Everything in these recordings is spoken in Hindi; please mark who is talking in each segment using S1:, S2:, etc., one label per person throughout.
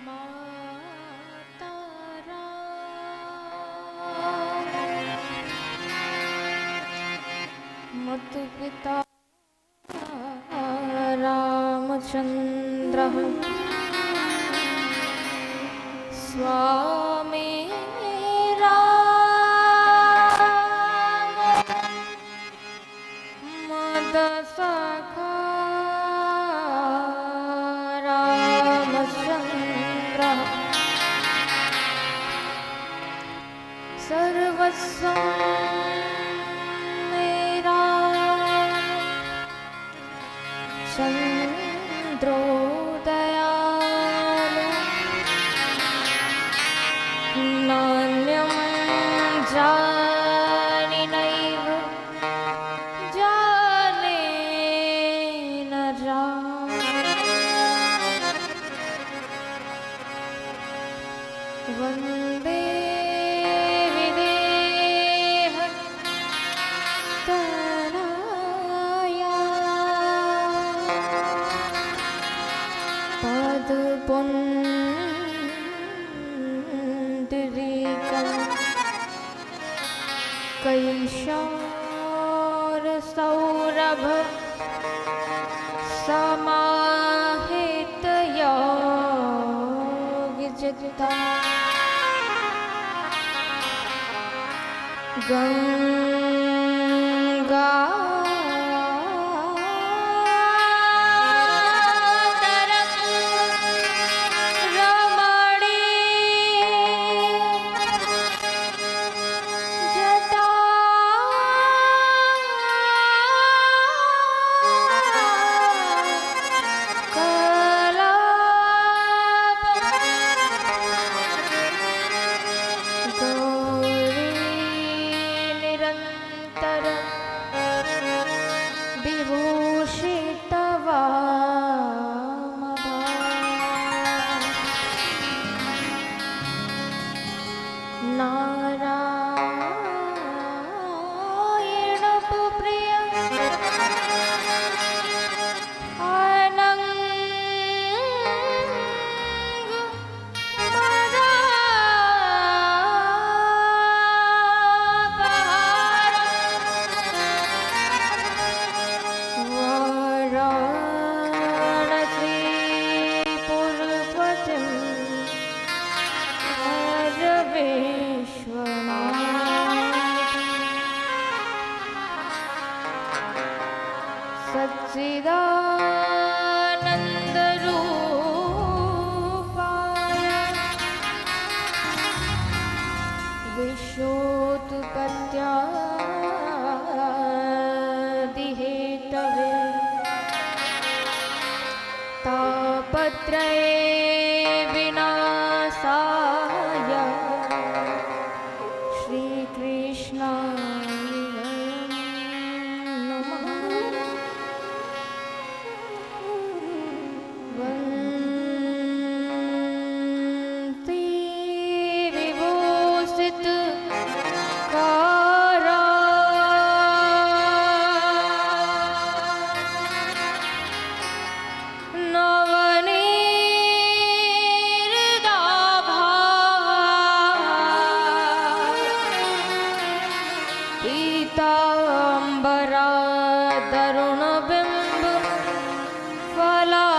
S1: माता मत पिता रामचंद्र स्वामी राम मद सखा रामचंद्र सर्वस्व मेरा चंद्रोदयालु नान्यं जाने नैव जाने न वन्दे विदेह तनया पदपुण्डरीकं कैशोरसौरभ समाहितयोगिचित्ता गंगा सच्चिदानन्दरूपाय विश्वोत्पत्त्यादिहेतवे तापत्रये विनाशाय श्रीकृष्णाय नमः। वन्ति विभूषित कारा नवनीरदाभा पीताम्बरा तरुणबिम्ब फलाधरोष्ठा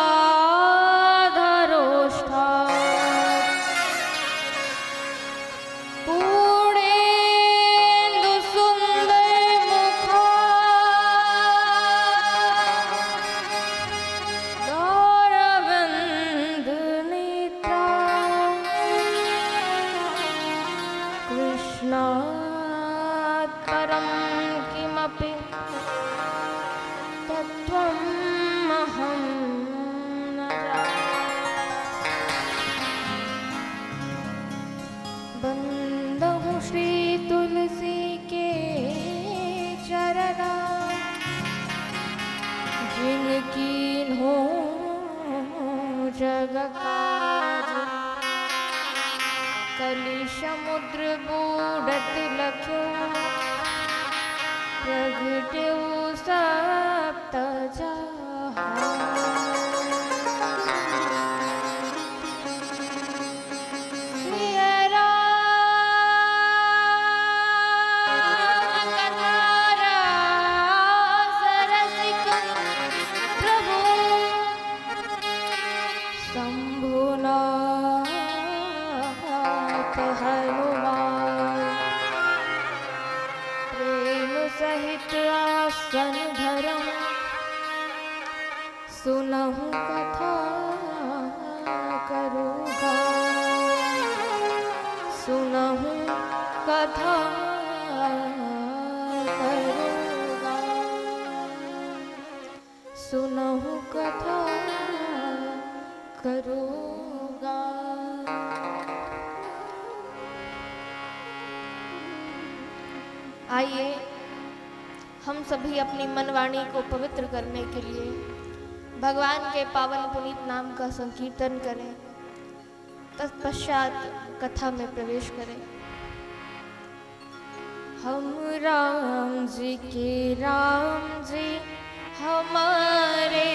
S1: पूर्णेन्दुसुन्दरमुखा दारविन्दनेत्रा कृष्णात् परं किमपि तत्त्वमहं न बन्धुः श्री तुलसी के चरणा जिनकी हो जग काज कलि समुद्र बूढ़त लख्या प्रगट्यो सप्त जहान। शंभुनाथ हनुमान प्रेम सहित आसन धरम सुनहु कथा करूँगा सुनहु कथा करूँगा सुनहु कथा करूँगा। आइए हम सभी अपनी मनवाणी को पवित्र करने के लिए भगवान के पावन पुनीत नाम का संकीर्तन करें, तत्पश्चात कथा में प्रवेश करें। हम राम जी के राम जी हमारे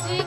S1: जी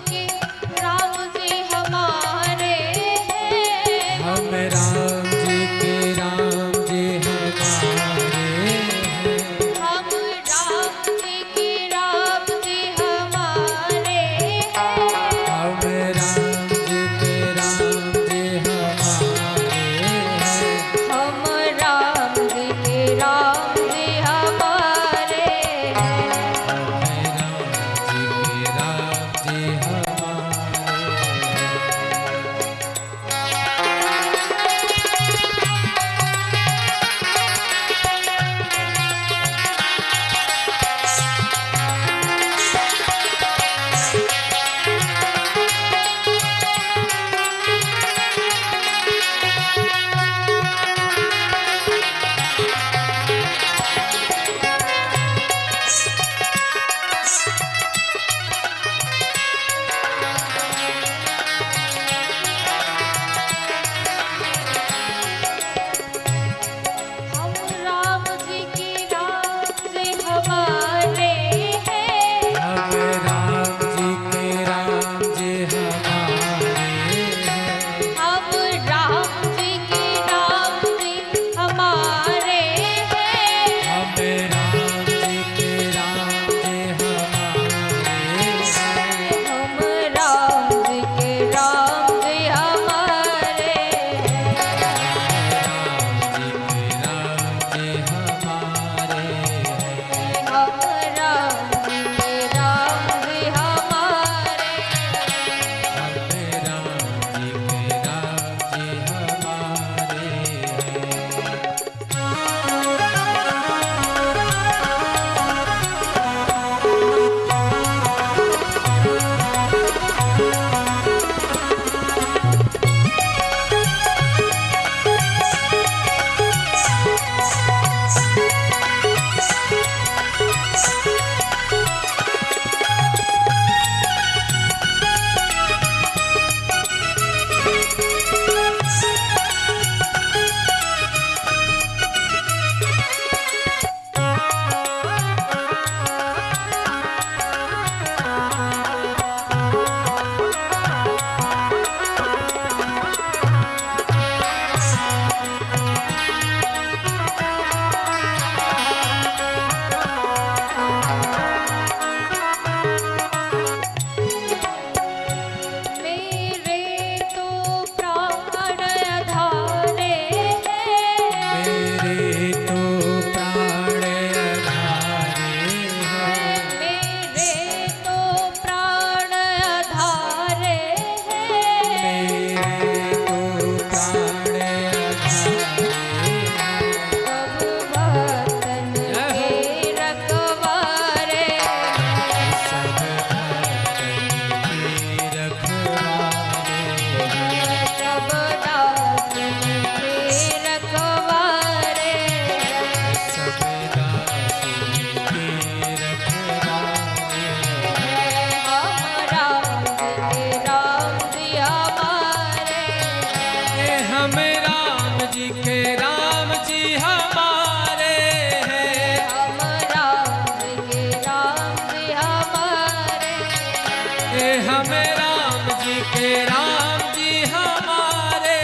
S2: जी के राम जी हमारे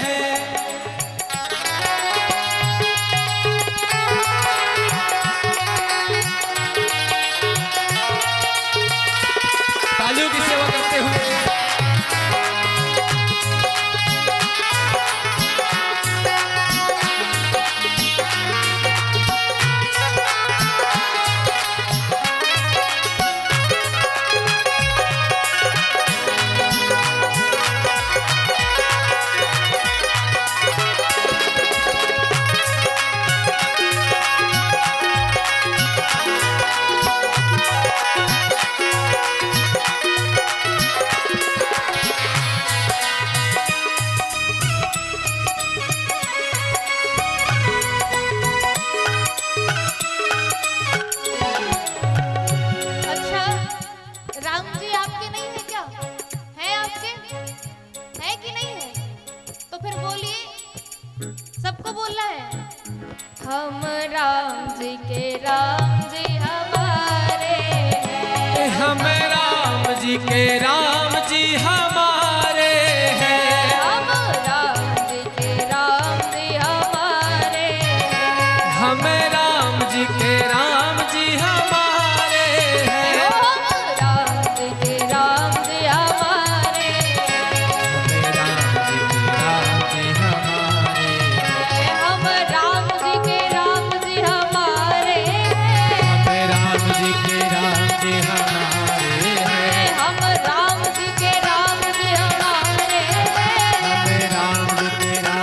S2: हैं। तालियों की सेवा करते हुए
S1: अच्छा, राम जी आपके नहीं है क्या? है आपके? है कि नहीं है? तो फिर बोलिए, सबको बोलना है। हम राम जी के राम जी हमारे हैं।
S2: हम राम जी के राम जी हमारे हैं।
S1: हम राम जी के राम जी हमारे हैं।
S2: हम राम जी के राम जी हमारे हैं।
S1: हम राम जी के राम जी हमारे हैं।
S2: हम राम जी के राम जी हमारे हैं।
S1: हम राम जी के राम जी हमारे हैं।
S2: हम राम जी के राम जी हमारे हैं।
S1: हम राम जी के राम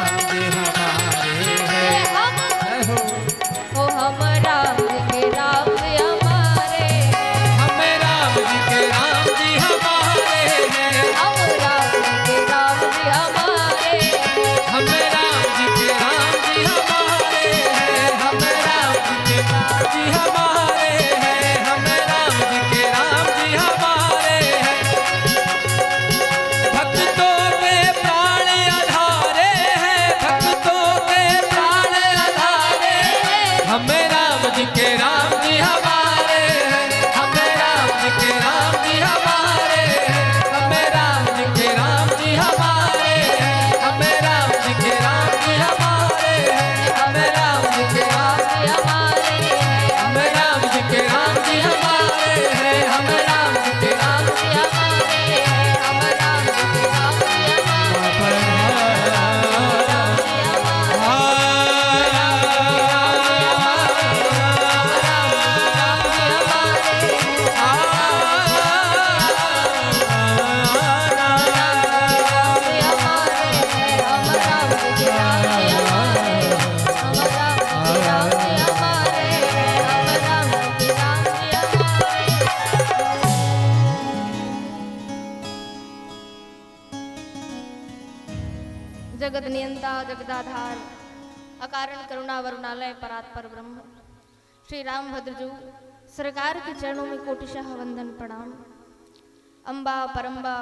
S1: जी हमारे हैं।
S2: हम
S1: हम राम जी के राम जी हमारे हैं।
S2: हम राम जी के राम जी हमारे हैं।
S1: हम राम जी के राम जी हमारे हैं।
S2: हम राम जी के राम जी हमारे हैं। हम राम जी के राम जी हमारे हैं। हम राम जी के राम जी हमारे हैं। भक्तों के प्राण आधारे हैं। भक्तों के प्राण आधारे हैं। हम राम जी के राम जी हमारे हैं। हम राम जी के राम जी हमारे हैं। हम राम जी के राम जी हमारे हैं। हम राम जी के राम जी हमारे हैं। हम राम जी के राम जी हमारे हैं। हम राम जी के राम जी हमारे हैं। हम राम जी के राम जी हमारे हैं। हम राम जी के राम जी जगत नियंता जगदाधार अकारण करुणा वरुणालय परात्पर ब्रह्म श्री रामभद्रजू सरकार के चरणों में कोटिशः वंदन प्रणाम। अम्बा परम्बा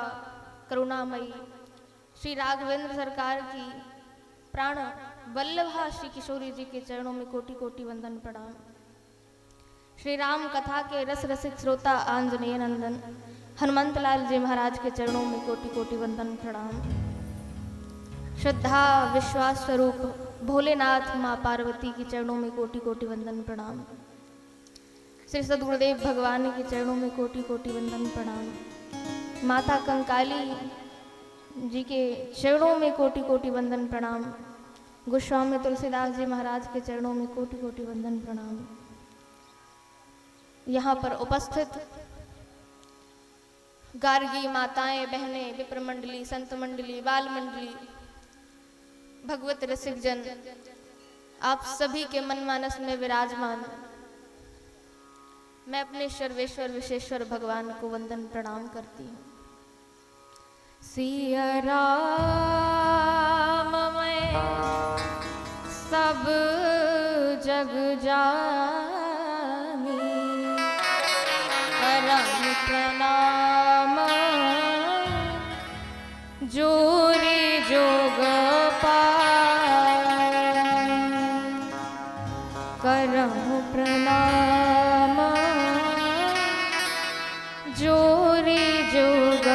S2: करुणामयी श्री राघवेंद्र सरकार की प्राण वल्लभा श्री किशोरी जी के चरणों में कोटि कोटि वंदन प्रणाम। श्री राम कथा के रस रसिक श्रोता आंजनेय नंदन हनुमंतलाल जी महाराज के चरणों में कोटि कोटि वंदन प्रणाम। श्रद्धा विश्वास स्वरूप भोलेनाथ माँ पार्वती के चरणों में कोटि कोटि वंदन प्रणाम। श्री सद्गुरुदेव भगवान के चरणों में कोटि कोटि वंदन प्रणाम। माता कंकाली जी के चरणों में कोटि कोटि वंदन प्रणाम। गोस्वामी तुलसीदास जी महाराज के चरणों में कोटि कोटि वंदन प्रणाम। यहाँ पर उपस्थित गार्गी माताएं बहनें विप्र मंडली संत मंडली बाल मंडली भगवत रसिक जन आप सभी के मन मानस में विराजमान मैं अपने सर्वेश्वर विशेश्वर भगवान को वंदन प्रणाम करती हूँ। सिया राम मैं सब जग जानी करम प्रणाम जोरी जोग करम प्रणाम जोरी जोग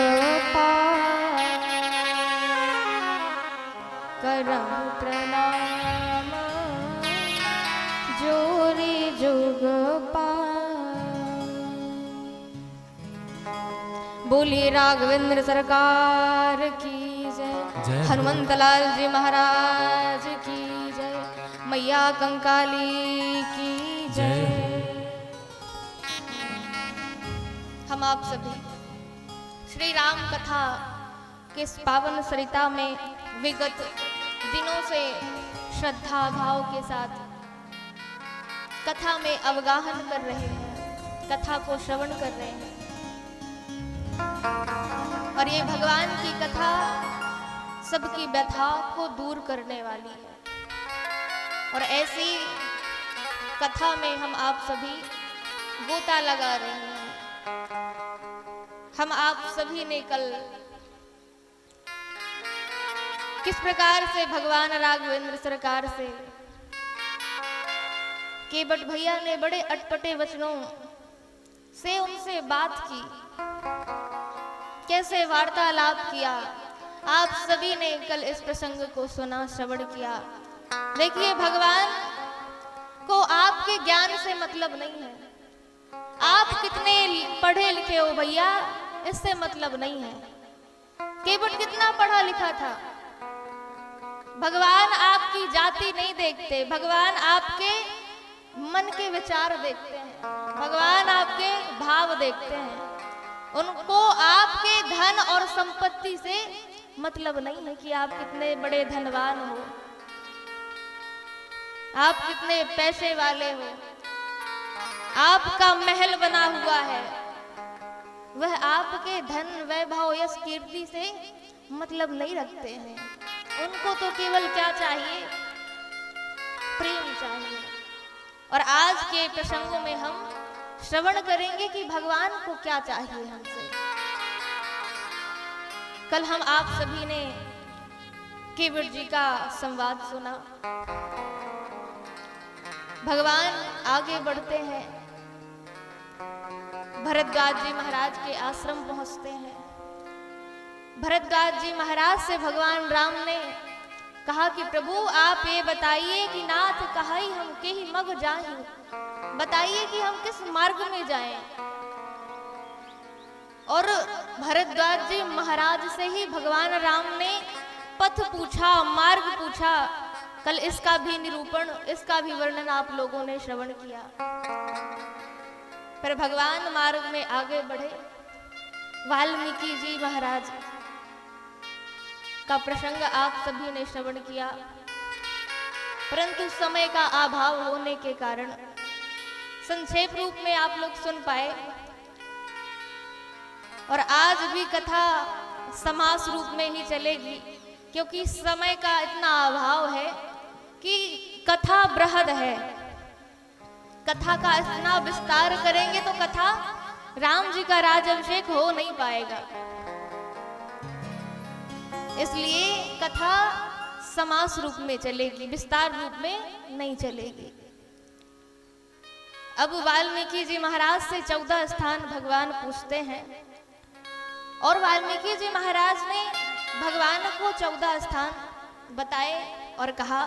S2: बोलिए राघवेंद्र सरकार की जय। हनुमंत लाल जी महाराज की जय। मैया कंकाली की जय। हम आप सभी श्री राम कथा के इस पावन सरिता में विगत दिनों से श्रद्धा भाव के साथ कथा में अवगाहन कर रहे हैं, कथा को श्रवण कर रहे हैं। और ये भगवान की कथा सबकी व्यथा को दूर करने वाली है। और ऐसी कथा में हम आप सभी गोता लगा रहे हैं। हम आप सभी ने कल किस प्रकार से भगवान राघवेंद्र सरकार से केवट भैया ने बड़े अटपटे वचनों से उनसे बात की, कैसे वार्तालाप किया, आप सभी ने कल इस प्रसंग को सुना, श्रवण किया। देखिए, भगवान को आपके ज्ञान से मतलब नहीं है, आप कितने पढ़े लिखे हो भैया, इससे मतलब नहीं है। केवट कितना पढ़ा लिखा था, भगवान आपकी जाति नहीं देखते, भगवान आपके मन के विचार देखते हैं, भगवान आपके भाव देखते हैं। उनको आपके धन और संपत्ति से मतलब नहीं है कि आप कितने बड़े धनवान हो, आप कितने पैसे वाले हो, आपका महल बना हुआ है। वह आपके धन वैभव यश कीर्ति से मतलब नहीं रखते हैं। उनको तो केवल क्या चाहिए, प्रेम चाहिए। और आज के प्रसंगों में हम श्रवण करेंगे कि भगवान को क्या चाहिए हमसे। कल हम आप सभी ने केवट जी का संवाद सुना। भगवान आगे बढ़ते हैं, भरद्वाज जी महाराज के आश्रम पहुंचते हैं। भरद्वाज जी महाराज से भगवान राम ने कहा कि प्रभु आप ये बताइए कि नाथ कहाई हम के ही मग जाहि, बताइए कि हम किस मार्ग में जाएं। और भरद्वाज जी महाराज से ही भगवान राम ने पथ पूछा, मार्ग पूछा। कल इसका भी निरूपण, इसका भी वर्णन आप लोगों ने श्रवण किया। पर भगवान मार्ग में आगे बढ़े। वाल्मीकि जी महाराज का प्रसंग आप सभी ने श्रवण किया, परंतु समय का अभाव होने के कारण संक्षेप रूप में आप लोग सुन पाए। और आज भी कथा समास रूप में ही चलेगी, क्योंकि समय का इतना अभाव है कि कथा बृहद है। कथा का इतना विस्तार करेंगे तो कथा राम जी का राज्याभिषेक हो नहीं पाएगा। इसलिए कथा समास रूप में चलेगी, विस्तार रूप में नहीं चलेगी। अब वाल्मीकि जी महाराज से 14 स्थान भगवान पूछते हैं। और वाल्मीकि जी महाराज ने भगवान को 14 स्थान बताए और कहा,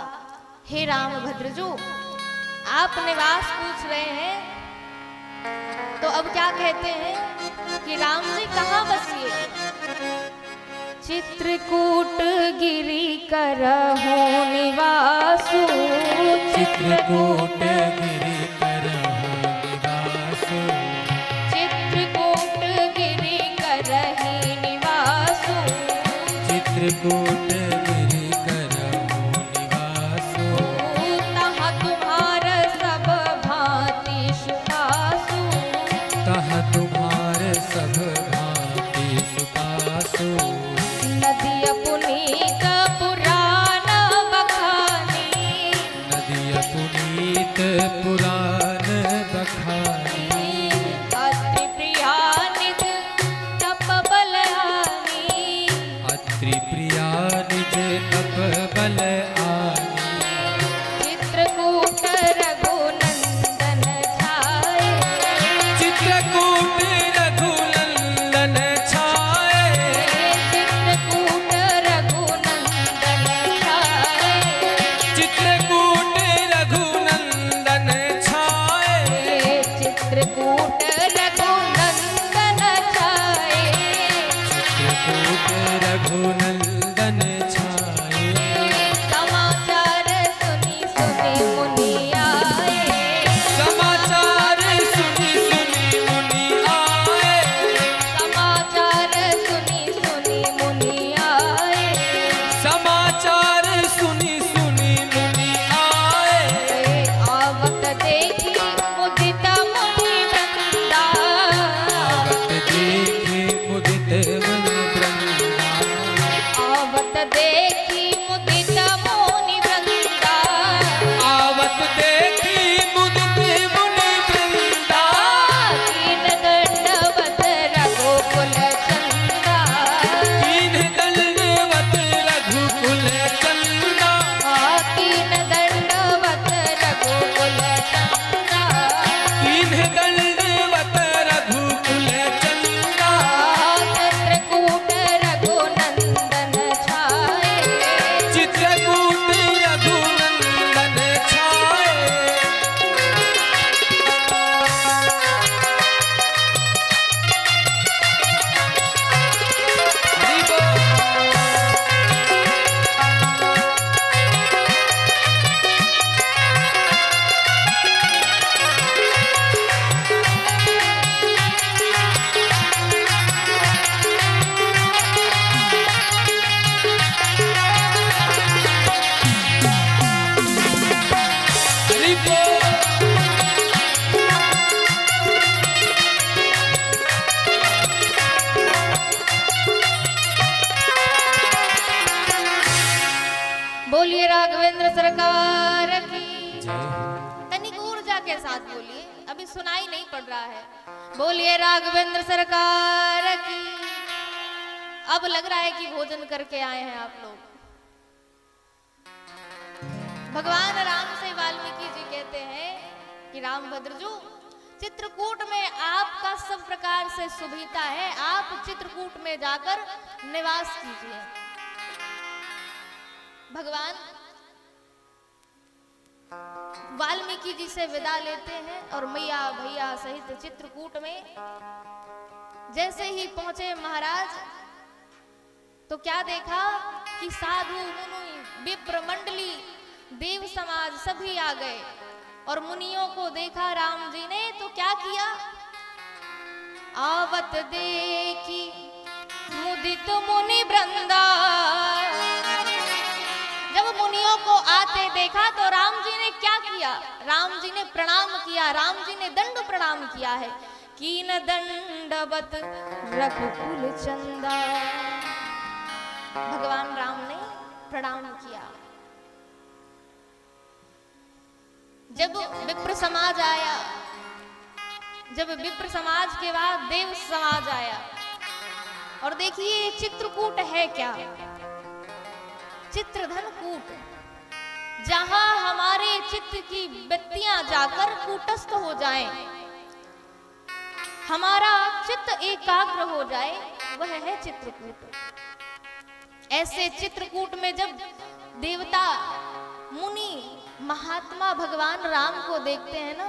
S2: हे रामभद्रजू, आप निवास पूछ रहे हैं, तो अब क्या कहते हैं कि राम जी कहाँ बसिए। चित्रकूट गिरि करहु निवासु,
S3: चित्रकूट गिरि करहु निवासु,
S2: चित्रकूट गिरि करहि निवासु,
S3: चित्रकूट गिरि करहु निवासु।
S2: तहाँ तुम्हार सब भांति सुखासु,
S3: तहाँ तुम्हार सब भांति सुखासु।
S2: नदिया पुनीत पुराण बखानी,
S3: नदिया पुनीत पुराण बखानी।
S2: अति प्रिया निज तप बलहानी,
S3: अत्रि प्रिया निज तप बल आनी।
S2: चित्रकूट रघुनंदन छाए,
S3: चित्रकूट रघुनंदन छाए,
S2: चित्रकूट रघुनंदन छाए,
S3: चित्रकूट रघुनंदन छाए,
S2: चित्रकूट रघुनंदन छाए।
S3: चित्रकूट रघुनंदन छाए।
S2: समाचार सुनी सुनी मुनि आए।
S3: समाचार सुनी सुनी मुनि आए।
S2: समाचार सुनी सुनी मुनि आए।
S3: समाचार सुनी सुनी मुनि आए।
S2: आवत देखी मुदित मुनि वृंदा।
S3: आवत देखे मुदित मन वृंदा।
S2: आवत देखी मुदित मुनि वृंदा।
S3: आवत देखी मुदित मुनि वृंदा।
S2: कीन दंडवत रघुकुल चंदा।
S3: कीन दंडवत रघुकुल चंदा।
S2: कीन दंडवत रघुकुल चंदा।
S3: कीन दंडवत रघुकुल चंदा।
S2: चित्रकूट रघुनंदन छाए।
S3: चित्रकूट रघुनंदन छाए। हरि बोल। हरि बोल।
S2: बोलिए राघवेंद्र सरकार की।
S3: जय हो।
S2: तनिक ऊर्जा के साथ बोलिए, अभी सुनाई नहीं पड़ रहा है। बोलिए राघवेंद्र सरकार की। अब लग रहा है कि भोजन करके आए हैं आप लोग। भगवान राम से वाल्मीकि जी कहते हैं कि रामभद्र जी, चित्रकूट में आपका सब प्रकार से सुविधा है, आप चित्रकूट में जाकर निवास कीजिए। भगवान वाल्मीकि जी से विदा लेते हैं और मैया भैया सहित चित्रकूट में जैसे ही पहुंचे महाराज, तो क्या देखा कि साधु मुनि विप्र मंडली देव समाज सभी आ गए। और मुनियों को देखा राम जी ने तो क्या किया, आवत देखी मुदित मुनि वृंदा। जब मुनियों को आते देखा तो राम जी ने क्या किया, राम जी ने प्रणाम किया, राम जी ने दंड प्रणाम किया है। कीन दंडवत रघुकुल चंदा। भगवान राम ने प्रणाम किया। जब विप्र समाज आया, जब विप्र समाज के बाद देव समाज आया, और देखिए चित्रकूट है क्या, चित्रधन कूट, जहां हमारे चित्त की बत्तियां जाकर कूटस्थ हो जाएं, हमारा चित्त एकाग्र हो जाए, वह है चित्रकूट। ऐसे चित्रकूट में जब देवता मुनि महात्मा भगवान राम को देखते हैं ना,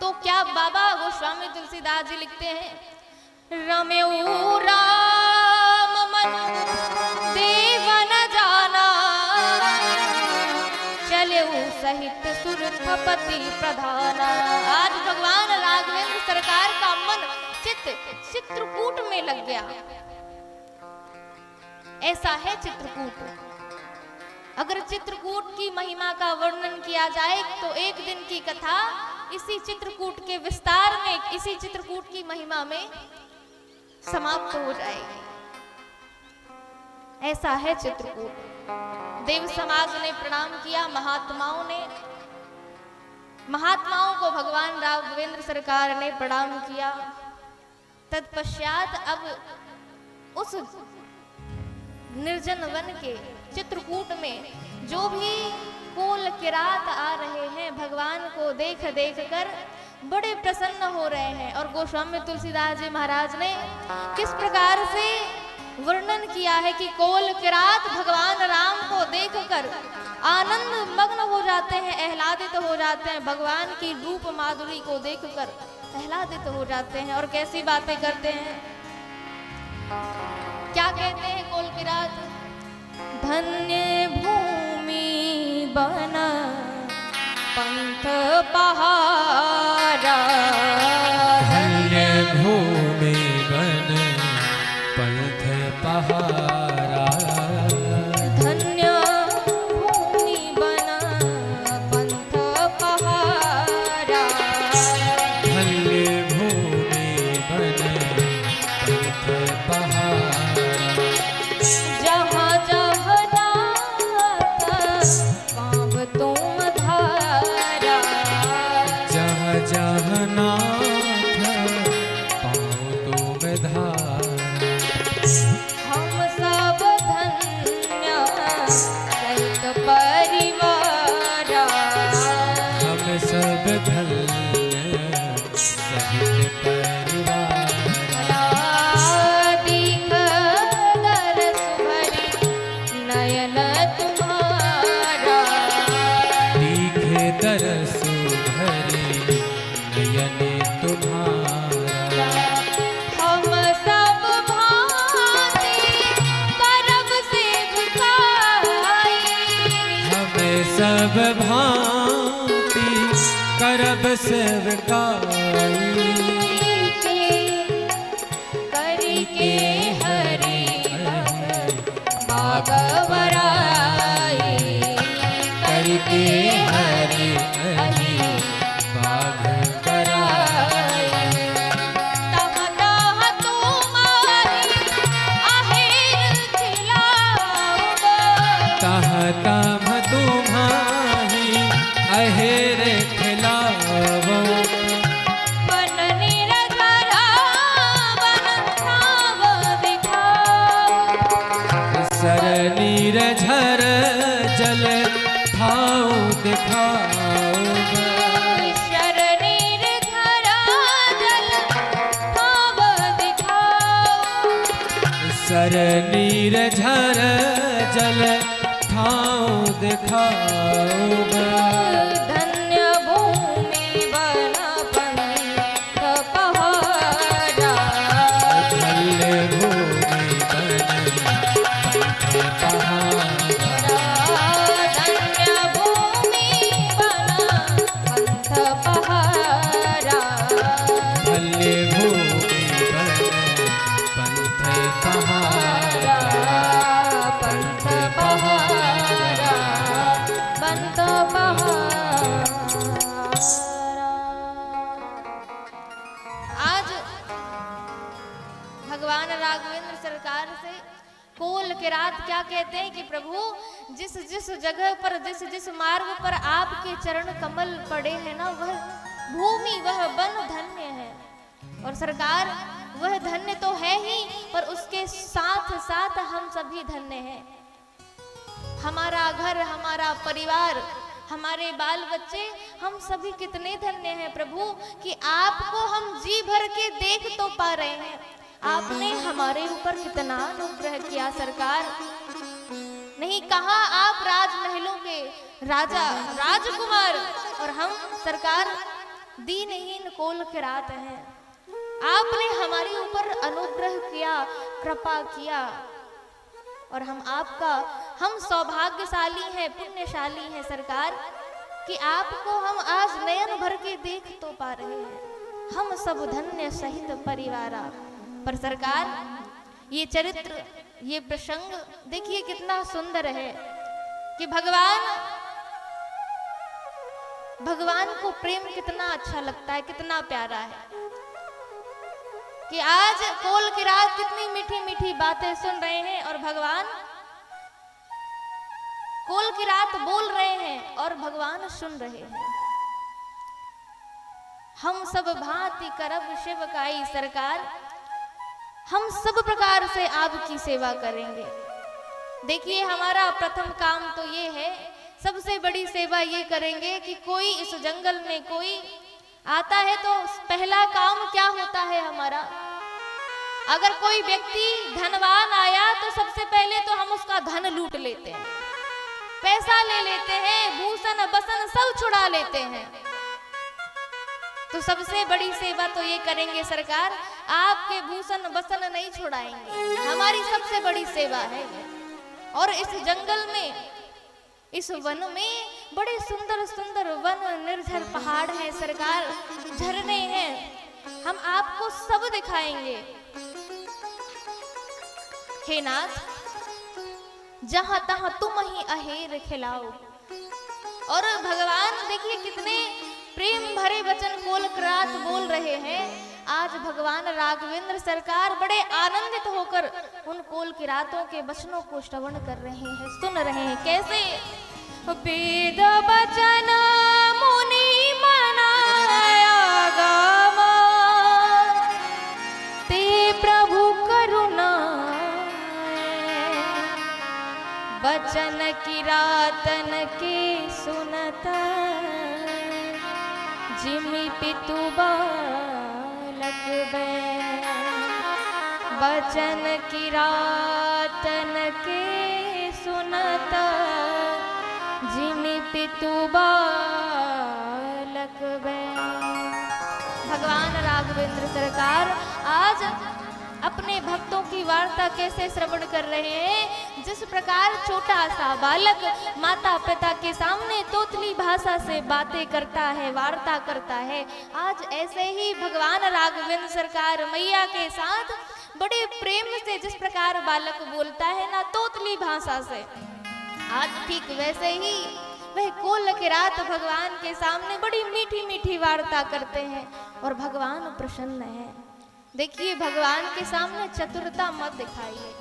S2: तो क्या बाबा गोस्वामी तुलसीदास जी लिखते हैं, रमेऊ राम मन देवन जाना, चलेऊ सहित सुरथपति प्रधाना। आज भगवान राघवेंद्र सरकार का मन चित्त चित्रकूट में लग गया। ऐसा है चित्रकूट। अगर चित्रकूट की महिमा का वर्णन किया जाए तो एक दिन की कथा इसी चित्रकूट के विस्तार में, इसी चित्रकूट की महिमा में समाप्त हो जाएगी। ऐसा है चित्रकूट। देव समाज ने प्रणाम किया, महात्माओं को भगवान राघवेंद्र सरकार ने प्रणाम किया। तत्पश्चात अब उस निर्जन वन के चित्रकूट में जो भी कोल किरात आ रहे हैं, भगवान को देख देख कर बड़े प्रसन्न हो रहे हैं। और गोस्वामी तुलसीदास जी महाराज ने किस प्रकार से वर्णन किया है कि कोल किरात भगवान राम को देखकर आनंद मग्न हो जाते हैं, आह्लादित हो जाते हैं, भगवान की रूप माधुरी को देखकर आह्लादित हो जाते हैं। और कैसी बातें करते हैं, क्या कहते हैं कोल की रात? धन्य भूमि बन पंथ पहारा,
S3: धन्य भूमि बन पंथ पहारा,
S2: धन्य भूमि बन पंथ पहारा,
S3: धन्य भूमि बन पंथ पहारा,
S2: जहाँ जहाँ नाथ पाँव तुम धारा,
S3: जहाँ जहाँ नाथ पाँव तुम धारा,
S2: हम सब धन्य सहित परिवारा,
S3: हम सब धन्य सहित परिवार,
S2: दीख दरस भरी नयन तुम्हारा,
S3: दिखे दरसु भरे नयन तुम्हारा,
S2: हम सब भांति करब सेवकाई,
S3: हमें सब भांति करब सेवकाई,
S2: करके हरि बागवराई,
S3: करके हरि हरि बाघ कराई,
S2: तह तह तुम्हारी आहेर खिलाऊंगा,
S3: तह तम तुम्हारी अहेर खिलावो,
S2: बन निरधरा बन ठाव दिखाओ,
S3: सर नीर झर जल ठाऊ दिखाओगा,
S2: शरणि निरधरा जल ठाव दिखाओ,
S3: सर नीर झर जल ठाऊ दिखाओगा,
S2: धन्य भूमि बन पंथ पहारा,
S3: धन्य भूमि बन पंथ पहारा,
S2: धन्य भूमि बन पंथ पहारा,
S3: धन्य भूमि बन पंथ पहारा,
S2: पंथ पहारा, पंथ पहारा। आज भगवान राघवेंद्र सरकार से कोल के रात क्या कहते हैं कि प्रभु जिस जिस जगह पर जिस जिस मार्ग पर आपके चरण कमल पड़े हैं ना, वह भूमि वह वन धन्य है। और सरकार वह धन्य तो है ही, पर उसके साथ साथ हम सभी धन्य हैं। हमारा घर, हमारा परिवार, हमारे बाल बच्चे, हम सभी कितने धन्य हैं प्रभु कि आपको हम जी भर के देख तो पा रहे हैं। आपने हमारे ऊपर कितना अनुग्रह किया सरकार। नहीं कहा आप राजमहलों के राजा राजकुमार, और हम सरकार दीनहीन कोल के रात हैं। आपने हमारे ऊपर अनुग्रह किया, कृपा किया, और हम सौभाग्यशाली हैं, पुण्यशाली हैं सरकार कि आपको हम आज नयन भर के देख तो पा रहे हैं। हम सब धन्य सहित परिवारा। पर सरकार ये चरित्र, ये प्रसंग देखिए कितना सुंदर है कि भगवान को प्रेम कितना अच्छा लगता है, कितना प्यारा है कि आज कोल की रात कितनी मीठी मीठी बातें सुन रहे हैं और भगवान कोल की रात बोल रहे हैं और भगवान सुन रहे हैं। हम सब भांति करब सेवकाई सरकार, हम सब प्रकार से आपकी सेवा करेंगे। देखिए हमारा प्रथम काम तो ये है, सबसे बड़ी सेवा ये करेंगे कि कोई इस जंगल में कोई आता है तो पहला काम क्या होता है हमारा, अगर कोई व्यक्ति धनवान आया तो सबसे पहले तो हम उसका धन लूट लेते हैं, पैसा ले लेते हैं, भूषण बसन सब छुड़ा लेते हैं। तो सबसे बड़ी सेवा तो ये करेंगे सरकार
S1: आपके भूषण बसन नहीं छुड़ाएंगे। हमारी सबसे बड़ी सेवा है। और इस जंगल में, इस वन में बड़े सुंदर सुंदर वन निर्झर पहाड़ हैं सरकार, झरने हैं, हम आपको सब दिखाएंगे। हे नाथ, जहां तहां तुम ही अहेर खिलाओ। और भगवान देखिए कितने प्रेम भरे वचन कोल करात बोल रहे हैं। आज भगवान राघवेंद्र सरकार बड़े आनंदित होकर उन कोल किरातों के वचनों को श्रवण कर रहे हैं, सुन रहे हैं। कैसे? वेद वचन मुनि मनाया गावा, ते प्रभु करुणा वचन किरातन के सुनता, जिमि पितु बालक बैन। वचन किरातन के सुनता, जिमि पितु बालक बैन। भगवान राघवेंद्र सरकार आज अपने भक्तों की वार्ता कैसे श्रवण कर रहे हैं। जिस प्रकार छोटा सा बालक माता पिता के सामने तोतली भाषा से बातें करता है, वार्ता करता है, आज ऐसे ही भगवान राघवेंद्र सरकार मैया के साथ बड़े प्रेम से जिस प्रकार बालक बोलता है ना तोतली भाषा से, आज ठीक वैसे ही वह कोल किरात भगवान के सामने बड़ी मीठी मीठी वार्ता करते हैं और भगवान प्रसन्न है। देखिए, भगवान के सामने चतुरता मत दिखाइए।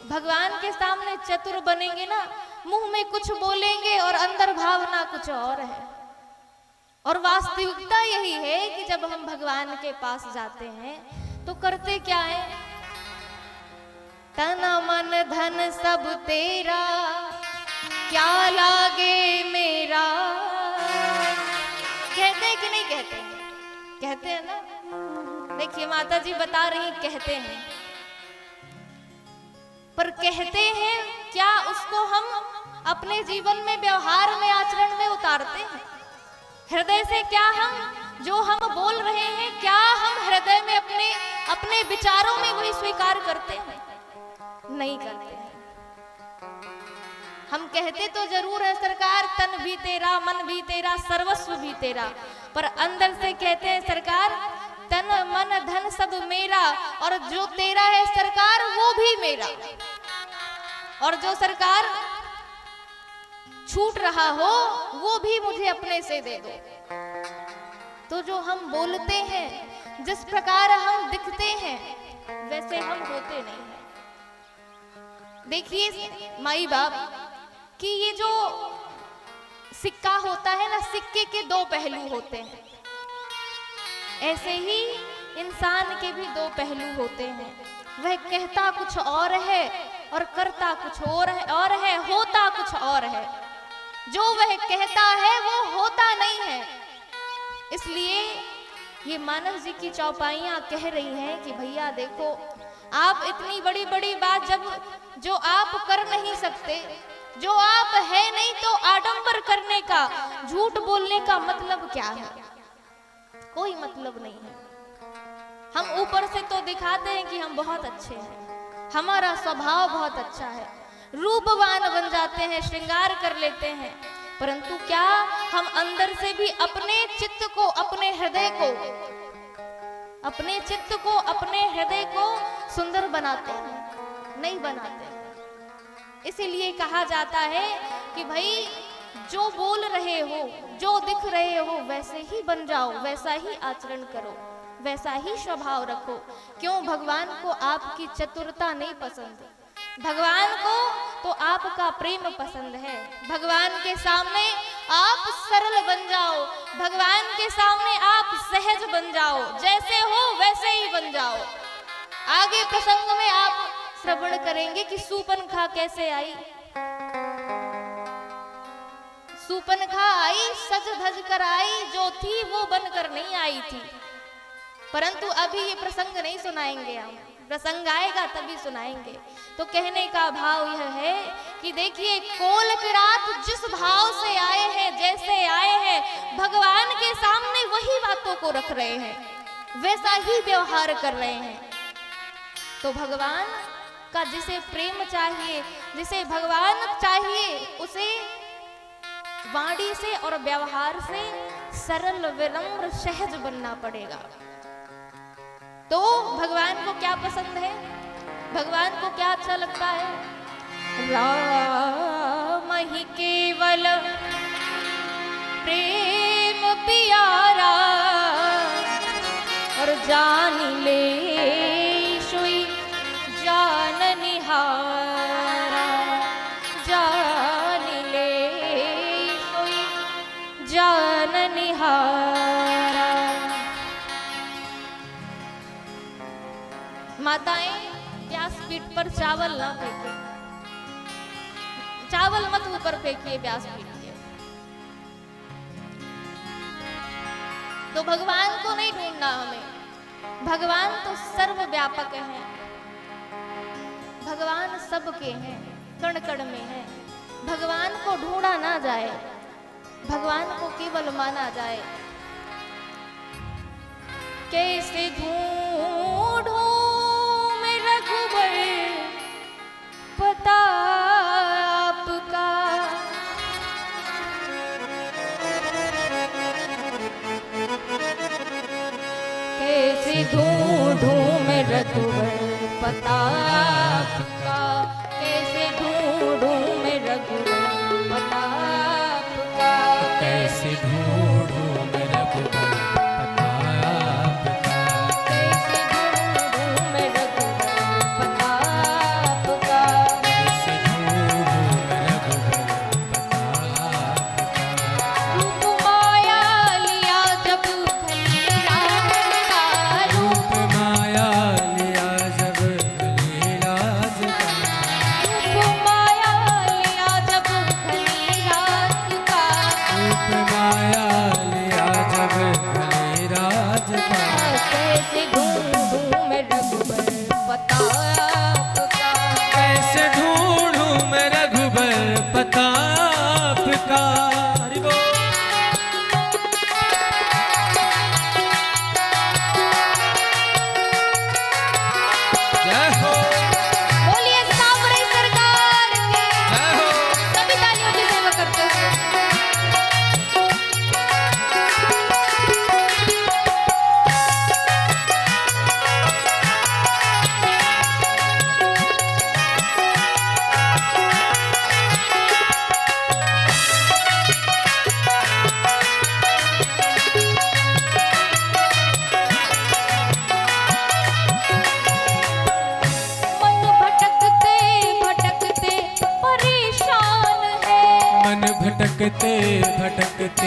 S1: भगवान के सामने चतुर बनेंगे ना, मुंह में कुछ बोलेंगे और अंदर भावना कुछ और है। और वास्तविकता यही है कि जब हम भगवान के पास जाते हैं तो करते क्या है? तन मन धन सब तेरा, क्या लागे मेरा। कहते हैं कि नहीं कहते हैं? कहते हैं ना। देखिए माता जी बता रही, कहते हैं, पर कहते हैं क्या उसको हम अपने जीवन में, व्यवहार में, आचरण में उतारते हैं? हृदय से क्या हम जो हम बोल रहे हैं, क्या हम हृदय में अपने विचारों में वही स्वीकार करते हैं? नहीं करते हैं। हम कहते तो जरूर है सरकार, तन भी तेरा, मन भी तेरा, सर्वस्व भी तेरा, पर अंदर से कहते हैं सरकार, तन मन धन सब मेरा, और जो तेरा है सरकार वो भी मेरा, और जो सरकार छूट रहा हो वो भी मुझे अपने से दे दो। तो जो हम बोलते हैं, जिस प्रकार हम दिखते हैं, वैसे हम होते नहीं हैं। देखिए माई बाप कि ये जो सिक्का होता है ना, सिक्के के दो पहलू होते हैं। ऐसे ही इंसान के भी दो पहलू होते हैं। वह कहता कुछ और है और करता कुछ और है, होता कुछ और है। जो वह कहता है वो होता नहीं है। इसलिए ये मानस जी की चौपाइयां कह रही हैं कि भैया देखो, आप इतनी बड़ी बड़ी बात जो आप कर नहीं सकते, जो आप है नहीं, तो आडंबर करने का, झूठ बोलने का मतलब क्या है? कोई मतलब नहीं है। हम ऊपर से तो दिखाते हैं कि हम बहुत अच्छे हैं, हमारा स्वभाव बहुत अच्छा है, रूपवान बन जाते हैं, श्रृंगार कर लेते हैं, परंतु क्या हम अंदर से भी अपने चित्त को, अपने हृदय को सुंदर बनाते हैं? नहीं बनाते हैं। इसीलिए कहा जाता है कि भाई जो बोल रहे हो, जो दिख रहे हो, वैसे ही बन जाओ, वैसा ही आचरण करो, वैसा ही स्वभाव रखो। क्यों? भगवान को आपकी चतुरता नहीं पसंद, भगवान को तो आपका प्रेम पसंद है। भगवान के सामने आप सरल बन जाओ, भगवान के सामने आप सहज बन जाओ, जैसे हो वैसे ही बन जाओ। आगे प्रसंग में आप श्रवण करेंगे कि सूपनखा कैसे आई। सूपनखा आई, सज धज कर आई, जो थी वो बनकर नहीं आई थी। परंतु अभी ये प्रसंग नहीं सुनाएंगे, हम प्रसंग आएगा तभी सुनाएंगे। तो कहने का भाव यह है कि देखिए, कोल किरात जिस भाव से आए हैं, जैसे आए हैं, भगवान के सामने वही बातों को रख रहे हैं, वैसा ही व्यवहार कर रहे हैं। तो भगवान का जिसे प्रेम चाहिए, जिसे भगवान चाहिए, उसे वाणी से और व्यवहार से सरल, विनम्र, सहज बनना पड़ेगा। तो भगवान को क्या पसंद है, भगवान को क्या अच्छा लगता है? राम ही केवल प्रेम प्यारा, और जान ले सोई जान निहारा, जान ले सोई जान निहारा। माताएं व्यासपीठ पर चावल ना फेंके, चावल मत ऊपर फेंकिए व्यासपीठ के। तो भगवान को नहीं ढूंढना हमें, भगवान तो सर्वव्यापक है, भगवान सबके हैं, कण कण में है। भगवान को ढूंढा ना जाए, भगवान को केवल माना जाए। कैसे ढूंढूं मैं रघुबर पता आपका, कैसे ढूंढूं मैं रघुबर पता आपका, कैसे ढूंढूं मैं रघुबर पता आपका,
S3: कैसे ढूंढूं मैं रघुबर पता आपका,
S1: कैसे ढूंढूं मैं रघुबर पता आपका,
S3: कैसे ढूंढूं मैं रघुबर पता आपका।
S1: रूप माया लिया जब खली राम का,
S3: रूप माया लिया जब खली राज का,
S1: रूप माया लिया जब खली रात का,
S3: रूप माया लिया जब खली राज का।
S1: कैसे ढूंढूं मैं रघुबर पता आपका,
S3: कैसे ढूंढूं मैं रघुबर पता आपका। हरि बोल। जय हो,
S1: बोलिए सावरे सरकार की,
S3: जय हो।
S1: सभी तालियों की सेवा करते हुए। मन भटकते भटकते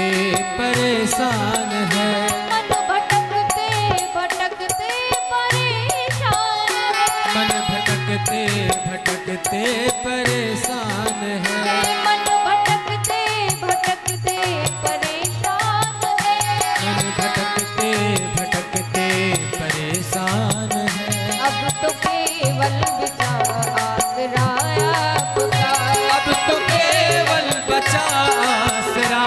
S1: परेशान है,
S3: मन भटकते भटकते परेशान है,
S1: मन भटकते भटकते परेशान है,
S3: मन भटकते भटकते परेशान है,
S1: मन भटकते भटकते परेशान है।
S3: मन भटकते भटकते परेशान है।
S1: अब तो केवल विचार आसरा आपका,
S3: अब तो केवल बचा आसरा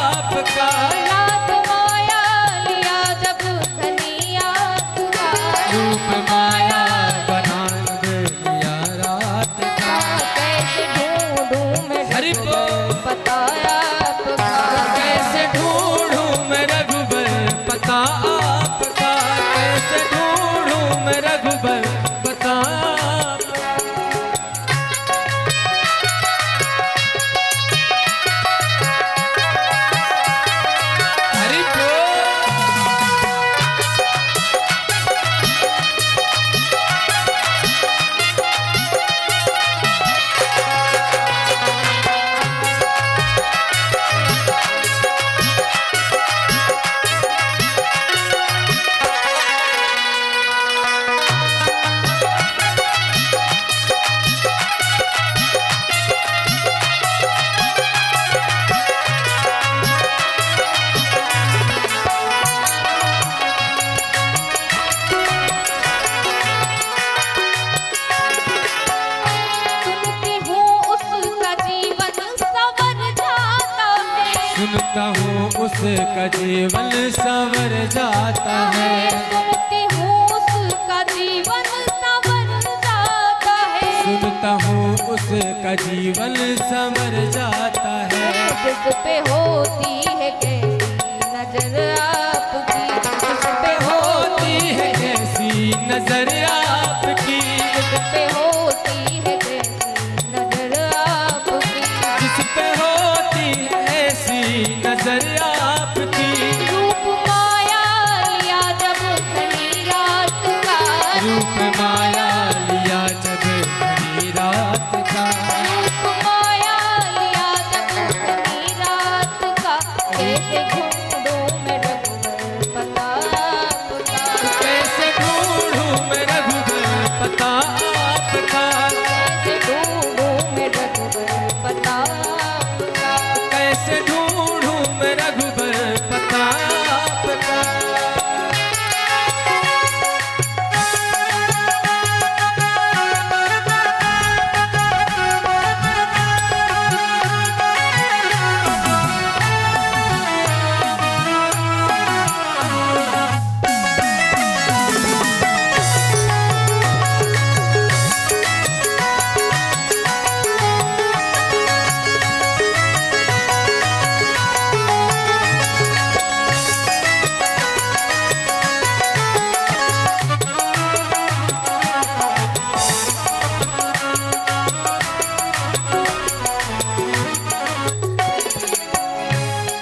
S3: आपका।
S1: लाख माया लिया जब धनी आपका,
S3: रूप माया बना लिया रात का।
S1: कैसे ढूंढूं मैं
S3: हरि उसका जीवन संवर जाता है।
S2: सुनती हूँ उसका जीवन संवर जाता है।
S3: सुनता हूँ उसका जीवन संवर जाता है।
S2: जिस पे होती है कैसी नजर आपकी, जिस पे
S3: होती है कैसी नजर आपकी,
S2: जिस पे होती है कैसी नजर आपकी।
S3: जिस पे होती है ऐसी नजर आपकी।
S2: रूप माया लिया जब घनी रात का,
S3: रूप माया लिया जब घनी रात का,
S2: रूप माया लिया जब घनी रात का। कैसे ढूंढूं मैं रघुवर पता आपका,
S3: कैसे ढूंढूं मैं रघुवर पता आपका,
S2: कैसे ढूंढूं मैं रघुवर पता आपका।
S3: कैसे ढूंढूं मैं रघुवर पता आपका।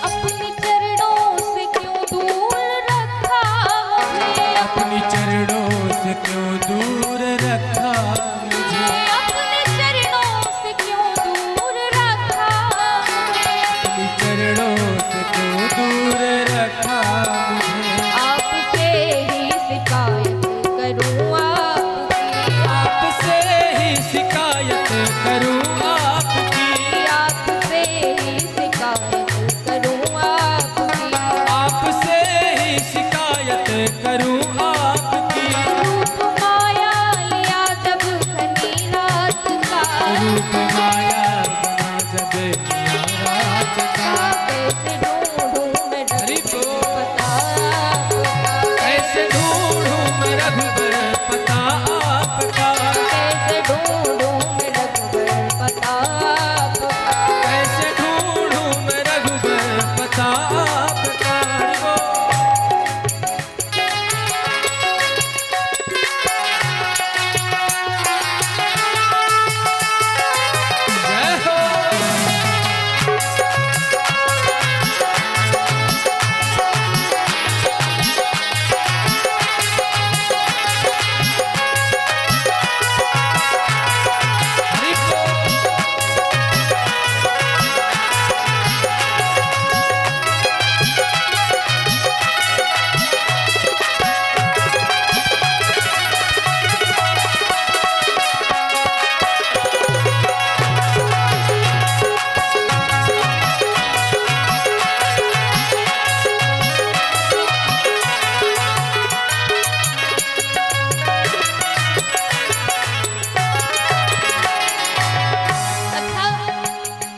S2: अपने चरणों से क्यों दूर रखा मुझे,
S3: अपनी चरणों से क्यों दूर रखा मुझे,
S2: अपने चरणों से क्यों दूर रखा मुझे।
S3: अपनी चरणों से क्यों दूर रखा मुझे।
S2: आपसे ही शिकायत करूं आपकी,
S3: आपसे ही शिकायत करूं आपकी,
S2: आपसे ही शिकायत करूं आपकी।
S3: आपसे ही शिकायत करूं आपकी।
S2: रूप माया लिया जब घनी रात का,
S3: रूप माया बना जब निया रात का।
S2: कैसे ढूंढूं मैं
S3: हरि बोल।
S2: पता आपका,
S3: कैसे ढूंढूं मैं रघुवर पता आपका,
S2: कैसे ढूंढूं मैं रघुवर पता आपका।
S3: कैसे ढूंढूं मैं रघुवर पता आपका। हरि बोल। जय हो। हरि बोल।
S2: अच्छा,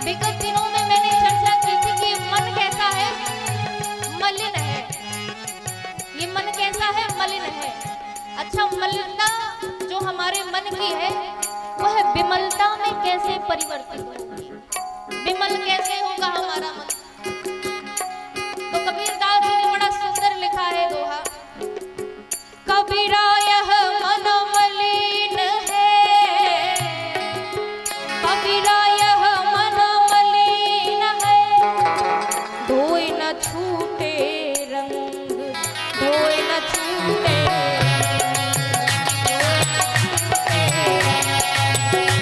S2: विगत दिनों में मैंने चर्चा की थी कि मन कैसा है, मलिन है। ये मन कैसा है, मलिन है। अच्छा, मलिनता जो हमारे मन की है वह विमलता में कैसे परिवर्तित होगी, विमल कैसे होगा हमारा मन। तो कबीरदास जी ने बड़ा सुंदर लिखा है दोहा, कबीरा यह मन मलिन है, कबीरा यह मन मलिन है। धोए न छूटे रंग, धोए न छूटे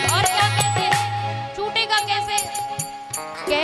S2: और क्या कहते हैं, छूटेगा कैसे, कह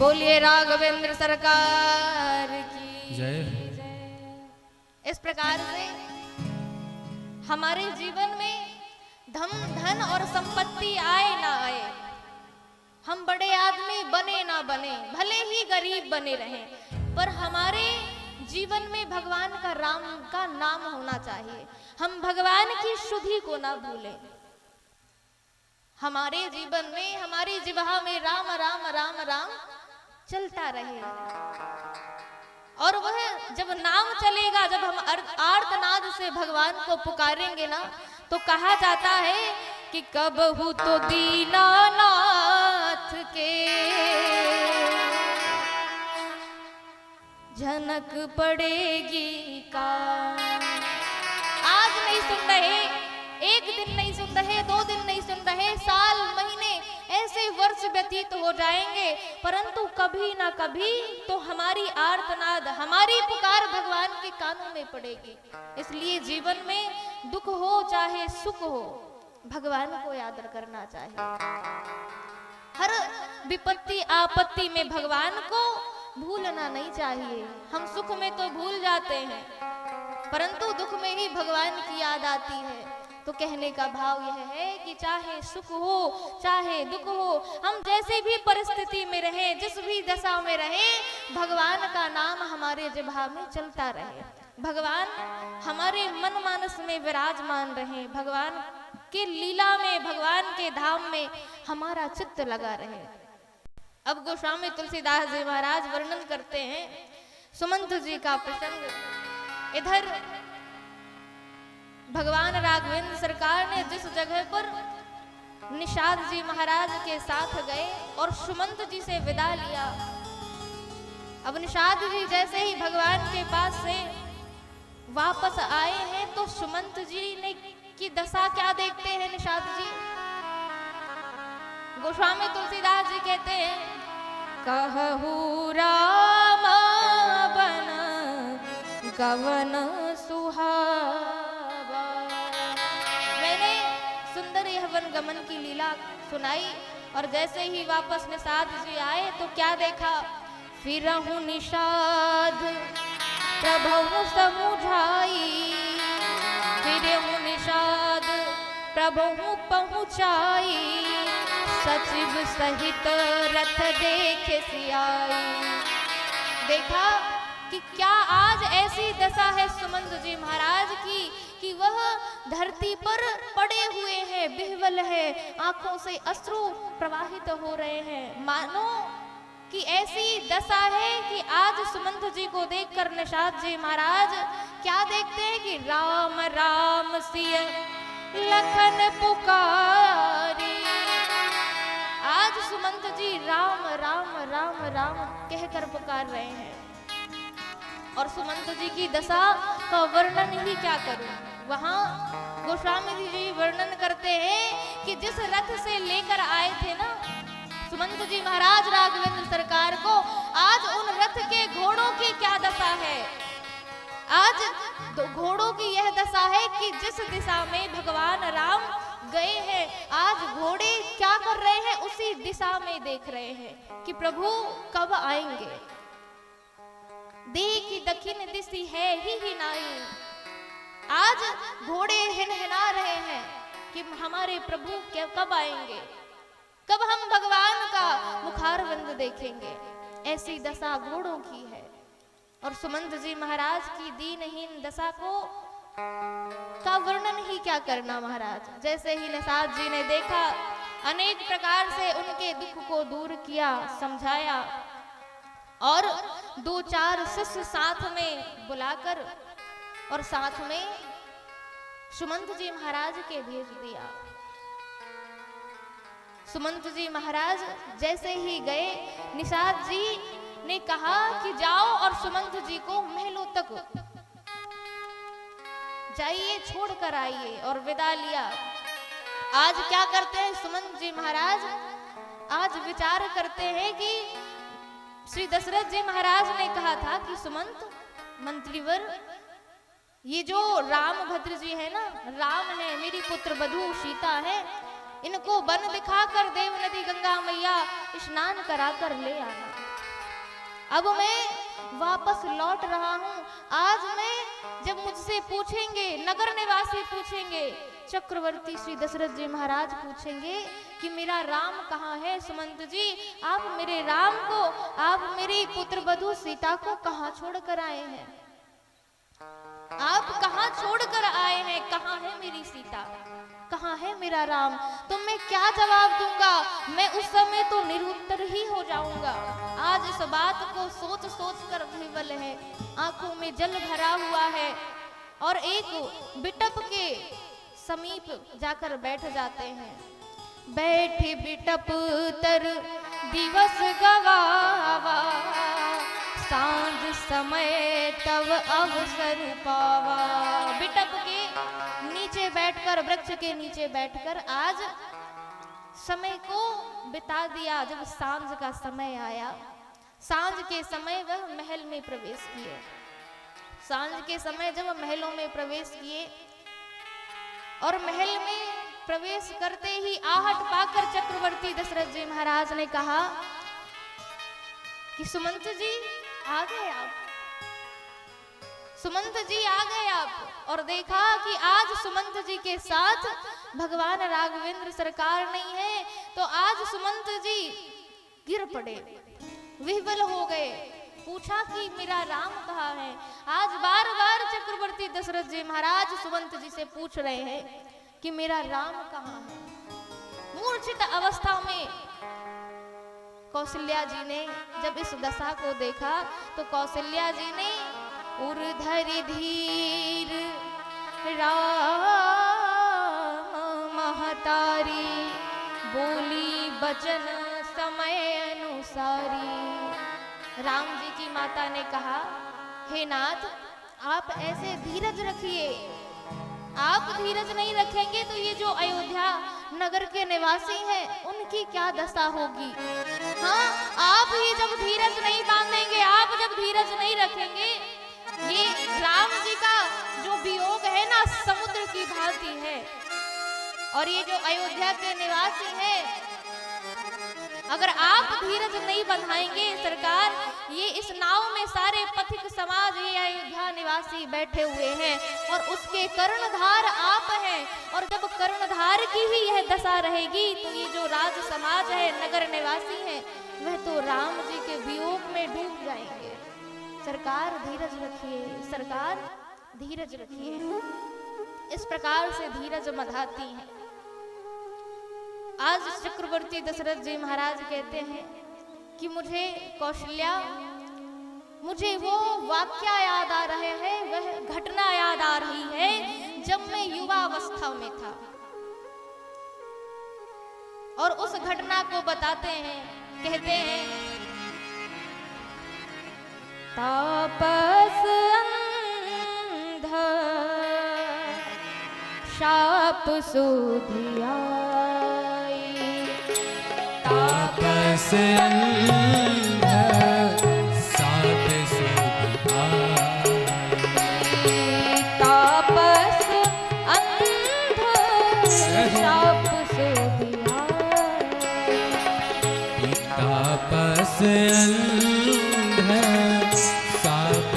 S2: बोलिए राघवेंद्र सरकार की
S3: जय।
S2: इस प्रकार से हमारे जीवन में धन और संपत्ति आए ना आए, हम बड़े आदमी बने ना बने, भले ही गरीब बने रहें, पर हमारे जीवन में भगवान का राम का नाम होना चाहिए। हम भगवान की शुद्धि को ना भूलें। हमारे जीवन में, हमारी जिह्वा में राम राम राम राम चलता रहे। और वह जब नाम चलेगा, जब हम आर्तनाद से भगवान को पुकारेंगे ना, तो कहा जाता है कि कबहू तो दीनानाथ के झनक पड़ेगी का। आज नहीं सुन रहे, एक दिन नहीं सुन रहे, 2 दिन नहीं सुन रहे, साल महीने ऐसे वर्ष व्यतीत हो जाएंगे, परंतु कभी ना कभी तो हमारी आर्तनाद, हमारी पुकार भगवान के कानों में पड़ेगी। इसलिए जीवन में दुख हो चाहे सुख हो, भगवान को याद करना चाहिए। हर विपत्ति आपत्ति में भगवान को भूलना नहीं चाहिए। हम सुख में तो भूल जाते हैं, परंतु दुख में ही भगवान की याद आती है। तो कहने का भाव यह है कि चाहे सुख हो चाहे दुख हो, हम जैसे भी परिस्थिति में रहे, जिस भी दशा में रहे, भगवान का नाम हमारे जिह्वा में चलता रहे। भगवान हमारे मन मानस में विराजमान रहे, भगवान के लीला में, भगवान के धाम में हमारा चित्त लगा रहे। अब गोस्वामी तुलसीदास जी महाराज वर्णन करते हैं सुमंत जी का प्रसंग। इधर भगवान राघवेंद्र सरकार ने जिस जगह पर निषाद जी महाराज के साथ गए और सुमंत जी से विदा लिया, अब निषाद जी जैसे ही भगवान के पास से वापस आए हैं, तो सुमंत जी ने की दशा क्या देखते हैं निषाद जी? गोस्वामी तुलसीदास जी कहते हैं, कहू राम बन गवन सुहावा। मैंने सुंदर यह वन गमन की लीला सुनाई, और जैसे ही वापस निषाद जी आए तो क्या देखा? फिरहु निषाद प्रभु समुझाई, फिरहु निषाद प्रभु पहुँचाई, सचिव सहित रथ देखे सियाई। देखा कि क्या आज ऐसी दशा है सुमंत जी महाराज की कि वह धरती पर पड़े हुए हैं, विह्वल है, आंखों से अश्रु प्रवाहित हो रहे हैं। मानो कि ऐसी दशा है कि आज सुमंत जी को देखकर निषाद जी महाराज क्या देखते हैं कि राम राम सिय लखन पुकारी। आज सुमंत जी राम राम राम राम कहकर पुकार रहे हैं, और सुमंत जी की दशा का वर्णन ही क्या करूं। वहां गोस्वामी जी वर्णन करते हैं कि जिस रथ से लेकर आए थे ना सुमंत जी महाराज राघवेंद्र सरकार को, आज उन रथ के घोड़ों की क्या दशा है। आज घोड़ों की यह दशा है कि जिस दिशा में भगवान राम गए हैं, आज घोड़े क्या कर रहे हैं? उसी दिशा में देख रहे हैं कि प्रभु कब आएंगे।
S1: देखी दक्षिण दिशि है ही नहीं। आज घोड़े हिनहिना रहे हैं कि हमारे प्रभु कब आएंगे, कब हम भगवान का मुखारविंद देखेंगे। ऐसी दशा घोड़ों की है। और सुमंत जी महाराज की दीनहीन दशा को का वर्णन ही क्या करना महाराज। जैसे ही निषाद जी ने देखा, अनेक प्रकार से उनके दुख को दूर किया, समझाया और 2-4 शिष्य साथ में बुलाकर और साथ में सुमंत जी महाराज के भेज दिया। सुमंत जी महाराज जैसे ही गए, निषाद जी ने कहा कि जाओ और सुमंत जी को महलों तक जाइए, छोड़ कर आइए, और विदा लिया। आज क्या करते हैं सुमंत जी महाराज, आज विचार करते हैं कि श्री दशरथ जी महाराज ने कहा था कि सुमंत मंत्रीवर, ये जो रामभद्र जी है ना, राम है, मेरी पुत्र वधू सीता है, इनको वन दिखाकर देव नदी गंगा मैया स्नान कराकर ले आना। अब मैं वापस लौट रहा हूं। आज मैं जब मुझसे पूछेंगे, नगर निवासी पूछेंगे, चक्रवर्ती श्री दशरथ जी महाराज पूछेंगे कि मेरा राम कहाँ है, सुमंत जी आप मेरे राम को, आप मेरी पुत्र वधू सीता को कहाँ छोड़कर आए हैं, आप कहाँ छोड़कर आए हैं, कहाँ है मेरी सीता, कहाँ है मेरा राम। तो मैं क्या जवाब दूंगा, मैं उस समय तो निरुत्तर ही हो जाऊंगा। आज इस बात को सोच सोच कर विवल है, आंखों में जल भरा हुआ है और एक बिटप के समीप जाकर बैठ जाते हैं। बैठे बिटप तर दिवस गवावा, सांझ समय तब अवसर पावा। बिटप के नीचे बैठकर, वृक्ष के नीचे बैठकर आज समय को बिता दिया। जब सांझ का समय आया, सांझ के समय वह महल में प्रवेश किए। सांझ के समय जब महलों में प्रवेश किए और महल में प्रवेश करते ही आहट पाकर चक्रवर्ती दशरथ जी महाराज ने कहा कि सुमंत जी आ गए आप, सुमंत जी आ गए आप। और देखा कि आज सुमंत जी के साथ भगवान राघवेंद्र सरकार नहीं है, तो आज सुमंत जी गिर पड़े, विह्वल हो गए। पूछा कि मेरा राम कहाँ है। आज बार बार चक्रवर्ती दशरथ जी महाराज सुमंत जी से पूछ रहे हैं कि मेरा राम कहाँ है। मूर्छित अवस्था में कौशल्या जी ने जब इस दशा को देखा तो कौशल्या जी ने उर्धरि धीर राम महतारी, बोली बचन समय अनुसारी। राम जी की माता ने कहा, हे नाथ आप ऐसे धीरज रखिए, आप धीरज नहीं रखेंगे तो ये जो अयोध्या नगर के निवासी हैं उनकी क्या दशा होगी। हाँ, आप ही जब धीरज नहीं बांधेंगे, आप जब धीरज नहीं रखेंगे, ये राम जी का जो वियोग है ना, समुद्र की भांति है। और ये जो अयोध्या के निवासी हैं, अगर आप धीरज नहीं बंधाएंगे सरकार, ये इस नाव में सारे पथिक समाज, ये अयोध्या निवासी बैठे हुए हैं और उसके कर्णधार आप हैं। और जब कर्णधार की ही यह दशा रहेगी तो ये जो राज समाज है, नगर निवासी हैं, वह तो राम जी के वियोग में डूब जाएंगे। सरकार धीरज रखिए, सरकार धीरज रखिए। इस प्रकार से धीरज बंधाती हैं। आज चक्रवर्ती दशरथ जी महाराज कहते हैं कि मुझे कौशल्या, मुझे वो वाक्य याद आ रहे हैं, वह घटना याद आ रही है जब मैं युवावस्था में था। और उस घटना को बताते हैं, कहते हैं, तापस अंध शाप सुधिया,
S3: तापस अंध साप सुधियाई,
S1: तापस अंध शाप सुधियाई,
S3: तापस अंध साप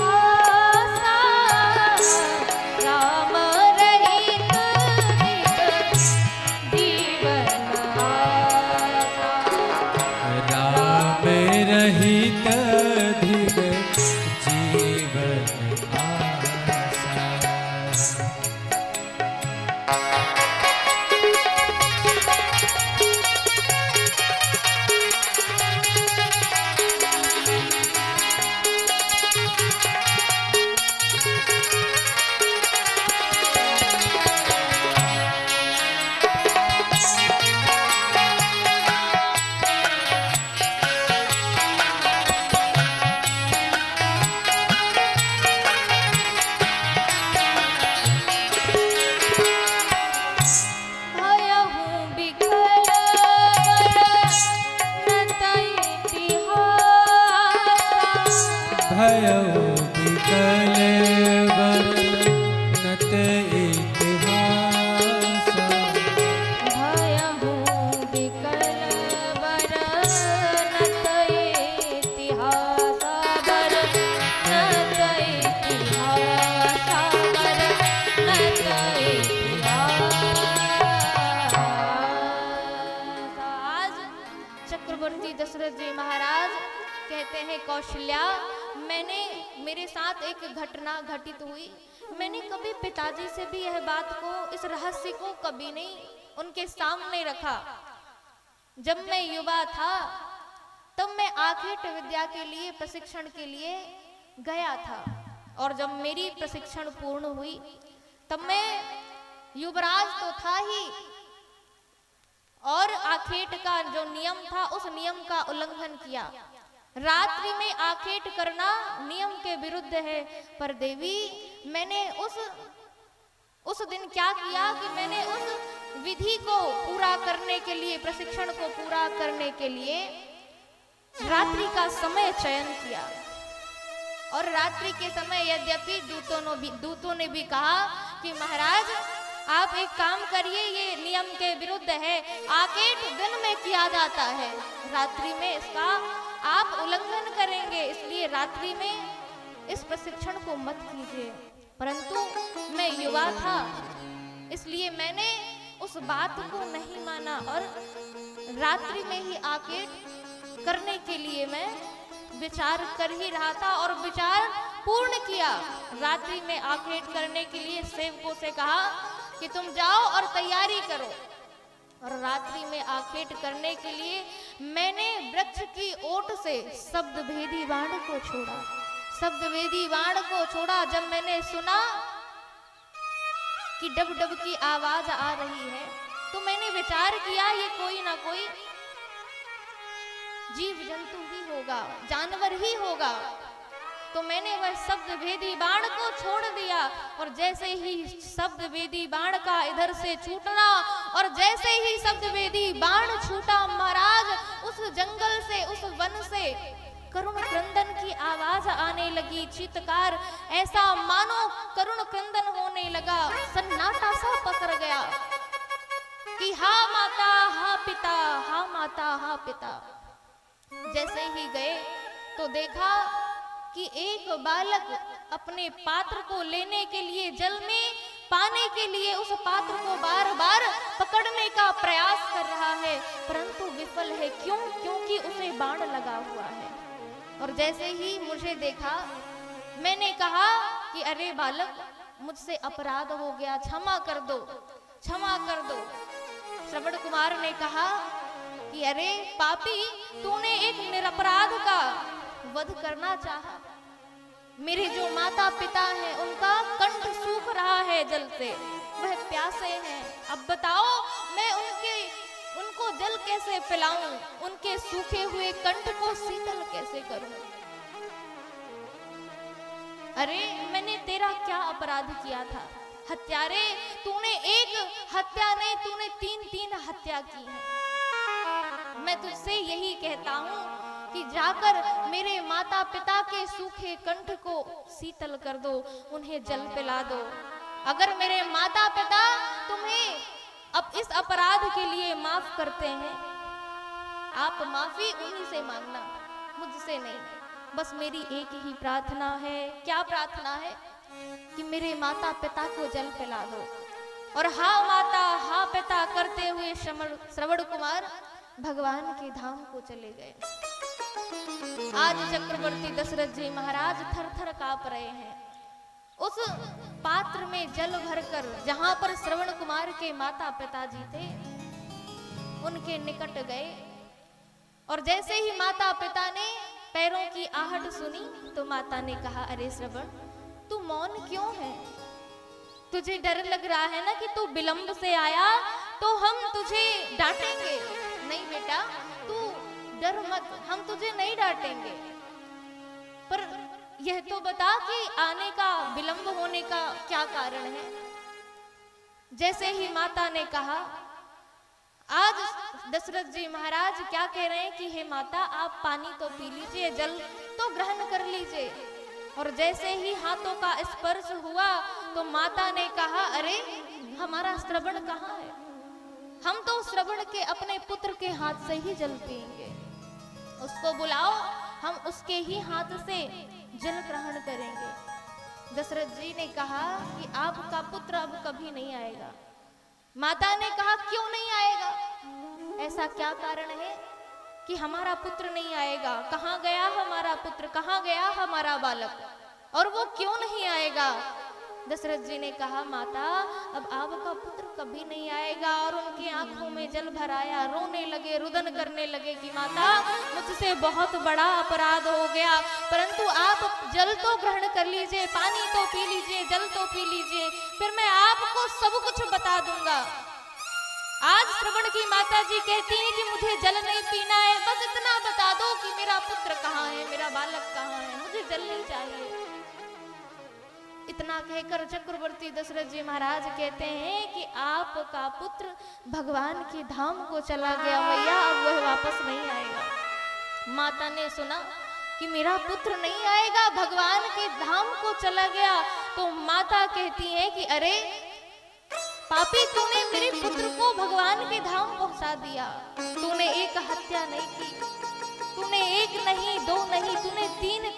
S3: इतिहास राम रहित धिक जीवन आसा। भयो विकल वर्णत इतिहास
S2: भयहु विकल वर्णत इतिहास वर्णत इतिहास वर्णत इतिहास। आज चक्रवर्ती दशरथ जी महाराज कहते हैं, कौशल्या मेरे साथ एक घटना घटित हुई। मैंने कभी पिताजी से भी यह बात को, इस रहस्य को कभी नहीं उनके सामने रखा। जब मैं युवा था तब मैं आखेट विद्या के लिए प्रशिक्षण के लिए गया था, और जब मेरी प्रशिक्षण पूर्ण हुई तब मैं युवराज तो था ही, और आखेट का जो नियम था उस नियम का उल्लंघन किया। रात्रि में आखेट करना नियम के विरुद्ध है, पर देवी मैंने उस दिन क्या किया कि मैंने उस विधि को पूरा करने के लिए, प्रशिक्षण को पूरा करने के लिए रात्रि का समय चयन किया। और रात्रि के समय यद्यपि दूतों ने भी कहा कि महाराज आप एक काम करिए, ये नियम के विरुद्ध है, आखेट दिन में किया जाता है, रात्रि में इसका आप उल्लंघन करेंगे, इसलिए रात्रि में इस प्रशिक्षण को मत कीजिए। परंतु मैं युवा था, इसलिए मैंने उस बात को नहीं माना और रात्रि में ही आखेट करने के लिए मैं विचार कर ही रहा था और विचार पूर्ण किया। रात्रि में आखेट करने के लिए सेवकों से कहा कि तुम जाओ और तैयारी करो, और रात्रि में आखेट करने के लिए मैंने वृक्ष की ओट से शब्द भेदी बाण को छोड़ा। शब्द भेदी बाण को छोड़ा। जब मैंने सुना कि डब डब की आवाज आ रही है तो मैंने विचार किया ये कोई ना कोई जीव जंतु ही होगा, जानवर ही होगा। तो मैंने वह शब्द भेदी बाण को छोड़ दिया, और जैसे ही शब्द भेदी बाण का इधर से छूटना, और जैसे ही शब्द भेदी बाण छूटा महाराज, उस जंगल से, उस वन से करुण क्रंदन की आवाज आने लगी, चीत्कार, ऐसा मानो करुण क्रंदन होने लगा। सन्नाटा सा पसर गया कि हा माता हा पिता, हा माता हा पिता। जैसे ही गए तो देखा कि एक बालक अपने पात्र को लेने के लिए, जल में पाने के लिए उस पात्र को बार बार पकड़ने का प्रयास कर रहा है, परंतु विफल है। क्यों? क्योंकि उसे बाण लगा हुआ है। और जैसे ही मुझे देखा मैंने कहा कि अरे बालक, मुझसे अपराध हो गया, क्षमा कर दो, क्षमा कर दो। श्रवण कुमार ने कहा कि अरे पापी, तूने एक निरपराध का वध करना चाहा। मेरे जो माता पिता हैं उनका कंठ सूख रहा है जल से, वह प्यासे हैं। अब बताओ मैं उनको जल कैसे पिलाऊं, उनके सूखे हुए कंठ को शीतल कैसे करूं। अरे मैंने तेरा क्या अपराध किया था? हत्यारे, तूने एक हत्या नहीं, तूने 3 हत्या की है। मैं तुझसे यही कहता हूँ कि जाकर मेरे माता पिता के सूखे कंठ को शीतल कर दो, उन्हें जल पिला दो। अगर मेरे माता पिता तुम्हें अब इस अपराध के लिए माफ करते हैं, आप माफी उन्हीं से मांगना, मुझसे नहीं। बस मेरी एक ही प्रार्थना है। क्या प्रार्थना है? कि मेरे माता पिता को जल पिला दो। और हाँ माता, हाँ पिता करते हुए श्रवण कुमार भगवान के धाम को चले गए। आज चक्रवर्ती दशरथ जी महाराज थर थर कांप रहे हैं। उस पात्र में जल भरकर जहां पर श्रवण कुमार के माता पिताजी थे, उनके निकट गए। और जैसे ही माता पिता ने पैरों की आहट सुनी तो माता ने कहा, अरे श्रवण, तू मौन क्यों है? तुझे डर लग रहा है ना कि तू विलंब से आया तो हम तुझे डांटेंगे? नहीं बेटा, तू डर मत, हम तुझे नहीं डांटेंगे। पर यह तो बता कि आने का, विलंब होने का क्या कारण है? जैसे ही माता ने कहा, आज दशरथ जी महाराज क्या कह रहे हैं कि हे माता, आप पानी तो पी लीजिए, जल तो ग्रहण कर लीजिए। और जैसे ही हाथों का स्पर्श हुआ तो माता ने कहा, अरे हमारा श्रवण कहाँ है? हम तो श्रवण के अपने पुत्र के हाथ से ही जल पिएंगे। उसको बुलाओ, हम उसके ही हाथ से जल ग्रहण करेंगे। दशरथ जी ने कहा कि आपका पुत्र अब कभी नहीं आएगा। माता ने कहा, क्यों नहीं आएगा? ऐसा क्या कारण है कि हमारा पुत्र नहीं आएगा? कहाँ गया हमारा पुत्र? कहाँ गया हमारा बालक? और वो क्यों नहीं आएगा? दशरथ जी ने कहा, माता, अब आपका पुत्र कभी नहीं आएगा। और उनकी आंखों में जल भर आया, रोने लगे, रुदन करने लगे कि माता, मुझसे बहुत बड़ा अपराध हो गया, परंतु आप जल तो ग्रहण कर लीजिए, पानी तो पी लीजिए, जल तो पी लीजिए, फिर मैं आपको सब कुछ बता दूंगा। आज श्रवण की माता जी कहती हैं कि मुझे जल नहीं पीना है, बस इतना बता दो कि मेरा पुत्र कहाँ है, मेरा बालक कहाँ है, मुझे जल नहीं चाहिए। इतना कहकर चक्रवर्ती दशरथ जी महाराज कहते हैं कि आपका पुत्र भगवान के धाम को चला गया मैया, अब वह वापस नहीं आएगा। माता ने सुना कि मेरा पुत्र नहीं आएगा, भगवान के धाम को चला गया, तो माता कहती है कि अरे पापी, तूने मेरे पुत्र को भगवान के धाम पहुंचा दिया। तूने एक हत्या नहीं की, तूने एक नहीं, दो नहीं, तूने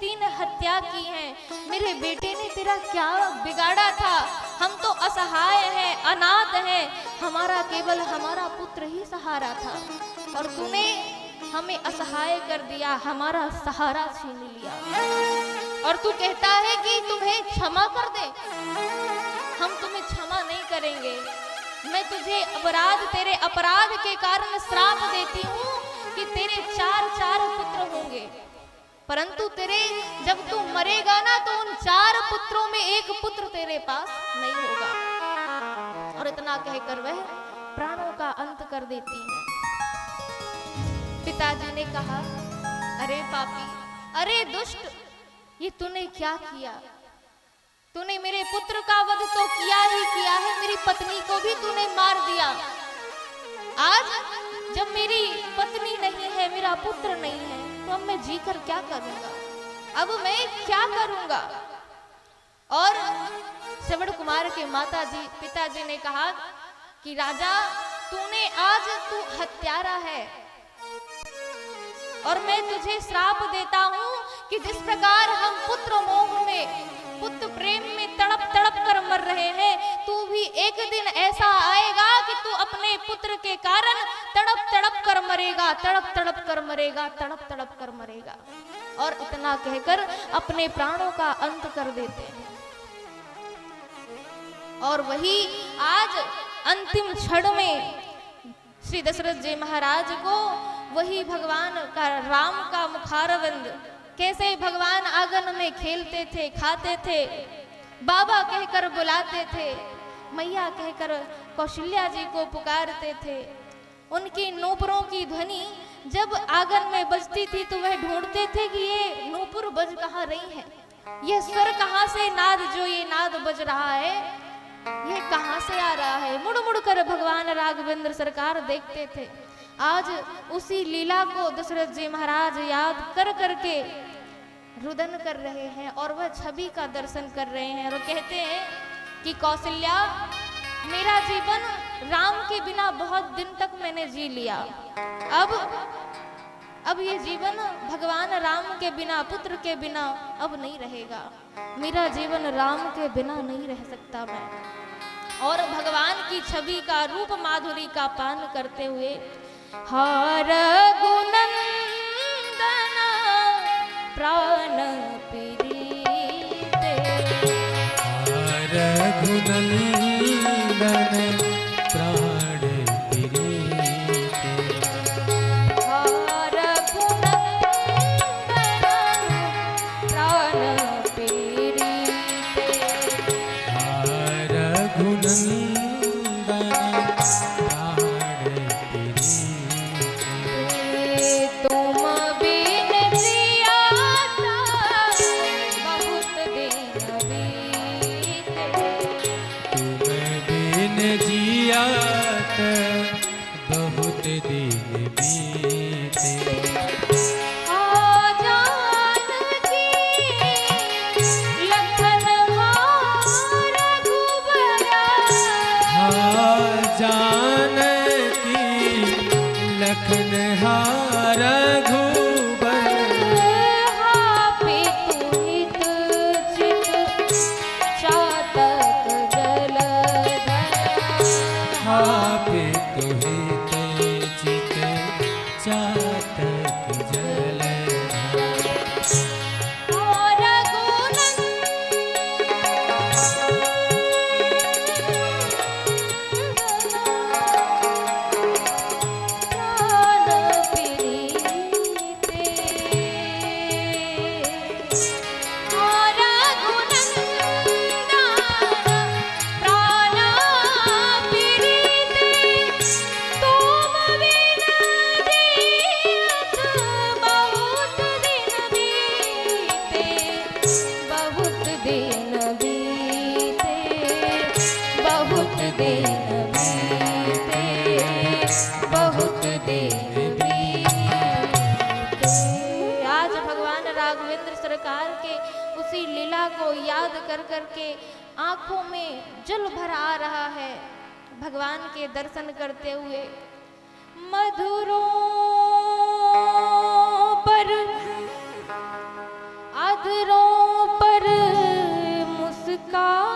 S2: 3 हत्या की हैं। मेरे बेटे ने तेरा क्या बिगाड़ा था? हम तो असहाय हैं, अनाथ हैं, हमारा केवल हमारा पुत्र ही सहारा था, और तूने हमें असहाय कर दिया, हमारा सहारा छीन लिया। और तू कहता है कि तुम्हें क्षमा कर दे। हम तुम्हें क्षमा नहीं करेंगे। मैं तुझे तेरे अपराध के कारण श्राप देती हूँ कि तेरे 4 पुत्र होंगे, परंतु जब तू मरेगा ना तो उन 4 पुत्रों में एक पुत्र तेरे पास नहीं होगा। और इतना कहकर वह प्राणों का अंत कर देती है। पिताजी ने कहा, अरे पापी, अरे दुष्ट, ये तूने क्या किया? तूने मेरे पुत्र का वध तो किया ही किया है, मेरी पत्नी को भी तूने मार दिया। आज जब मेरी पत्नी नहीं है, मेरा पुत्र नहीं है, तो अब मैं जीकर क्या करूंगा? अब मैं क्या करूंगा? और श्रवण कुमार के पिताजी ने कहा कि राजा, तू हत्यारा है, और मैं तुझे श्राप देता हूं कि जिस प्रकार हम पुत्र मोह में, पुत्र प्रेम में तड़प तड़प कर मर रहे हैं, तू भी एक दिन ऐसा आएगा कि तू अपने पुत्र के कारण तड़प तड़प कर मरेगा, तड़प तड़प कर मरेगा, तड़प तड़प कर मरेगा। और इतना कहकर अपने प्राणों का अंत कर देते हैं। और वही आज अंतिम क्षण में श्री दशरथ जी महाराज को वही भगवान का, राम का मुखारविंद, कैसे भगवान आंगन में खेलते थे, खाते थे, बाबा कहकर बुलाते थे, मैया कहकर कौशल्या जी को पुकारते थे। उनकी नूपुरों की ध्वनि जब आंगन में बजती थी तो वह ढूंढते थे कि ये नूपुर बज कहाँ रही है,
S1: ये स्वर कहाँ से नाद, जो ये नाद बज रहा है ये कहाँ से आ रहा है। मुड़ मुड़ कर भगवान राघवेंद्र सरकार देखते थे। आज उसी लीला को दशरथ जी महाराज याद कर करके रुदन कर रहे हैं और वह छवि का दर्शन कर रहे हैं और कहते हैं कि कौशल्या, मेरा जीवन राम के बिना बहुत दिन तक मैंने जी लिया, अब ये जीवन भगवान राम के बिना, पुत्र के बिना अब नहीं रहेगा। मेरा जीवन राम के बिना नहीं रह सकता मैं। और भगवान की छवि का, रूप माधुरी का पान करते हुए हार गुणनंदन प्राण प्रीते,
S3: हार गुणनंदन प्राण प्रीते,
S1: हार गुणनंदन प्राण प्रीते,
S3: हार गुणनंदन बहुत दिन बीते,
S1: जानकी लखन हार रघुबरा,
S3: जानकी लखन हार रघुबर,
S1: पितुहित चित चातक जलधर,
S3: पितुहित चित चातक जलधर,
S1: और गुणनंदन प्राण प्रीते, और गुणनंदन प्राण प्रीते, तुम बिन जियत बहुत दिन बीते, बहुत दिन बीते, बहुत दिन बीते, बहुत दिन बीते। आज भगवान राघवेंद्र सरकार के उसी लीला को याद कर करके आंखों में जल भर आ रहा है भगवान के दर्शन करते हुए। मधुरों पर अधरों पर मुस्कान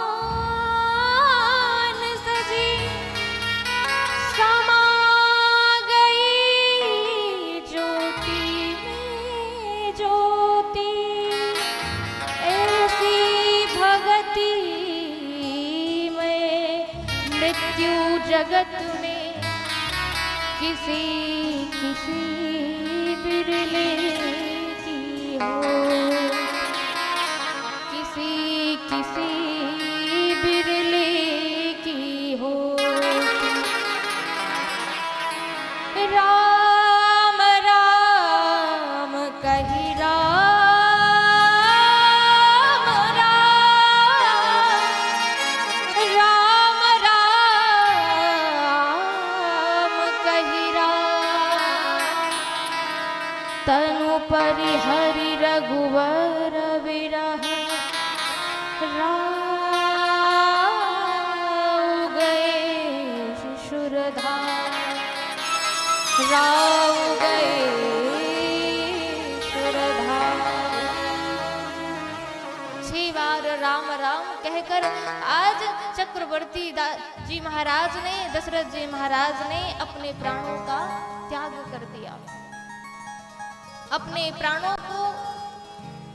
S1: सजी, समा गई ज्योति में ज्योति, ऐसी भगति में मृत्यु जगत में किसी किसी बिरले की हो, किसी किसी बिरले की हो। राम राम कही राम राम, राम राम कही राम, तनु परिहरि रघुवर विरह, राव गए शिशुरधार, राव गए शिशुरधार। 6 बार राम राम कहकर आज चक्रवर्ती जी महाराज ने, दशरथ जी महाराज ने अपने प्राणों का त्याग कर दिया, अपने प्राणों को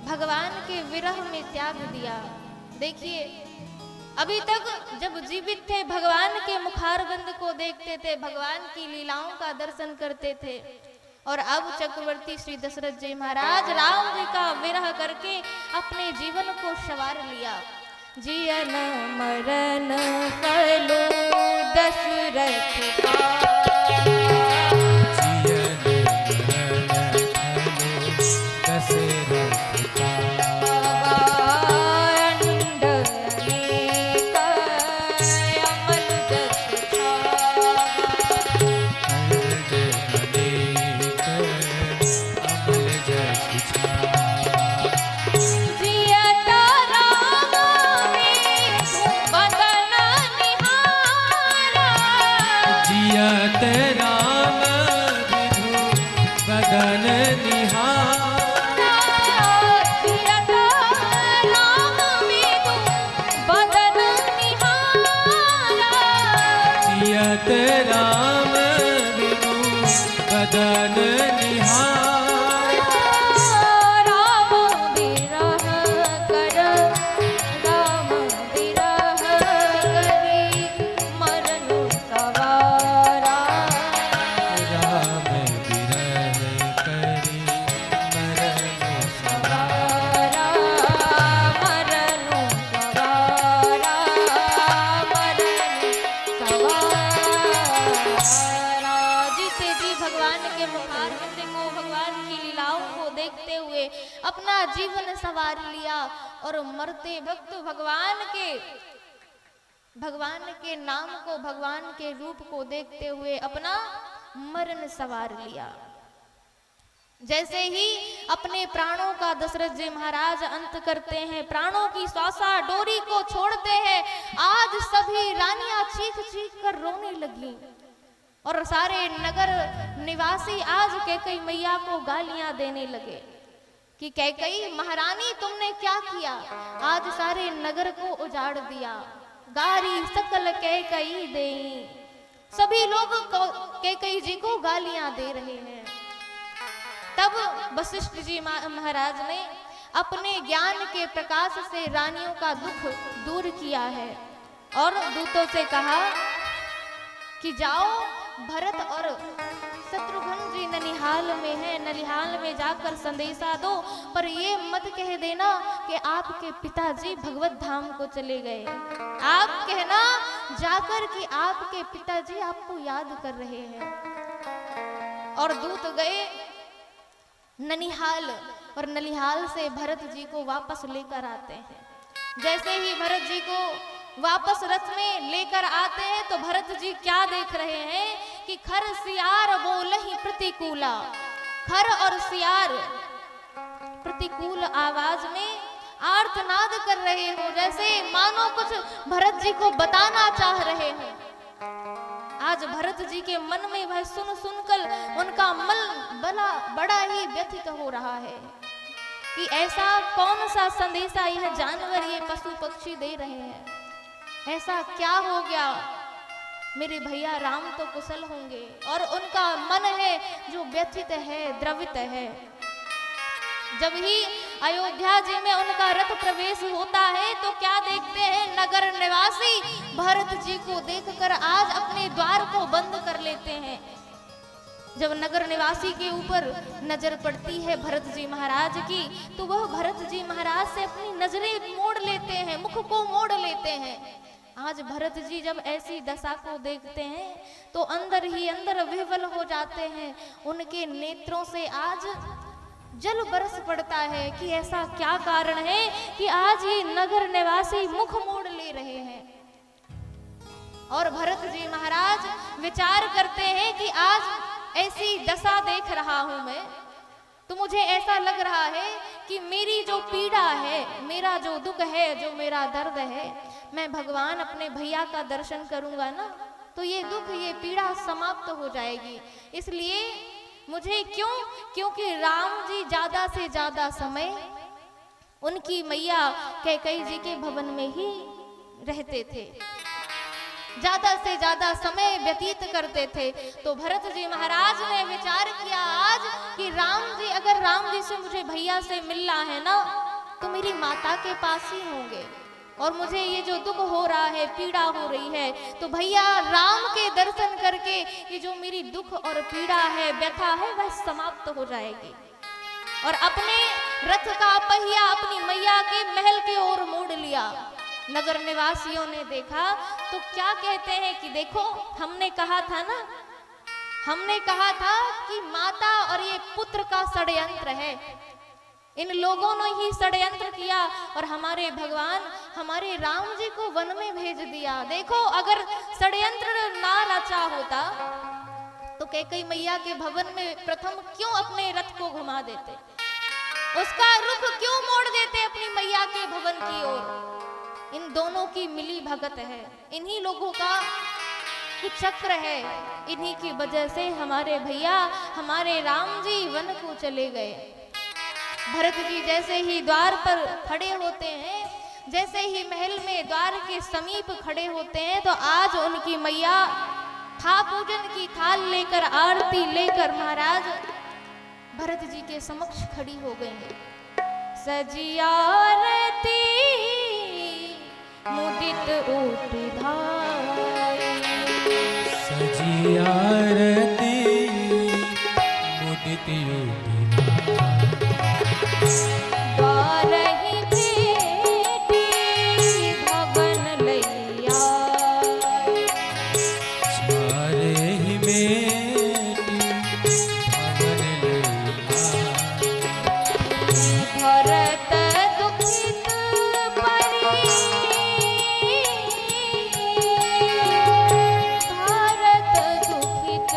S1: भगवान के विरह में त्याग दिया। देखिए, अभी तक जब जीवित थे भगवान के मुखारबंद को देखते थे, भगवान की लीलाओं का दर्शन करते थे, और अब चक्रवर्ती श्री दशरथ जी महाराज राम जी का विरह करके अपने जीवन को संवार लिया। जियन मरण फलो दशरथ का,
S3: जियन मरण फलो दशरथ का, राम बिनु बदन निहार।
S2: राम बिरह कर राम बिरह करी मरनु सवारा।
S3: राम बिरह करी मरनु
S2: सवारा मरनु सवारा मरनु सवारा। जीते जी भगवान के मुखारविंद को, भगवान की लीलाओं को देखते हुए अपना जीवन संवार लिया और मरते भक्त भगवान के नाम को, भगवान के रूप को देखते हुए अपना मरण संवार लिया। जैसे ही अपने प्राणों का दशरथ जी महाराज अंत करते हैं, प्राणों की श्वासा डोरी को छोड़ते हैं, आज सभी रानियां चीख चीख कर रोने लगी और सारे नगर निवासी आज कैकई मैया को गालियां देने लगे कि कैकई महारानी तुमने क्या किया, आज सारे नगर को उजाड़ दिया, गारी सकल कैकई देई। सभी लोग कैकई जी को गालियां दे रहे हैं। तब वशिष्ठ जी महाराज ने अपने ज्ञान के प्रकाश से रानियों का दुख दूर किया है और दूतों से कहा कि जाओ भरत और शत्रुघ्न जी ननिहाल में है, ननिहाल में जाकर संदेशा दो, पर ये मत कह देना कि आपके पिताजी भगवत धाम को चले गए। आप कहना जाकर कि आपके पिताजी आपको याद कर रहे हैं। और दूत गए ननिहाल और ननिहाल से भरत जी को वापस लेकर आते हैं। जैसे ही भरत जी को वापस रथ में लेकर आते हैं तो भरत जी क्या देख रहे हैं कि खर सियार बोलहि प्रतिकूला। खर और सियार प्रतिकूल आवाज में आर्तनाद कर रहे हो, जैसे मानो कुछ भरत जी को बताना चाह रहे हो। आज भरत जी के मन में वह सुन सुनकर उनका मन बड़ा ही व्यथित हो रहा है कि ऐसा कौन सा संदेशा यह जानवर, ये पशु पक्षी दे रहे हैं। ऐसा क्या हो गया, मेरे भैया राम तो कुशल होंगे, और उनका मन है जो व्यथित है, द्रवित है। जब ही अयोध्या जी में उनका रथ प्रवेश होता है तो क्या देखते हैं, नगर निवासी भरत जी को देखकर आज अपने द्वार को बंद कर लेते हैं। जब नगर निवासी के ऊपर नजर पड़ती है भरत जी महाराज की, तो वह भरत जी महाराज से अपनी नजरें मोड़ लेते हैं, मुख को मोड़ लेते हैं। आज भरत जी जब ऐसी दशा को देखते हैं तो अंदर ही अंदर विह्वल हो जाते हैं। उनके नेत्रों से आज जल बरस पड़ता है कि ऐसा क्या कारण है कि आज ये नगर निवासी मुख मोड़ ले रहे हैं। और भरत जी महाराज विचार करते हैं कि आज ऐसी दशा देख रहा हूं मैं, तो मुझे ऐसा लग रहा है कि मेरी जो पीड़ा है, मेरा जो दुख है, जो मेरा दर्द है, मैं भगवान अपने भैया का दर्शन करूंगा ना तो ये दुख, ये पीड़ा समाप्त हो जाएगी। इसलिए मुझे क्योंकि राम जी ज्यादा से ज्यादा समय उनकी मैया कैकई जी के भवन में ही रहते थे, ज्यादा से ज्यादा समय व्यतीत करते थे। तो भरत जी महाराज ने विचार किया आज कि अगर राम जी से मुझे भैया से मिलना है ना तो मेरी माता के पास ही होंगे, और मुझे ये जो दुख हो रहा है, पीड़ा हो रही है, तो भैया राम के दर्शन करके ये जो मेरी दुख और पीड़ा है, व्यथा है, वह समाप्त हो जाएगी। और अपने रथ का पहिया अपनी मैया के महल की ओर मोड़ लिया। नगर निवासियों ने देखा तो क्या कहते हैं कि देखो, हमने कहा था कि माता और ये पुत्र का षड्यंत्र है, इन लोगों ने ही षड्यंत्र किया और हमारे भगवान हमारे राम जी को वन में भेज दिया। देखो, अगर षड्यंत्र ना रचा होता तो कैकई मैया के भवन में प्रथम क्यों अपने रथ को घुमा देते, उसका रुख क्यों मोड़ देते अपनी मैया के भवन की ओर। इन दोनों की मिली भगत है, इन्हीं लोगों का कुचक्र है, इन्हीं की वजह से हमारे भैया हमारे राम जी वन को चले गए। भरत जी जैसे ही द्वार पर खड़े होते हैं, जैसे ही महल में द्वार के समीप खड़े होते हैं, तो आज उनकी मैया
S1: था पूजन की थाल लेकर, आरती लेकर महाराज भरत जी के समक्ष खड़ी हो गई। सजी आरती मुदित ओट धाई,
S3: सजी आरती मुदित ओट
S1: बारही बेटी भवन लैया,
S3: चारही बेटी भवन लैया,
S1: भरत दुखित परी, भरत दुखित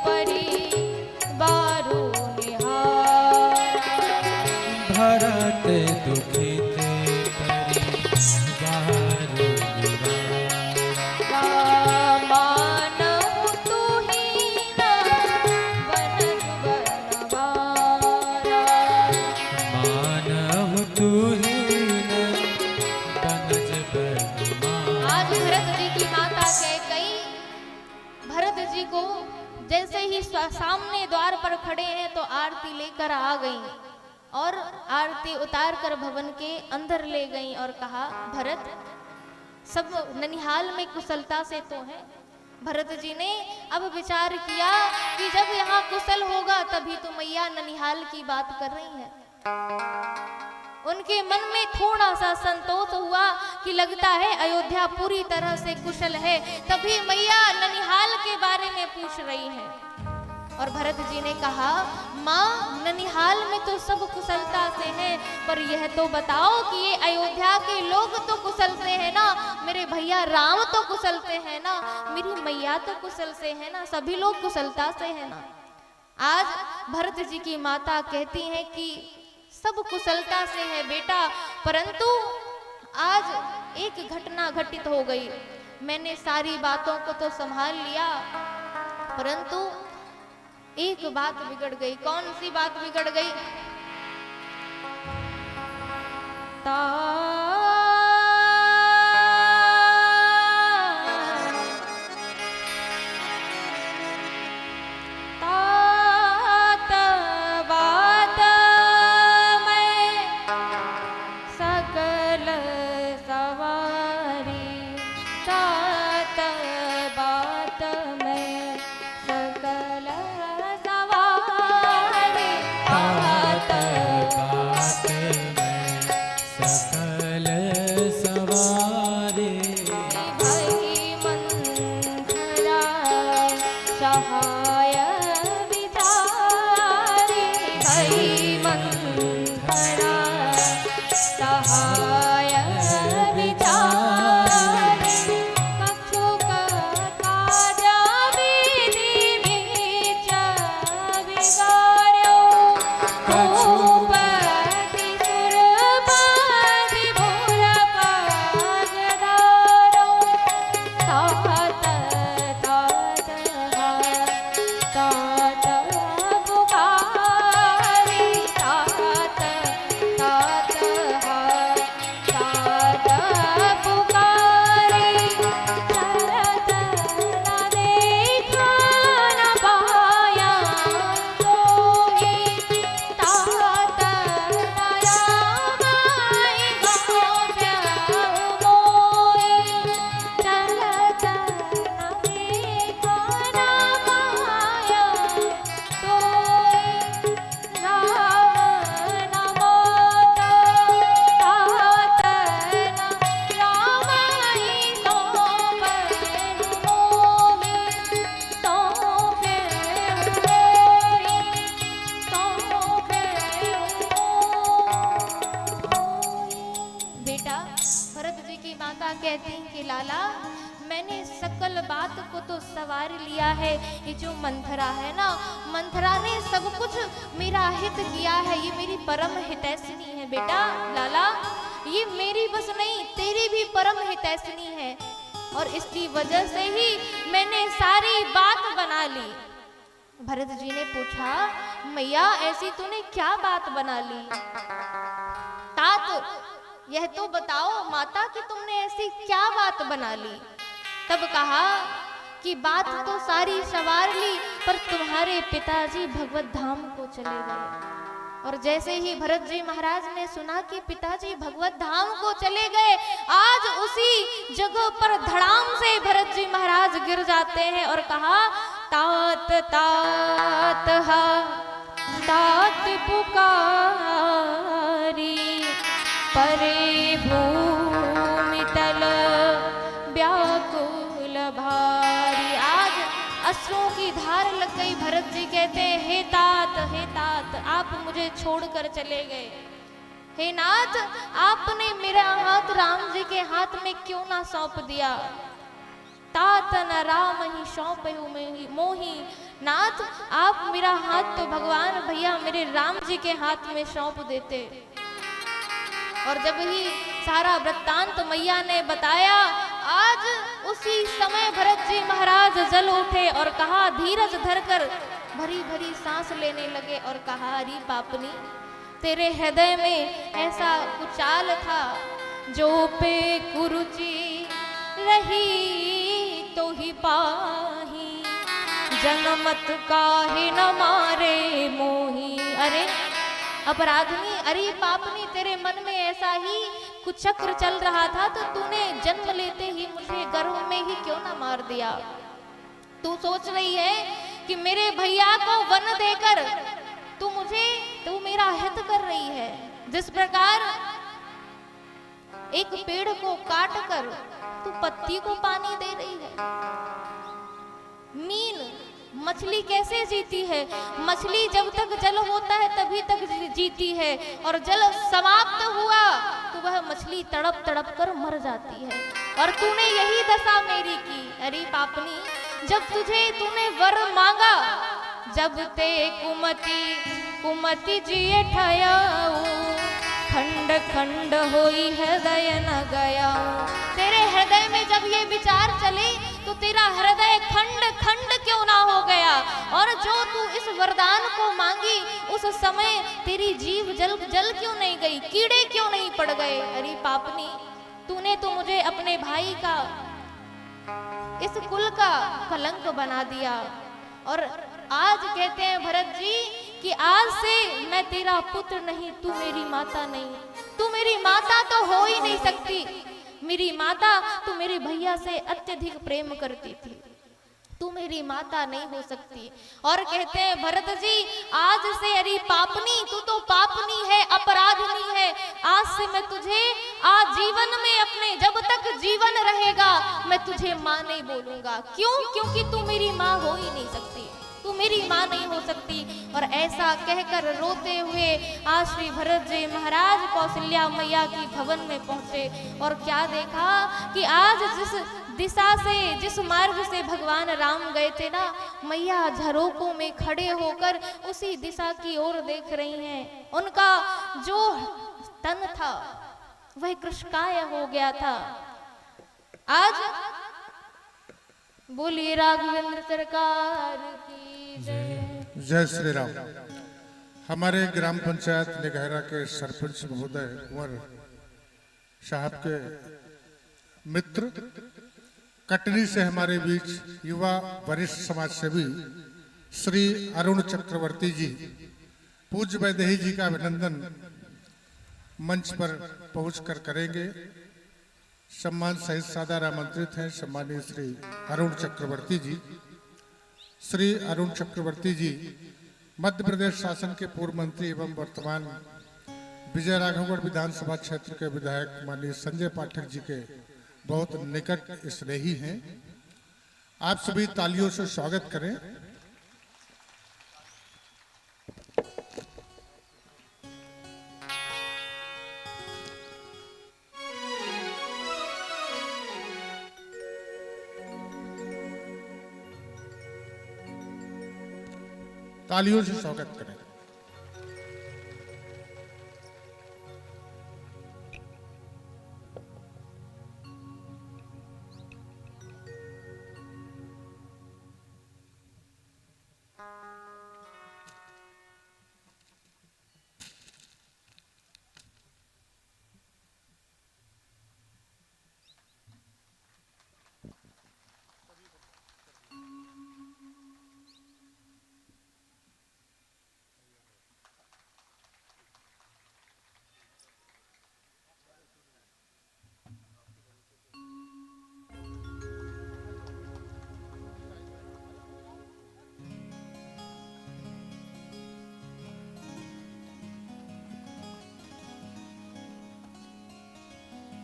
S1: परी बारू निहार,
S3: भरत दुखित परि बारू निहारा,
S1: मानहु तुहीन बनत बनवारा।
S3: मानहु तुहीन बनज बनमारा।
S1: आज भरत जी की माता कैकेयी भरत जी को जैसे ही सामने द्वार पर खड़े हैं तो आरती लेकर आ गई और आरती उतार कर भवन के अंदर ले गई और कहा, भरत सब ननिहाल में कुशलता से तो है। भरत जी ने अब विचार किया कि जब यहाँ कुशल होगा तभी तो मैया ननिहाल की बात कर रही है। उनके मन में थोड़ा सा संतोष हुआ कि लगता है अयोध्या पूरी तरह से कुशल है, तभी मैया ननिहाल के बारे में पूछ रही है। और भरत जी ने कहा, माँ ननिहाल में तो सब कुशलता से हैं, पर यह तो बताओ कि ये अयोध्या के लोग तो कुशल से है ना, मेरे भैया राम तो कुशल से है ना, मेरी मैया तो कुशल से है ना, सभी लोग कुशलता से है ना। आज भरत जी की माता कहती हैं कि सब कुशलता से है बेटा, परंतु आज एक घटना घटित हो गई। मैंने सारी बातों को तो संभाल लिया, परंतु एक बात बिगड़ गई। कौन सी बात बिगड़ गई? तात बात मैं सकल सवारी, तात बात मैं सकल सवारी,
S3: तात बात में सकल सवारी,
S1: भई मंथरा सहाय विचारी, भई मंथरा सहाय विचारी, कछुक काजा विधि बीच बिगाड़्यो, भूपति सुरपति भूरपग धारो, तात तात तात पुकारी, तात तात तात पुकारी, शरद न देखा न पाया कोई, तात नया माई गोप्य मोई, चलत न देखा न पाया कोई, राम न मोता, तात न रामाई सौंपन मोहि, सौंपे मोहि, सौंपे मोहि। बेटा, भरत जी की माता कहती हैं कि लाला मैंने सकल बात को तो सवार लिया है, ये जो मंथरा है ना, मंथरा ने सब कुछ मेरा हित किया है, ये मेरी परम हितैषिणी है बेटा। लाला ये मेरी बस नहीं, तेरी भी परम हितैषिणी है, और इसकी वजह से ही मैंने सारी बात बना ली। भरत जी ने पूछा, मैया ऐसी तूने क्या बात बना ली? तात यह तो बताओ माता कि तुमने ऐसी क्या बात बना ली? तब कहा कि बात तो सारी सवार ली, पर तुम्हारे पिताजी भगवत धाम को चले गए। और जैसे ही भरत जी महाराज ने सुना कि पिताजी भगवत धाम को चले गए, आज उसी जगह पर धड़ाम से भरत जी महाराज गिर जाते हैं और कहा, तात तात हा तात पुकारी, परे भूमि तल व्याकुल भारी। आज अश्रुओं की धार लग गई। भरत जी कहते हैं, हे तात आप मुझे छोड़कर चले गए। हे नाथ, आपने मेरा हाथ राम जी के हाथ में क्यों ना सौंप दिया। तात न राम ही सौंपे मोही। नाथ, आप मेरा हाथ तो भगवान भैया मेरे राम जी के हाथ में सौंप देते। और जब ही सारा वृत्तांत मैया ने बताया, आज उसी समय भरत जी महाराज जल उठे और कहा, धीरज धरकर भरी भरी सांस लेने लगे और कहा, अरे पापनी, तेरे हृदय में ऐसा कुचाल था, जो पे कुरुचि रही तो ही पाही, जनमत काहे न मारे मोही। अरे अपराधनी, अरे पापनी, तेरे मन में ऐसा ही कुछ चक्र चल रहा था, तो तूने जन्म लेते ही मुझे गर्भ में ही क्यों ना मार दिया। तू सोच रही है कि मेरे भैया को वन देकर तू मेरा हित कर रही है। जिस प्रकार एक पेड़ को काट कर तू पत्ती को पानी दे रही है। मीन मछली कैसे जीती है? मछली जब तक जल होता है तभी तक जीती है, और जल समाप्त हुआ तो वह मछली तड़प तड़प कर मर जाती है। और तूने यही दशा मेरी की। अरे पापनी, जब तूने वर मांगा, जब ते कुमति जिए ठयाऊ, खंड खंड होई हृदय न गया। तेरे हृदय में जब ये विचार चले तो तेरा हृदय खंड खंड क्यों ना हो गया। और जो तू इस वरदान को मांगी, उस समय तेरी जीव जल क्यों नहीं गई, कीड़े क्यों नहीं पड़ गए। अरे पापनी, तूने तो मुझे अपने भाई का, इस कुल का कलंक बना दिया। और आज कहते हैं भरत जी कि आज से मैं तेरा पुत्र नहीं, तू मेरी माता नहीं। तू मेरी माता तो हो ही नहीं सकती। मेरी माता तू मेरे भैया से अत्यधिक प्रेम करती थी, तू मेरी माता नहीं हो सकती। और कहते हैं भरत जी, आज से अरे पापनी, तू तो पापनी है, अपराधनी है। आज से मैं तुझे आजीवन में, अपने जब तक जीवन रहेगा, मैं तुझे माँ नहीं बोलूंगा। क्यों? क्योंकि तू मेरी माँ हो ही नहीं सकती, तू मेरी माँ नहीं हो सकती। और ऐसा कहकर रोते हुए आज श्री भरत जी महाराज कौशल्या मैया की भवन में पहुंचे। और क्या देखा कि आज जिस दिशा से, जिस मार्ग से भगवान राम गए थे ना, मैया झरोकों में खड़े होकर उसी दिशा की ओर देख रही हैं। उनका जो तन था वह कृशकाय हो गया था। आज बोलिए राघवेंद्र सरकार की
S4: जय श्री राम। हमारे ग्राम पंचायत निगहरा के सरपंच महोदय कुंवर साहब के मित्र, कटनी से हमारे बीच युवा वरिष्ठ समाज सेवी श्री अरुण चक्रवर्ती जी, पूज्य वैदेही जी का अभिनंदन मंच पर पहुंचकर करेंगे। सम्मान सहित सादर आमंत्रित हैं सम्मानीय श्री अरुण चक्रवर्ती जी। श्री अरुण चक्रवर्ती जी मध्य प्रदेश शासन के पूर्व मंत्री एवं वर्तमान विजय राघवगढ़ विधानसभा क्षेत्र के विधायक माननीय संजय पाठक जी के बहुत निकट स्नेही हैं। आप सभी तालियों से स्वागत करें। तालियों से स्वागत करें।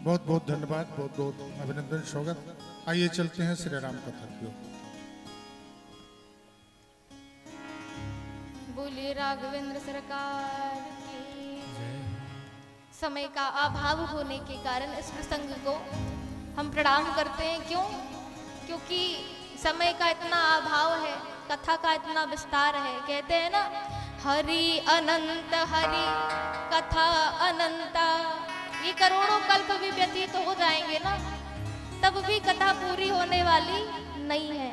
S4: बहुत बहुत धन्यवाद, बहुत बहुत अभिनंदन, स्वागत। आइए चलते हैं श्री राम कथा की ओर।
S2: बोलिए राघवेंद्र सरकार की। समय का अभाव होने के कारण इस प्रसंग को हम प्रणाम करते हैं। क्यों? क्योंकि समय का इतना अभाव है, कथा का इतना विस्तार है। कहते हैं ना, हरि अनंत हरि कथा अनंता। ये करोड़ों कल्प भी व्यतीत हो जाएंगे ना, तब भी कथा पूरी होने वाली नहीं है।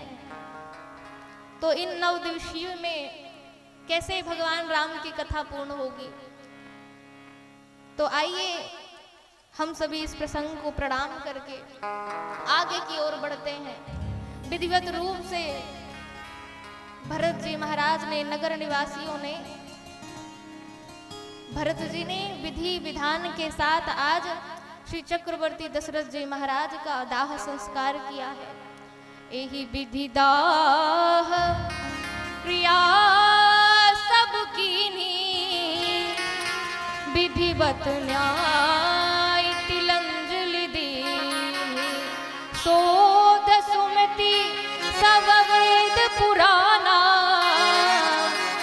S2: तो इन 9 दिवसीय में कैसे भगवान राम की कथा पूर्ण होगी? तो आइए हम सभी इस प्रसंग को प्रणाम करके आगे की ओर बढ़ते हैं। विधिवत रूप से भरत जी महाराज ने, नगर निवासियों ने, भरत जी ने विधि विधान के साथ आज श्री चक्रवर्ती दशरथ जी महाराज का दाह संस्कार किया है। यही विधि दाह क्रिया सब कीनी, विधिवत न्याय तिलंजलि दीनी। शोध सुमति सब वेद पुराना,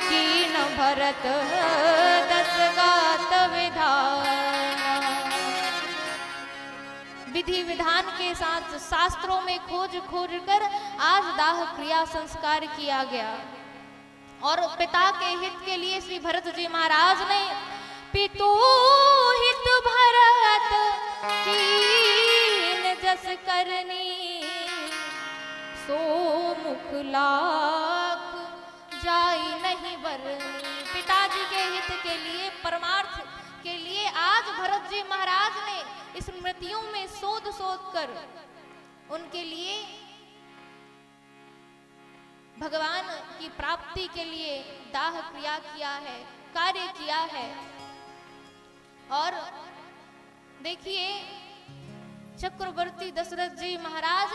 S2: कीन भरत दस गात विधाना। विधि विधान के साथ शास्त्रों में खोज खोज कर आज दाह क्रिया संस्कार किया गया। और पिता के हित के लिए श्री भरत जी महाराज ने पितु हित भरत कीन जस करनी, सो मुख लाख जाई नहीं बरनी। पिताजी के हित के लिए, परमार्थ के लिए आज भरत जी महाराज ने स्मृतियों में शोध शोध कर उनके लिए भगवान की प्राप्ति के लिए दाह क्रिया किया है, कार्य किया है। और देखिए, चक्रवर्ती दशरथ जी महाराज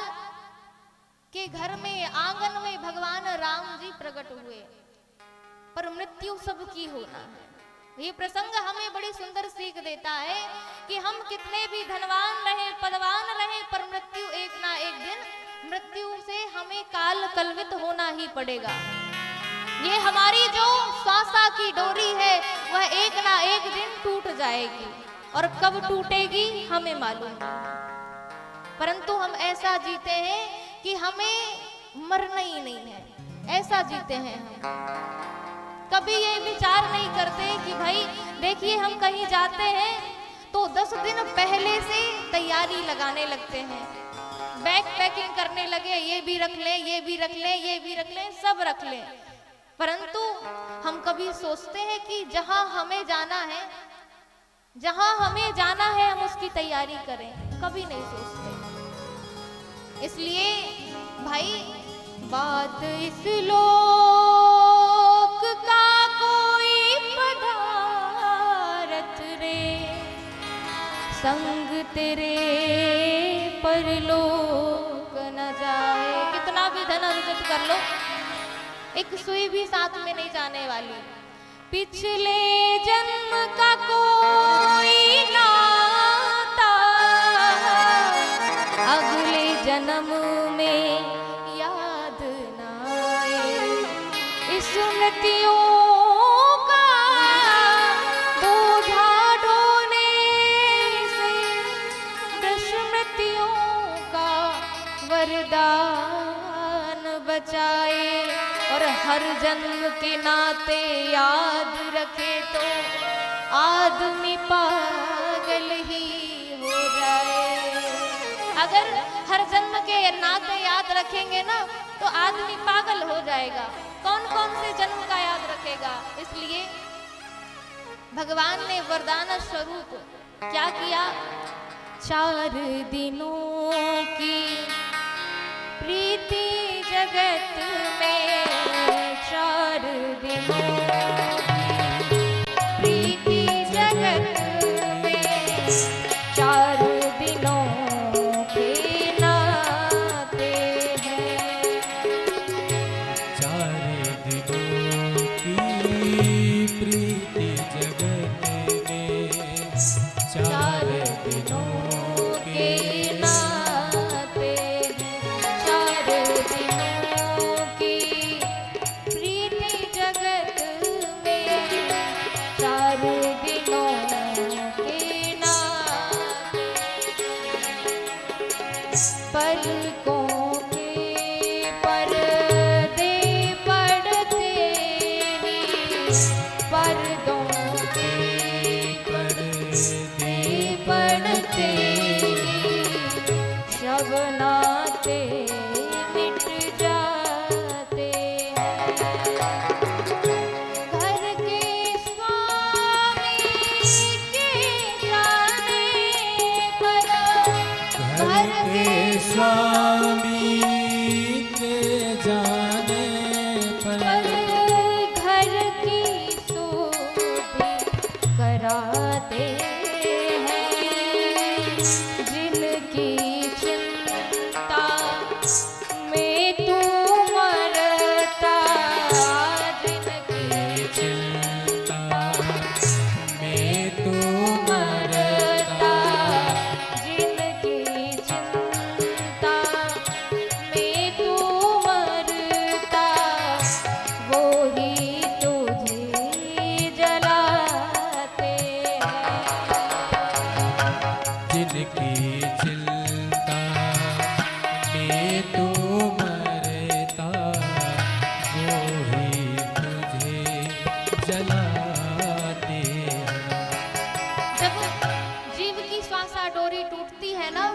S2: के घर में, आंगन में भगवान राम जी प्रकट हुए, पर मृत्यु सबकी होना है। ये प्रसंग हमें बड़ी सुंदर सीख देता है कि हम कितने भी धनवान रहे, पदवान रहे, पर मृत्यु एक ना एक दिन, मृत्यु से हमें काल कलवित होना ही पड़ेगा। ये हमारी जो श्वासा की डोरी है, वह एक ना एक दिन टूट जाएगी, और कब टूटेगी हमें मालूम नहीं। परंतु हम ऐसा जीते हैं कि हमें मरना ही नहीं है, ऐसा जीते हैं हम। कभी ये विचार नहीं करते कि भाई देखिए, हम कहीं जाते हैं तो 10 दिन पहले से तैयारी लगाने लगते हैं, बैग पैकिंग करने लगे, ये भी रख लें, ये भी रख लें, ये भी रख लें, सब रख लें। परंतु हम कभी सोचते हैं कि जहां हमें जाना है, जहां हमें जाना है, हम उसकी तैयारी करें? कभी नहीं सोचते। इसलिए भाई, बात इस लोक का कोई पदार्थ रे, संग तेरे परलोक न जाए। कितना भी धन अर्जित कर लो, एक सुई भी साथ में नहीं जाने वाली। पिछले जन्म का कोई नाता, अगले जन्म में याद ना आए। स्मृतियों का बोझा ढोने से स्मृतियों का वरदान बचाए। और हर जन्म के नाते याद रखे तो आदमी पागल ही हो जाए। अगर हर जन्म के नाते याद रखेंगे ना, तो आदमी पागल हो जाएगा। कौन कौन से जन्म का याद रखेगा? इसलिए भगवान ने वरदान स्वरूप क्या किया? 4 दिनों की प्रीति जगत में, 4 दिनों प्रीति जगत में, 4 दिनों के नाते हैं।
S3: 4 दिनों की प्रीति जगत में, 4 दिनों तू मरता वो ही तुझे जलाते हैं।
S2: जब जीव की श्वासा डोरी टूटती है ना,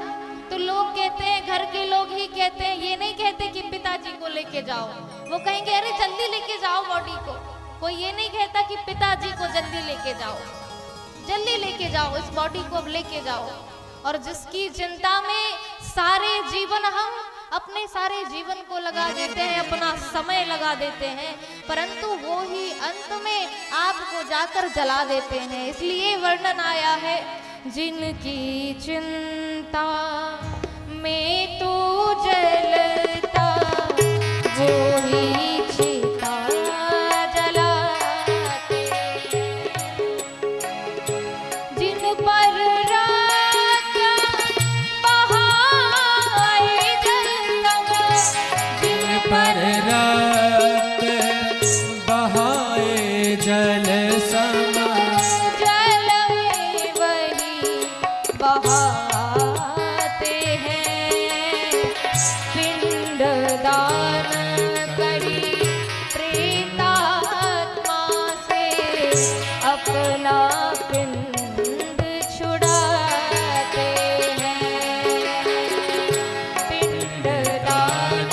S2: तो लोग कहते हैं, घर के लोग ही कहते हैं, ये नहीं कहते कि पिताजी को लेके जाओ, वो कहेंगे अरे जल्दी लेके जाओ बॉडी को। कोई ये नहीं कहता कि पिताजी को जल्दी लेके जाओ, जल्दी लेके जाओ, इस बॉडी को अब लेके जाओ। और जिसकी चिंता में सारे जीवन हम अपने सारे जीवन को लगा देते हैं, अपना समय लगा देते हैं, परंतु वो ही अंत में आपको जाकर जला देते हैं। इसलिए वर्णन आया है, जिनकी चिंता में तू जलता वो ही चिता जलाते, जिन पर रात बहाए जलता, जिन
S3: पर रात बहाए जल समा,
S2: जल में वही बहाते हैं। पिंड दान करी प्रेतात्मा से अपना पिंड छुड़ाते हैं। पिंड दान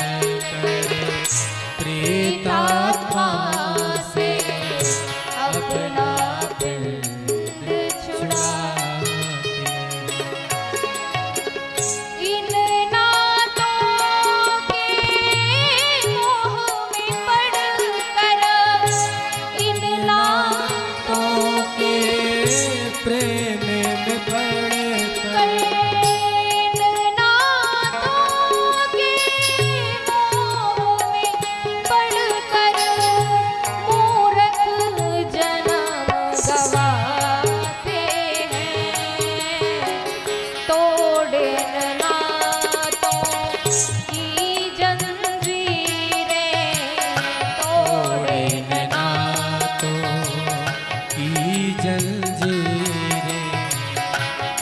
S3: प्रेतात्मा
S2: से अपना पिंड छुड़ाते हैं। इन नातों के मोह में पड़कर, इन नातों
S3: के प्रेम में पड़कर,
S2: इन नातों के मोह में पड़कर मूर्ख जन्म गवाते हैं। तोड़े नातों की जंजीरें, तोड़े
S3: नातों की जंजीरें,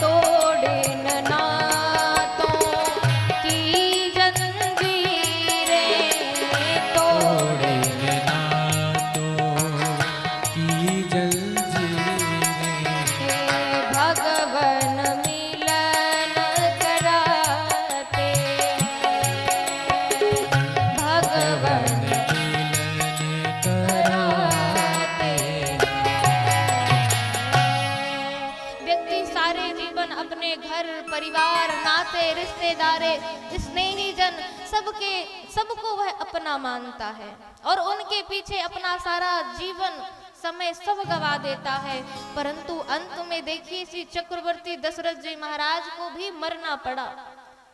S2: तोड़े नातों की जंजीरें,
S3: तोड़े नातों की जंजीरें।
S2: भगवन मिलन कराते हैं, भगवन
S3: मिलन कराते
S2: व्यक्ति सारे जीवन अपने घर परिवार नाते रिश्तेदारे स्नेही जन सबको वह अपना मानता है और उनके पीछे अपना सारा जीवन समय सब गवा देता है। परंतु अंत में देखिए श्री चक्रवर्ती दशरथ जी महाराज को भी मरना पड़ा।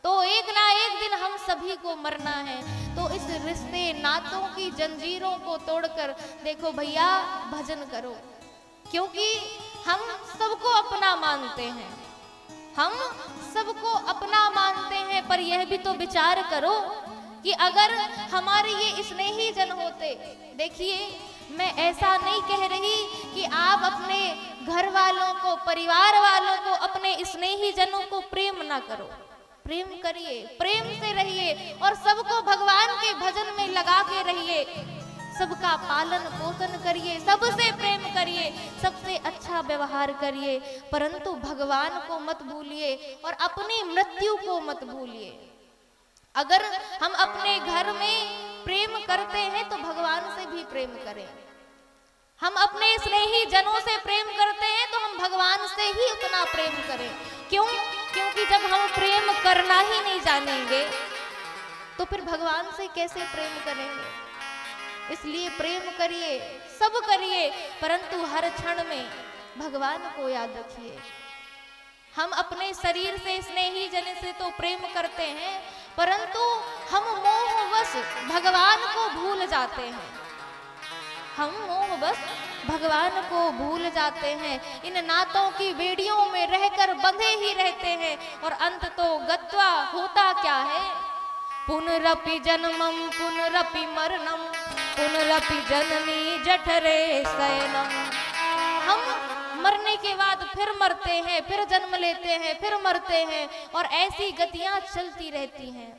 S2: तो एक ना एक दिन हम सभी को मरना है। तो इस रिश्ते नातों की जंजीरों को तोड़कर देखो भैया भजन करो, क्योंकि हम सबको अपना मानते हैं, हम सबको अपना मानते हैं। पर यह भी तो विचार करो कि अगर हमारे ये स्नेही जन होते, देखिए मैं ऐसा नहीं कह रही कि आप अपने घर वालों को परिवार वालों को अपने स्नेही जनों को प्रेम ना करो, प्रेम करिए, प्रेम से रहिए और सबको भगवान के भजन में लगा के रहिए, सबका पालन पोषण करिए, सबसे प्रेम करिए, सबसे अच्छा व्यवहार करिए, परंतु भगवान को मत भूलिए और अपनी मृत्यु को मत भूलिए। अगर हम अपने घर में प्रेम करते हैं तो भगवान से भी प्रेम करें। हम अपने स्नेही जनों से प्रेम करते हैं तो हम भगवान से ही उतना प्रेम करें। क्यों? क्योंकि जब हम प्रेम करना ही नहीं जानेंगे तो फिर भगवान से कैसे प्रेम करेंगे। इसलिए प्रेम करिए, सब करिए, परंतु हर क्षण में भगवान को याद रखिए। हम अपने शरीर से स्नेही जन से तो प्रेम करते हैं, परंतु हम मोहवश भगवान को भूल जाते हैं, हम मोहवश भगवान को भूल जाते हैं। इन नातों की बेड़ियों में रहकर बंधे ही रहते हैं और अंत तो गत्वा होता क्या है? पुनरपि जन्मम पुनरपि मरणम पुनरपि जननी जठरे शयनम। हम मरने के बाद फिर मरते हैं, फिर जन्म लेते हैं, फिर मरते हैं और ऐसी गतियां चलती रहती हैं।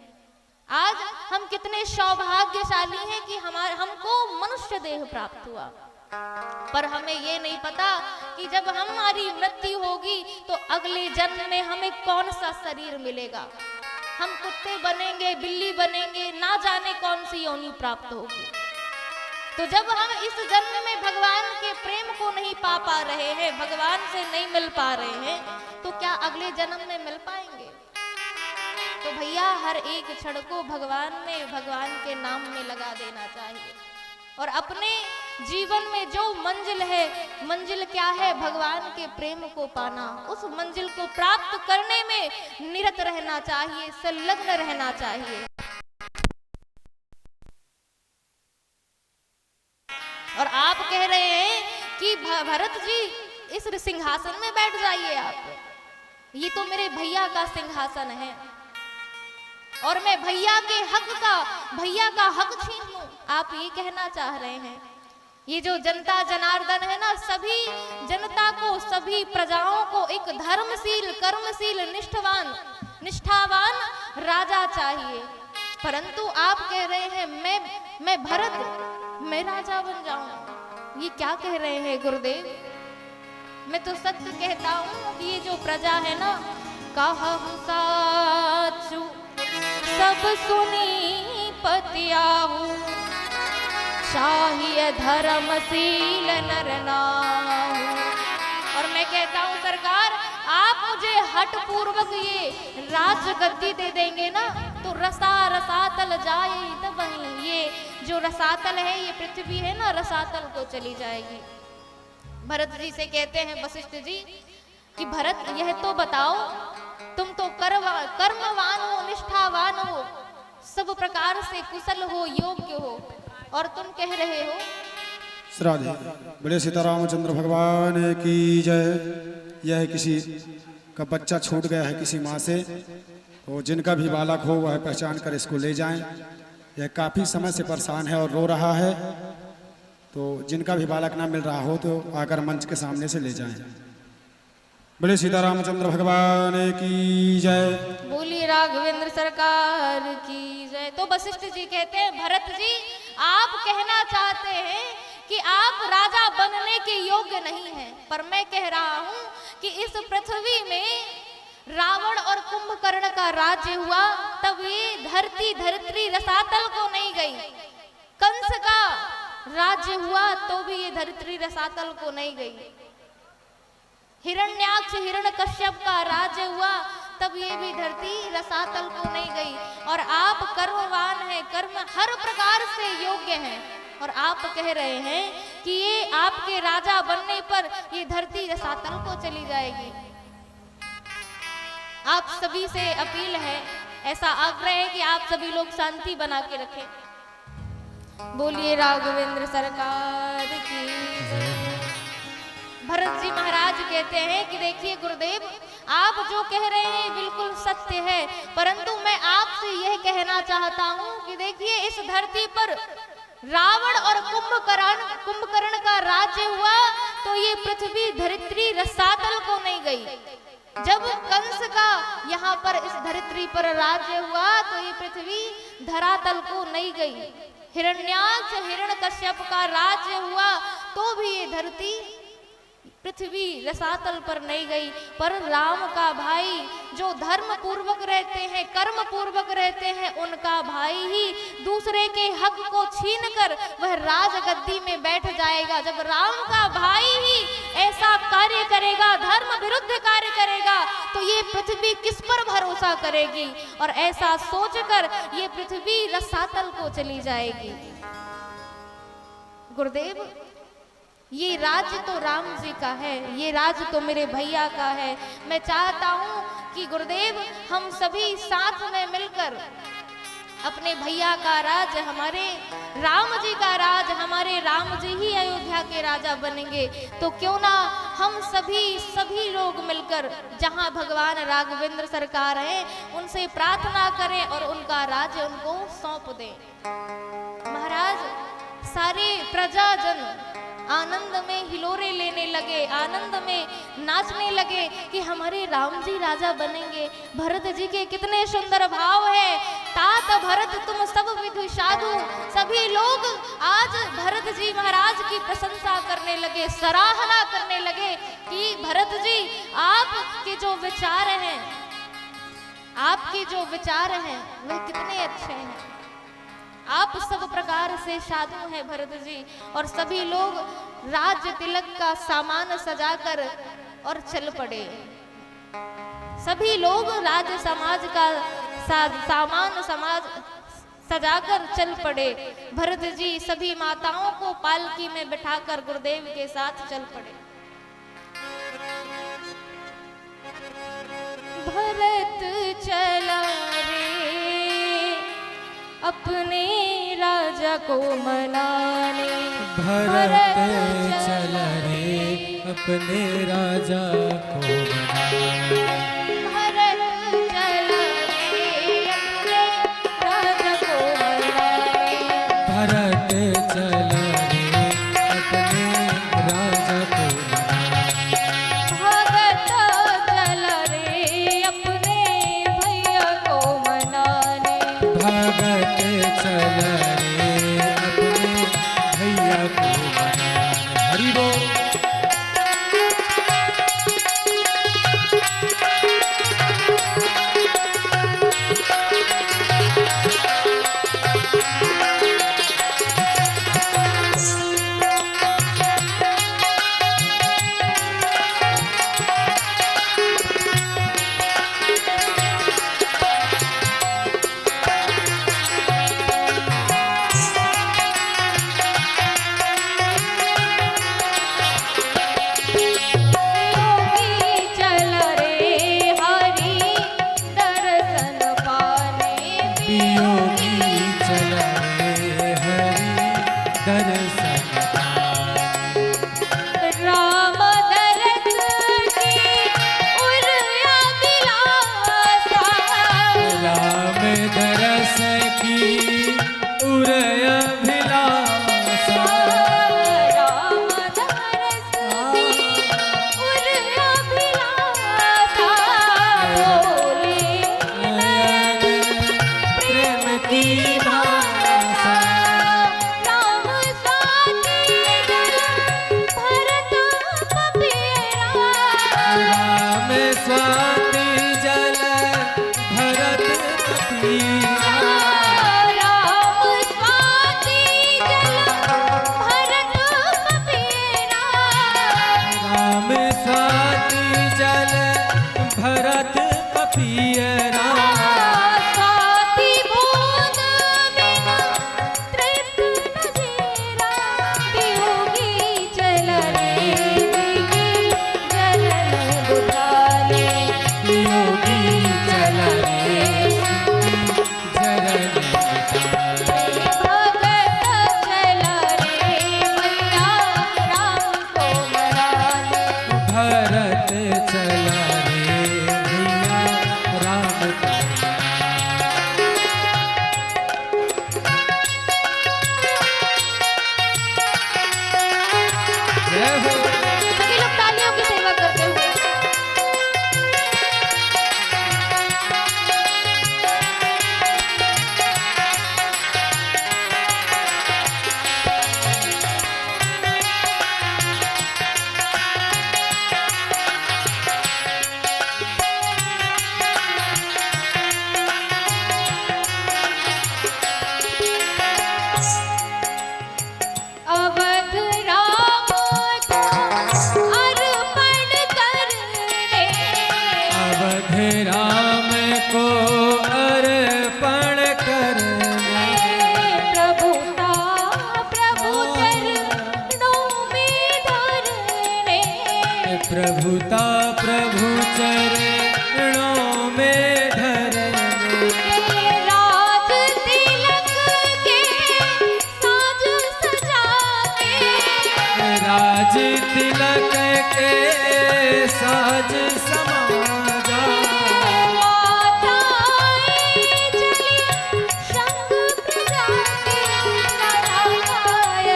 S2: आज हम कितने सौभाग्यशाली हैं कि हमको मनुष्य देह प्राप्त हुआ, पर हमें ये नहीं पता कि जब हमारी मृत्यु होगी तो अगले जन्म में हमें कौन सा शरीर मिलेगा। हम कुत्ते बनेंगे, बिल्ली बनेंगे, ना जाने कौन सी योनि प्राप्त होगी। तो जब हम इस जन्म में भगवान के प्रेम को नहीं पा रहे हैं, भगवान से नहीं मिल पा रहे हैं, तो क्या अगले जन्म में मिल पाएंगे? तो भैया हर एक क्षण को भगवान में, भगवान के नाम में लगा देना चाहिए। और अपने जीवन में जो मंजिल है, मंजिल क्या है? भगवान के प्रेम को पाना। उस मंजिल को प्राप्त करने में निरत रहना चाहिए, संलग्न रहना चाहिए। और आप कह रहे हैं कि भरत जी इस सिंहासन में बैठ जाइए आप, ये तो मेरे भैया का सिंहासन है और मैं भैया का हक छीन लूं, आप ये कहना चाह रहे हैं। ये जो जनता जनार्दन है ना, सभी जनता को, सभी प्रजाओं को एक धर्मशील, कर्मशील, निष्ठावान राजा चाहिए, परंतु आप कह रहे हैं मैं भरत, मैं राजा बन जाऊं। ये क्या कह रहे हैं गुरुदेव? मैं तो सत्य कहता हूं कि ये जो प्रजा है ना, कहूं साचू सब सुनी पतियाहू, शाही धर्मशील नर नाहू। और मैं कहता हूं सरकार, आप मुझे हट पूर्वक ये राजगद्दी दे देंगे ना, तो रसातल जाए तब वहीं, ये जो रसातल है, ये पृथ्वी है ना, रसातल को चली जाएगी। भरत जी से कहते हैं वशिष्ठ जी कि भरत यह तो बताओ, तुम तो कर्मवान हो, निष्ठावान हो, सब प्रकार से कुशल हो, योग्य हो, और तुम कह रहे हो।
S5: श्राद्धे बड़े सीतारामचंद्र भगवान की जय। यह किसी का बच्चा छूट गया है किसी माँ से, तो जिनका भी बालक हो वह पहचान कर इसको ले जाएं। यह काफ़ी समय से परेशान है और रो रहा है, तो जिनका भी बालक ना मिल रहा हो तो आकर मंच के सामने से ले जाएं। बड़े सीतारामचंद्र भगवान की जय।
S2: बोलिए राघवेंद्र सरकार की जय। तो वशिष्ठ जी कहते हैं, भरत जी आप कहना चाहते हैं कि आप राजा बनने के योग्य नहीं हैं, पर मैं कह रहा हूं कि इस पृथ्वी में रावण और कुंभकर्ण का राज्य हुआ, तब ये धरती रसातल को नहीं गई। कंस का राज्य हुआ तो भी ये धरती रसातल को नहीं गई। हिरण्याक्ष हिरण्यकश्यप का राज्य हुआ, तब ये भी धरती रसातल को नहीं गई। और आप कर्मवान हैं, कर्म हर प्रकार से योग्य हैं, और आप कह रहे हैं कि ये आपके राजा बनने पर ये धरती रसातल को चली जाएगी। आप सभी से अपील है, ऐसा आग्रह है कि आप सभी लोग शांति बना के रखें। बोलिए राघवेंद्र सरकार की जय। भरत जी महाराज कहते हैं कि देखिए गुरुदेव, आप जो कह रहे हैं बिल्कुल सत्य है, परंतु मैं आपसे यह कहना चाहता हूं कि देखिए इस धरती पर रावण और कुंभकर्ण का राज्य हुआ, तो ये पृथ्वी धरित्री रसातल को नहीं गई। जब कंस का यहाँ पर इस धरित्री पर राज्य हुआ, तो ये पृथ्वी धरातल को नहीं गई। हिरण्याक्ष हिरण्यकश्यप का राज्य हुआ, तो भी ये धरती पृथ्वी रसातल पर नहीं गई। पर राम का भाई जो धर्म पूर्वक रहते हैं, कर्म पूर्वक रहते हैं, उनका भाई ही दूसरे के हक को छीनकर वह राजगद्दी में बैठ जाएगा। जब राम का भाई ही ऐसा कार्य करेगा, धर्म विरुद्ध कार्य करेगा, तो ये पृथ्वी किस पर भरोसा करेगी? और ऐसा सोचकर ये पृथ्वी रसातल को चली जाएगी। गुरुदेव, ये राज्य तो राम जी का है, ये राज्य तो मेरे भैया का है। मैं चाहता हूँ कि गुरुदेव हम सभी साथ में मिलकर अपने भैया का राज, हमारे राम जी का राज, हमारे राम जी ही अयोध्या के राजा बनेंगे। तो क्यों ना हम सभी लोग मिलकर जहाँ भगवान राघवेंद्र सरकार हैं, उनसे प्रार्थना करें और उनका राज्य उनको सौंप दें। महाराज, सारे प्रजाजन
S1: आनंद में हिलोरे लेने लगे, आनंद में नाचने लगे कि हमारे राम जी राजा बनेंगे। भरत जी के कितने सुंदर भाव है। तात भरत तुम सब विधि साधु, सभी लोग आज भरत जी महाराज की प्रशंसा करने लगे, सराहना करने लगे कि भरत जी आपके जो विचार हैं, आपके जो विचार हैं वे कितने अच्छे हैं। आप सब प्रकार से साधु हैं भरत जी। और सभी लोग राज्य तिलक का सामान सजाकर और चल पड़े। सभी लोग राज्य समाज का सामान समाज सजाकर चल पड़े। भरत जी सभी माताओं को पालकी में बिठाकर गुरुदेव के साथ चल पड़े। भरत चला रे अपने राजा को मनाने,
S3: भरत चला रे अपने राजा को मनाने,
S1: भरत चला रे अपने राजा को मनाने,
S3: भरत चला रे अपने राजा को मनाने,
S1: भरत चला रे अपने भैया को मनाने,
S3: भगत चला रे अपने भैया को मनाने। हरि बोल। प्रभुता प्रभु चरणों में धरने
S1: राज तिलक के साज सजा के
S3: राज तिलक के साज समाजा
S1: माताएं चली संग प्रजा के लड़ाई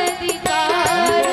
S1: अधिकार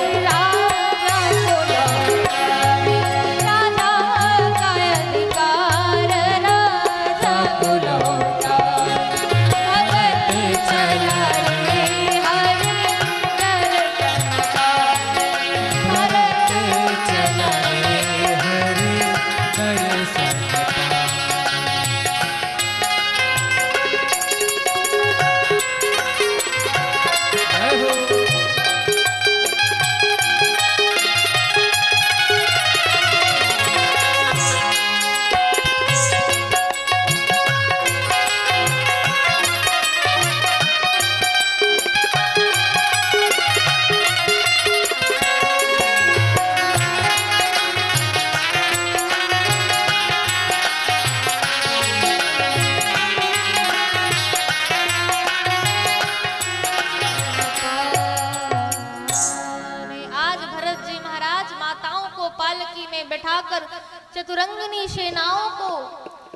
S2: बैठाकर चतुरंगिनी सेनाओं को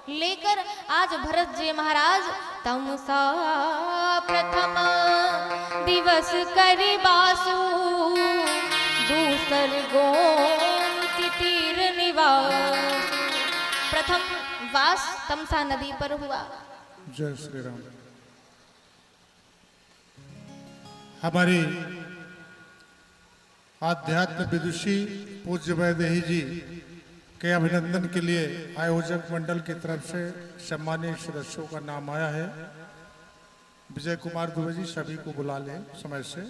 S2: लेकर आज भरत जी महाराज तमसा प्रथम दिवस करि बासु दूसर गोमती तीर निवास। प्रथम वास तमसा नदी पर हुआ।
S4: जय श्री राम। हमारी आध्यात्म विदुषी पूज्य वैदेही जी के अभिनंदन के लिए आयोजक मंडल की तरफ से सम्मानित सदस्यों का नाम आया है। विजय कुमार दुबे जी सभी को बुला लें समय से।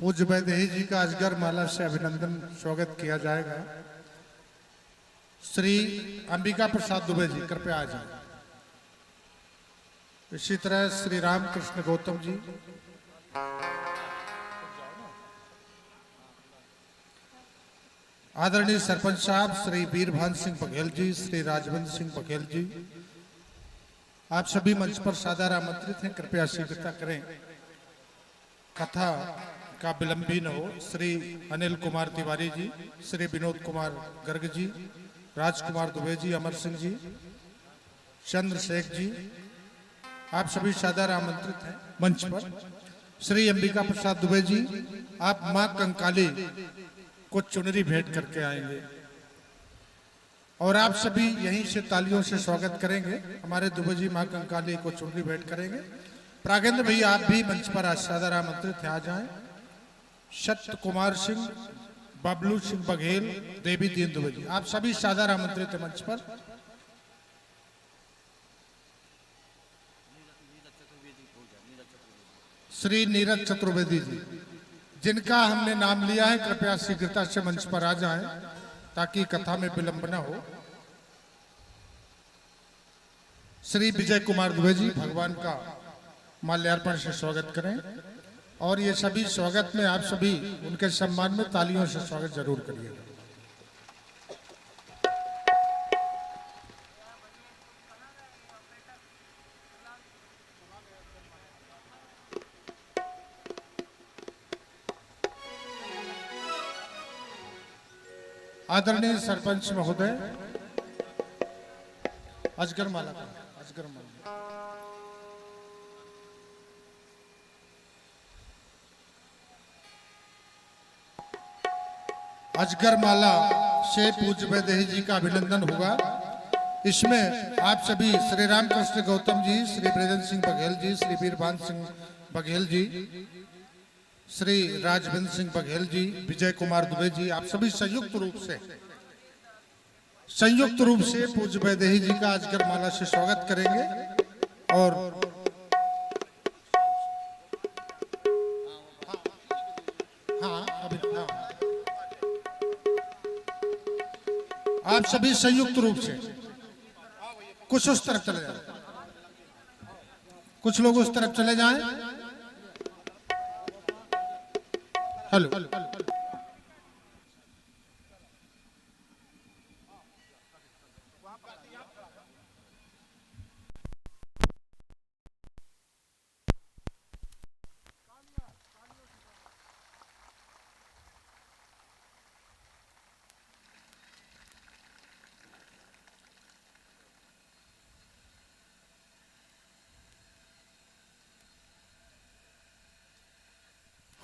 S4: पूज्य वैदेही जी का अजगर माला से अभिनंदन स्वागत किया जाएगा। श्री अंबिका प्रसाद दुबे जी कृपया आ जाए। इसी तरह श्री रामकृष्ण गौतम जी, आदरणीय सरपंच साहब श्री वीरभान सिंह बघेल जी, श्री राजवंत सिंह बघेल जी, आप सभी मंच पर सादर आमंत्रित हैं। कृपया शीघ्रता करें, कथा का विलंब भी न हो। श्री अनिल कुमार तिवारी जी, श्री विनोद कुमार गर्ग जी, राजकुमार दुबे जी, अमर सिंह जी, चंद्रशेखर जी, आप सभी सादर आमंत्रित हैं मंच पर। श्री अंबिका प्रसाद दुबे जी, आप मां कंकाली को चुनरी भेंट करके आएंगे और आप सभी यहीं से तालियों से स्वागत करेंगे। हमारे दुबे जी मां कंकाली को चुनरी भेंट करेंगे। प्रागेंद्र भैया आप भी मंच पर सादर आमंत्रित आ जाएं। सत्य कुमार सिंह, बबलू सिंह बघेल, देवी दीन दुबे जी, आप सभी सादर आमंत्रित हैं मंच पर। श्री नीरज चतुर्वेदी जी, जिनका हमने नाम लिया है, कृपया शीघ्रता से मंच पर आ जाएं ताकि कथा में विलंब न हो। श्री विजय कुमार दुबे जी भगवान का माल्यार्पण से स्वागत करें और ये सभी स्वागत में आप सभी उनके सम्मान में तालियों से स्वागत जरूर करिएगा। आदरणीय सरपंच महोदय, अजगर माला का अजगर माला। अजगर माला से पूज्य वैदेही जी का अभिनंदन होगा। इसमें आप सभी श्री रामकृष्ण गौतम जी, श्री ब्रजेंद्र सिंह बघेल जी, श्री वीरभान सिंह बघेल जी, श्री राजविंद्र सिंह बघेल जी, विजय कुमार दुबे जी, आप सभी संयुक्त रूप से पूज्य वैदेही जी का अजगर माला से स्वागत करेंगे। और आप सभी संयुक्त रूप से कुछ उस तरफ चले जाएं, कुछ लोग उस तरफ चले जाएं। हेलो,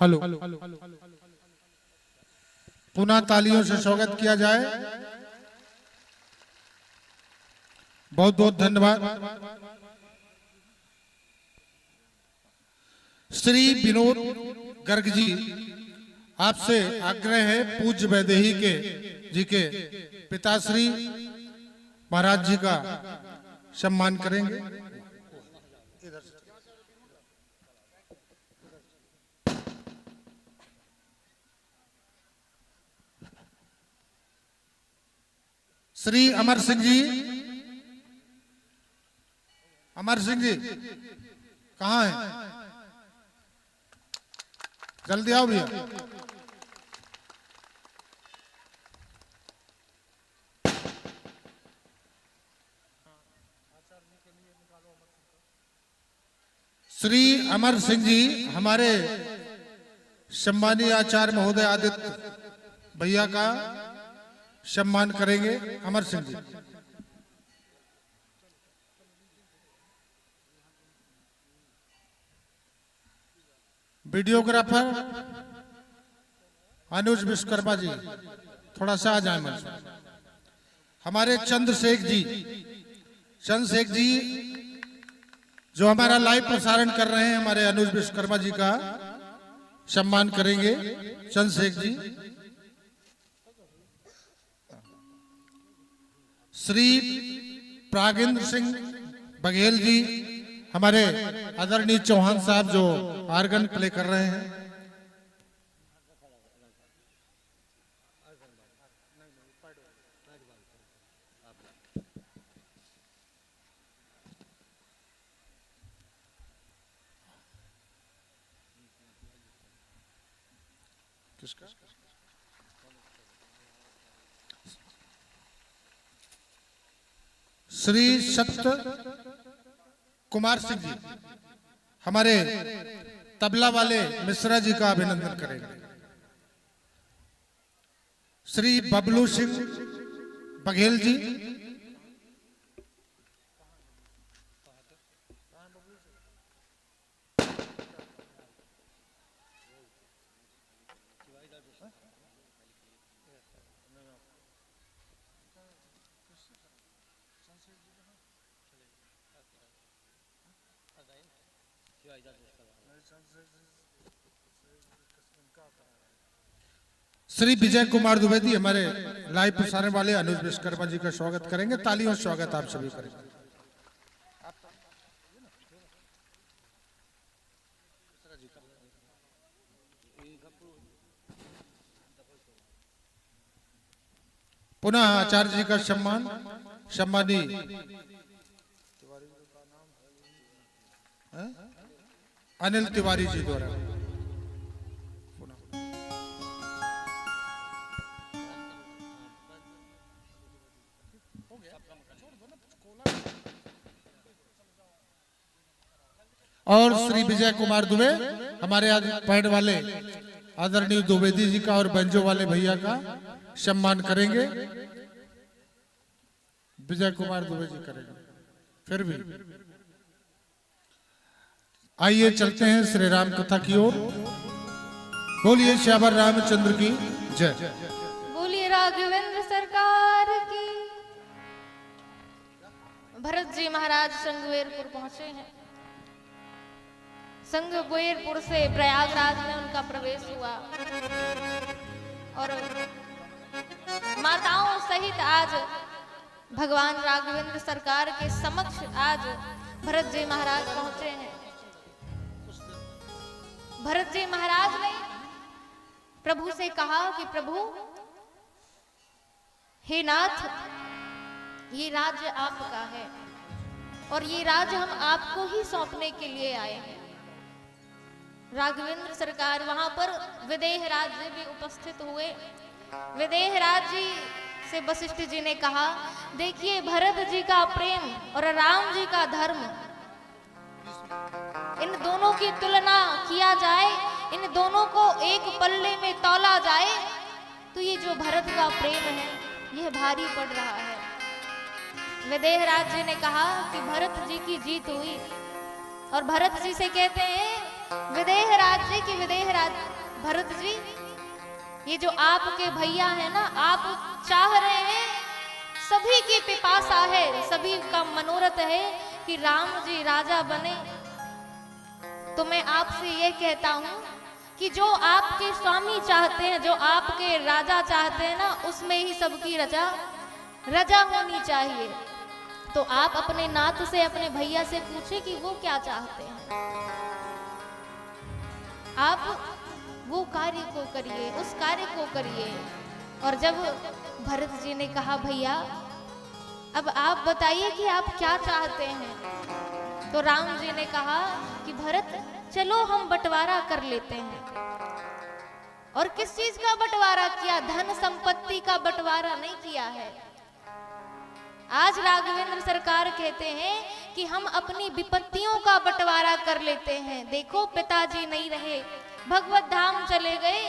S4: हेलो, पुनः तालियों से स्वागत किया जाए। बहुत बहुत धन्यवाद। श्री विनोद गर्ग जी, आपसे आग्रह है, पूज्य वैदेही के जी के पिताश्री महाराज जी का सम्मान करेंगे। श्री अमर सिंह जी, अमर सिंह जी कहाँ हैं? जल्दी आओ भैया। श्री अमर सिंह जी हमारे सम्मानीय आचार्य महोदय आदित्य भैया का सम्मान करेंगे अमर सिंह जी। वीडियोग्राफर अनुज विश्वकर्मा जी थोड़ा सा आ जाए मंच पर। हमारे चंद्रशेखर जी जो हमारा लाइव प्रसारण कर रहे हैं, हमारे अनुज विश्वकर्मा जी का सम्मान करेंगे चंद्रशेखर जी। श्री प्रागेंद्र सिंह बघेल जी, हमारे आदरणीय चौहान साहब जो आर्गन प्ले कर रहे हैं। किसका? श्री सत्य कुमार सिंह जी, हमारे तबला वाले मिश्रा जी का अभिनंदन करेंगे। श्री बबलू सिंह बघेल जी, श्री विजय कुमार द्विवेदी, हमारे लाइव प्रसारण वाले अनुज विश्वकर्मा जी का स्वागत करेंगे। तालियों से स्वागत आप सभी करेंगे। पुनः आचार्य जी का सम्मानी अनिल तिवारी जी द्वारा। और श्री विजय कुमार दुबे, हमारे पैड वाले आदरणीय द्विवेदी जी का और बैंजो वाले भैया का सम्मान करेंगे। विजय कुमार दुबे जी करेंगे। फिर भी आइए चलते हैं श्री राम कथा की ओर। बोलिए श्यावर रामचंद्र की जय।
S2: बोलिए राघवेंद्र सरकार की। भरत जी महाराज संगवेरपुर पहुंचे हैं। संगवेरपुर से प्रयागराज में उनका प्रवेश हुआ और माताओं सहित आज भगवान राघवेंद्र सरकार के समक्ष आज भरत जी महाराज पहुंचे हैं। भरत जी महाराज ने प्रभु से कहा कि प्रभु, हे नाथ, ये राज्य आपका है और ये राज्य हम आपको ही सौंपने के लिए आए हैं। राघवेंद्र सरकार वहां पर विदेह राज जी भी उपस्थित हुए। विदेह राज जी से वशिष्ठ जी ने कहा, देखिए भरत जी का प्रेम और राम जी का धर्म, इन दोनों की तुलना किया जाए, इन दोनों को एक पल्ले में तौला जाए तो ये जो भरत का प्रेम है यह भारी पड़ रहा है। विदेह राज जी ने कहा कि भरत जी की जीत हुई और भरत जी से कहते हैं, विदेह राज जी की विदेह राज भरत जी, ये जो आपके भैया है ना, आप चाह रहे हैं, सभी की पिपासा है, सभी का मनोरथ है कि राम जी राजा बने। तो मैं आपसे ये कहता हूं कि जो आपके स्वामी चाहते हैं, जो आपके राजा चाहते हैं ना, उसमें ही सबकी रजा होनी चाहिए। तो आप अपने नाथ से, अपने भैया से पूछे कि वो क्या चाहते हैं। आप वो कार्य को करिए, उस कार्य को करिए। और जब भरत जी ने कहा, भैया अब आप बताइए कि आप क्या चाहते हैं, तो राम जी ने कहा कि भरत, चलो हम बंटवारा कर लेते हैं। और किस चीज का बंटवारा किया? धन संपत्ति का बंटवारा नहीं किया है। आज राघवेंद्र सरकार कहते हैं कि हम अपनी विपत्तियों का बंटवारा कर लेते हैं। देखो, पिताजी नहीं रहे, भगवत धाम चले गए,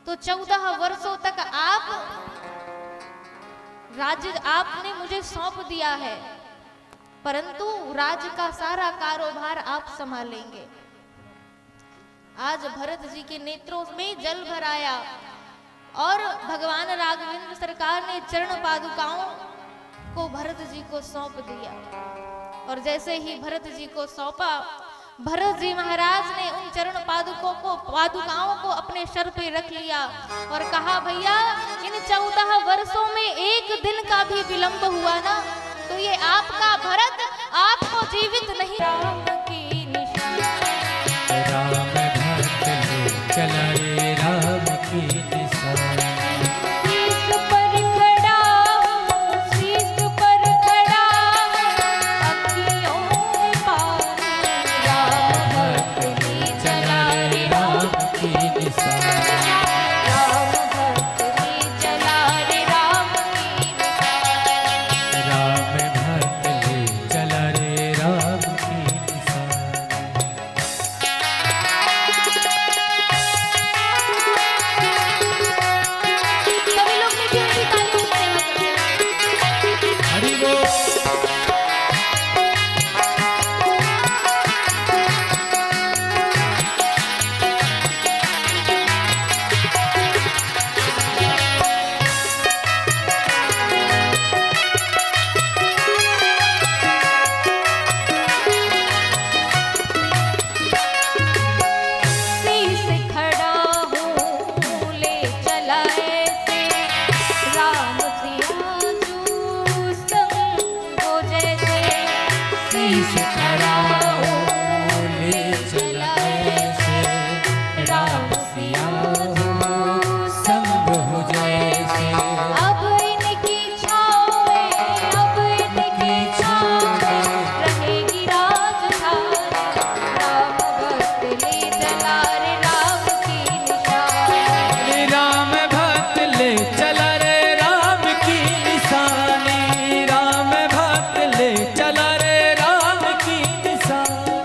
S2: तो 14 वर्षों तक आप राज्य आपने मुझे सौंप दिया है, परंतु राज्य का सारा कारोबार आप संभालेंगे। आज भरत जी के नेत्रों में जल भर आया और भगवान राघवेंद्र सरकार ने चरण पादुकाओं को भरत जी को सौंप दिया। और जैसे ही भरत जी को सौंपा, भरत जी महाराज ने उन चरण पादुकाओं को अपने सर पे रख लिया और कहा, भैया इन 14 वर्षों में एक दिन का भी विलंब हुआ ना तो ये आपका भरत आपको जीवित नहीं। राम की निशानी,
S3: राम भक्त ले चला रे राम की निशानी।
S2: शीश पर खड़ा हूँ, शीश पर खड़ा हूँ, अखियों में पानी। राम भक्त ले चला रे राम
S3: की निशानी।
S2: राम भक्त ले चला रे राम की निशानी।
S3: राम भक्त ले चला रे राम की निशानी।
S2: सभी लोग मीठी मीठी तालियों से सेवा करते हैं।
S3: हरि बोल।
S2: शीश खड़ा हूँ ले चला ऐसे, राम सिया जू संगो जैसे।
S3: शीश खड़ा हूँ ले चला ऐसे, राम सिया हो संग हो जैसे।
S2: अब इनकी छाँव में, अब इनकी छाँव में रहेगी राजधानी। राम भक्त ले चला रे राम की निशानी।
S3: राम भक्त ले चला रे राम की निशानी। राम भक्त ले चला रे राम की निशानी।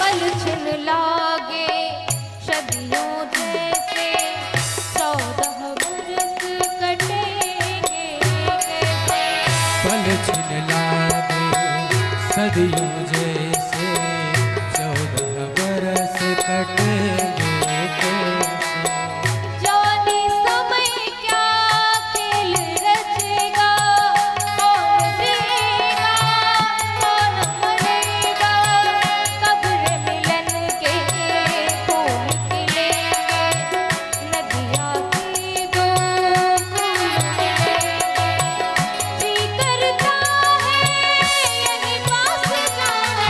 S2: पल छिन लागे सदियों जैसे, 14 बरस कटेंगे कैसे।
S3: पल छिन लागे सदियों जैसे, 14 बरस कटेंगे कैसे।
S2: जाने समय क्या खेल रचेगा, कौन जिएगा कौन मरेगा। कब्र मिलन के फूल खिलेंगे, नदियाँ की दो फूल मिलेंगे। जी करता है यहीं पास जाए,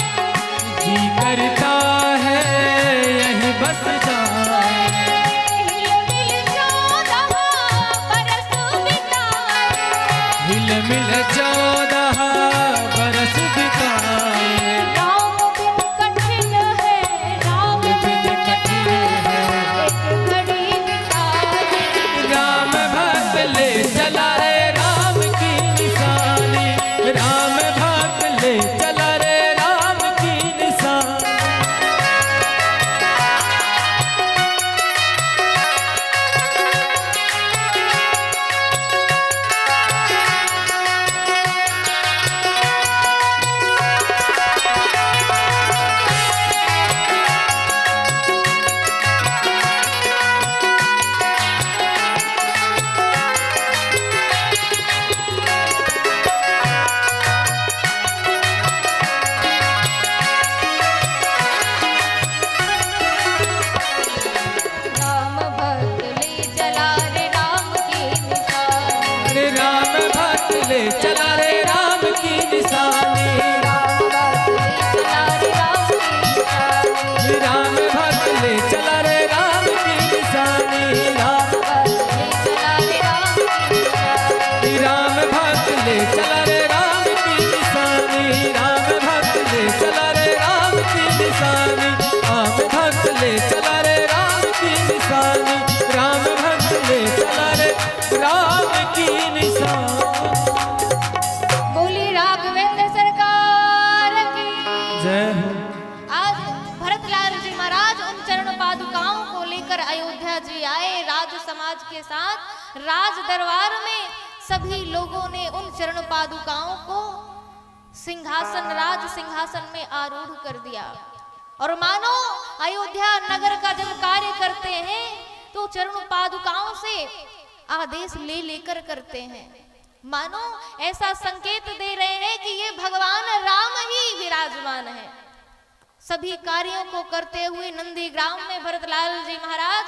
S2: समाज के साथ राज दरबार में सभी लोगों ने उन चरण पादुकाओं को राज सिंहासन में आरूढ़ कर दिया। और मानो अयोध्या नगर का जब कार्य करते हैं तो चरण पादुकाओं से आदेश ले लेकर करते हैं। मानो ऐसा संकेत दे रहे हैं कि ये भगवान राम ही विराजमान है। सभी कार्यों को करते हुए नंदीग्राम में भरतलाल जी महाराज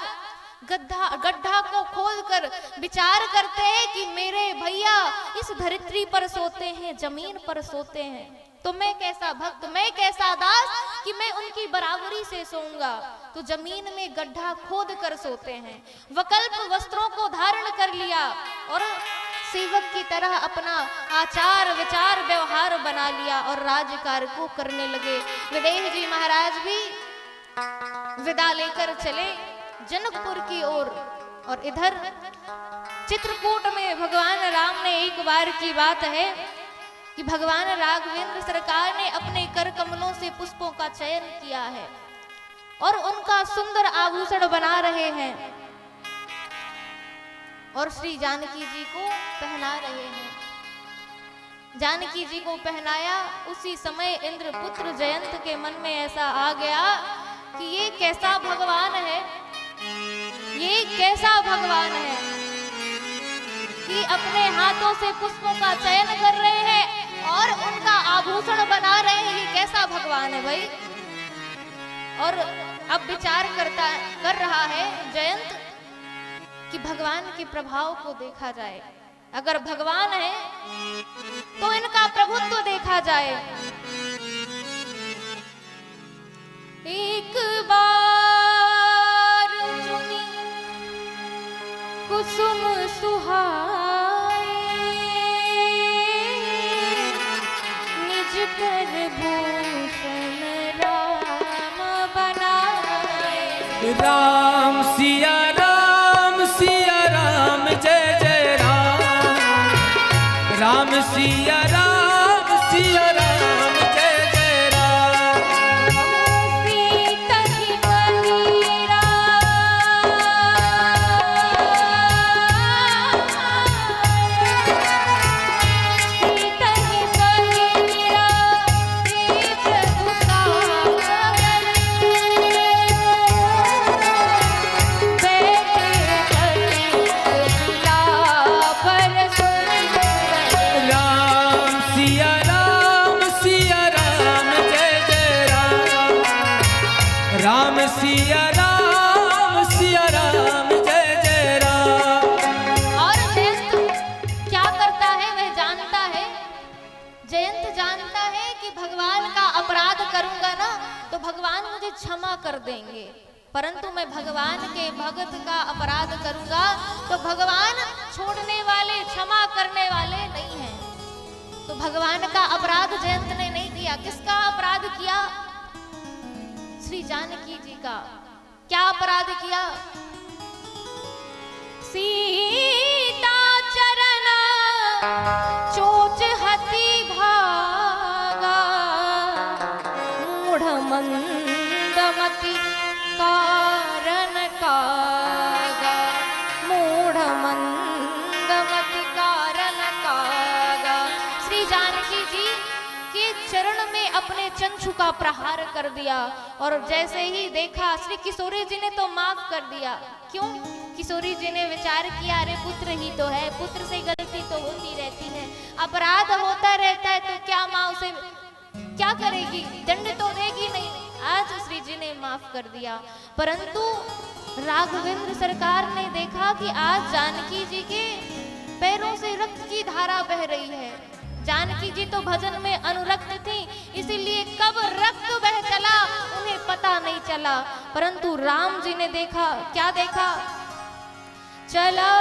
S2: गड्ढा को खोदकर विचार करते हैं कि मेरे भैया इस धरित्री पर सोते हैं, जमीन पर सोते हैं, तो मैं कैसा भक्त, मैं कैसा दास कि मैं उनकी बराबरी से सोऊंगा। तो जमीन में गड्ढा खोद कर सोते हैं, वकल्प वस्त्रों को धारण कर लिया और सेवक की तरह अपना आचार विचार व्यवहार बना लिया और राज्यकार्य को करने लगे। विदेह जी महाराज भी विदा लेकर चले जनकपुर की ओर। और इधर चित्रकूट में भगवान राम ने एक बार की बात है कि भगवान राघवेंद्र सरकार ने अपने कर कमलों से पुष्पों का चयन किया है और उनका सुंदर आभूषण बना रहे हैं और श्री जानकी जी को पहना रहे हैं। जानकी जी को पहनाया, उसी समय इंद्रपुत्र जयंत के मन में ऐसा आ गया कि ये कैसा भगवान है, ये कैसा भगवान है कि अपने हाथों से पुष्पों का चयन कर रहे हैं और उनका आभूषण बना रहे हैं। ये कैसा भगवान है भाई। और अब विचार कर रहा है जयंत कि भगवान के प्रभाव को देखा जाए, अगर भगवान है तो इनका प्रभुत्व देखा जाए। एक बार चुनी कुसुम सुहाए, निज कर भूषण राम बनाए।
S3: राम सिया राम जय जय राम, राम सिया राम जय जय राम।
S2: सीता ही बहिरा सीता ही बहिरा
S3: राम सिया राम जय जय राम।
S2: और जयंत क्या करता है वह जानता है। जयंत जानता है कि भगवान का अपराध करूंगा ना तो भगवान मुझे क्षमा कर देंगे, परंतु मैं भगवान के भगत का अपराध करूंगा तो भगवान छोड़ने वाले, क्षमा करने वाले नहीं हैं। तो भगवान का अपराध जयंत ने नहीं किया। किसका अपराध किया? श्री जानकी जी का। क्या अपराध किया? सीता चरण चोच हति भागा, मूढ़ मंदमति कारण कागा, मूढ़ मंदमति कारण कागा। श्री जानकी जी के चरण में अपने चंचु का प्रहार कर दिया और जैसे ही देखा, श्री किशोरी जी ने तो माफ कर दिया। क्यों? किशोरी जी ने विचार किया, अरे पुत्र ही तो है, पुत्र से गलती तो होती रहती है, अपराध होता रहता है, तो क्या माँ उसे क्या करेगी, दंड तो देगी नहीं। आज श्री जी ने माफ कर दिया। परंतु राघवेंद्र सरकार ने देखा कि आज जानकी जी के पैरों से रक्त की धारा बह रही है। जानकी जी तो भजन में अनुरक्त थी, इसीलिए कब रक्त बह चला उन्हें पता नहीं चला। परंतु राम जी ने देखा, क्या देखा? चला